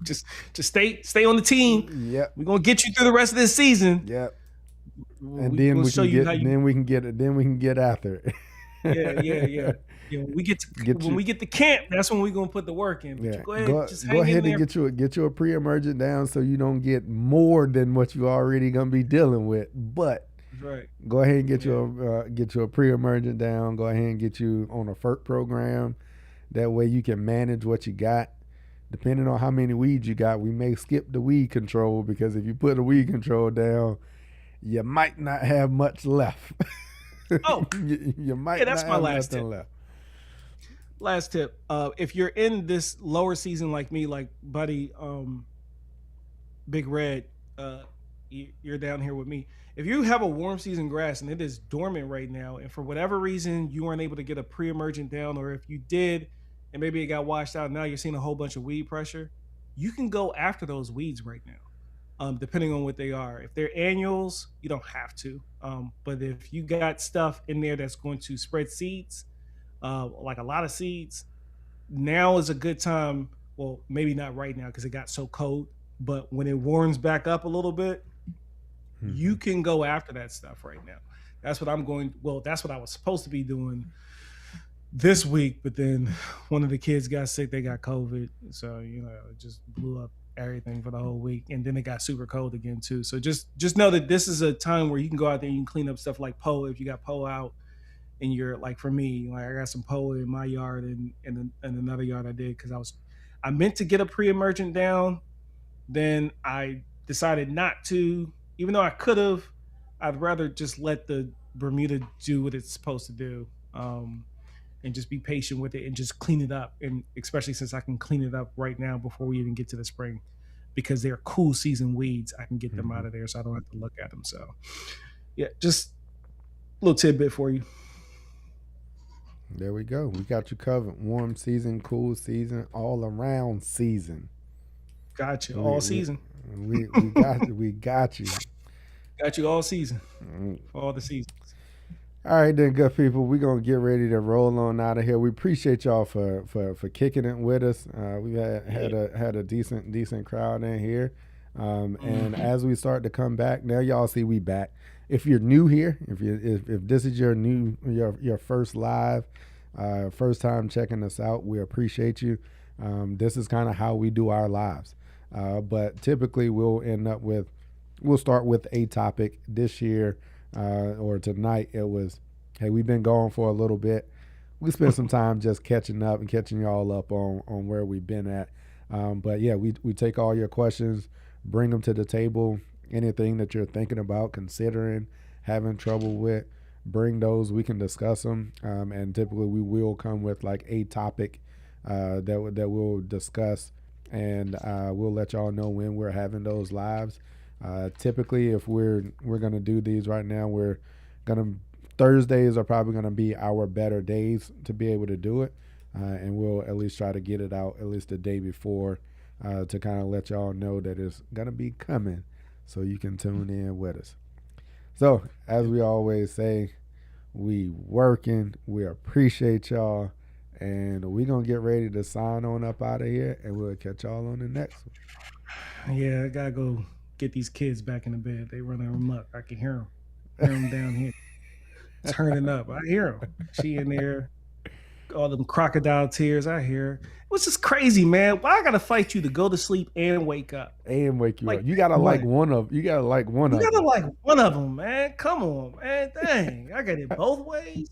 Just just stay on the team. Yep, We're gonna get you through the rest of this season. yep. And We're then gonna we show can you get how you. then we can get then we can get after Yeah, yeah, yeah. it. Yeah, get when you we get to camp, that's when we're gonna put the work in. But you Yeah, go ahead, just go hang in ahead and there. get you a pre-emergent down so you don't get more than what you already gonna be dealing with. But Right. go ahead and Yeah. get you a pre-emergent down. Go ahead and get you on a FERT program. That way you can manage what you got. Depending on how many weeds you got, we may skip the weed control because if you put the weed control down, you might not have much left. Oh, You yeah, might not that's my have last tip. nothing left. Last tip. If you're in this lower season like me, like Buddy, Big Red, you're down here with me. If you have a warm season grass and it is dormant right now, and for whatever reason you weren't able to get a pre-emergent down, or if you did and maybe it got washed out, now you're seeing a whole bunch of weed pressure, you can go after those weeds right now. Depending on what they are. If they're annuals, you don't have to. But if you got stuff in there that's going to spread seeds, like a lot of seeds, now is a good time. Well, maybe not right now because it got so cold, but when it warms back up a little bit, you Mhm. can go after that stuff right now. That's what I'm going. Well, that's what I was supposed to be doing this week, but then one of the kids got sick. They got COVID, so it just blew up everything for the whole week. And then it got super cold again too. So just know that this is a time where you can go out there and you can clean up stuff like Poe if you got Poe out. And you're like, for me, like I got some Poe in my yard and another yard I did because I meant to get a pre-emergent down, then I decided not to, even though I could have. I'd rather just let the Bermuda do what it's supposed to do. And just be patient with it and just clean it up. And especially since I can clean it up right now before we even get to the spring, because they're cool season weeds, I can get them out of there so I don't have to look at them. So yeah, just a little tidbit for you. There we go. We got you covered. Warm season, cool season, all around season. Got you We all we season. we got you. Got you all season Mm. for all the seasons. All right, then, good people. We're gonna get ready to roll on out of here. We appreciate y'all for kicking it with us. We Yeah. had a decent crowd in here, and Mhm. as we start to come back, now y'all see we back. If you're new here, if this is your first live, first time checking us out, we appreciate you. This is kind of how we do our lives, but typically we'll start with a topic this year, or tonight. It was, hey, we've been going for a little bit. We spent some time just catching up and catching y'all up on where we've been at. But yeah, we take all your questions, bring them to the table. Anything that you're thinking about, considering, having trouble with, bring those. We can discuss them. And typically we will come with like a topic that we'll discuss, and we'll let y'all know when we're having those lives. Typically, if we're gonna do these right now, we're gonna Thursdays are probably gonna be our better days to be able to do it, and we'll at least try to get it out at least the day before, to kind of let y'all know that it's gonna be coming, so you can tune in with us. So as we always say, we working. We appreciate y'all, and we gonna get ready to sign on up out of here, and we'll catch y'all on the next one. Yeah, I gotta go get these kids back in the bed. They running amok. I can hear them down here turning up. I hear them. She in there, all them crocodile tears. I hear her. It was just crazy, man. Why I gotta fight you to go to sleep and wake up? And wake you Like up. You gotta like what? one of. You gotta like one You of gotta them. like one of them, man. Come on, man. Dang, I got it both ways.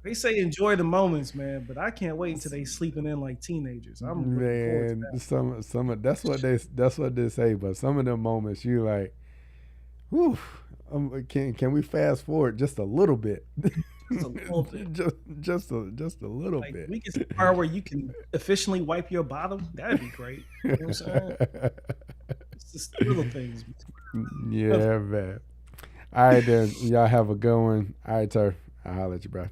They say enjoy the moments, man, but I can't wait until they sleeping in like teenagers. I'm looking forward to Man, that. some of that's what they say. But some of them moments, you like, whew, can we fast forward just a little bit? Just a little bit. Just a little Like bit. we get to the part where you can efficiently wipe your bottom. That'd be great. You know what I'm saying? It's just little things. Yeah, man. All right, then. Y'all have a good one. All right, sir. I'll holler at you, bro.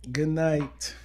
Good night.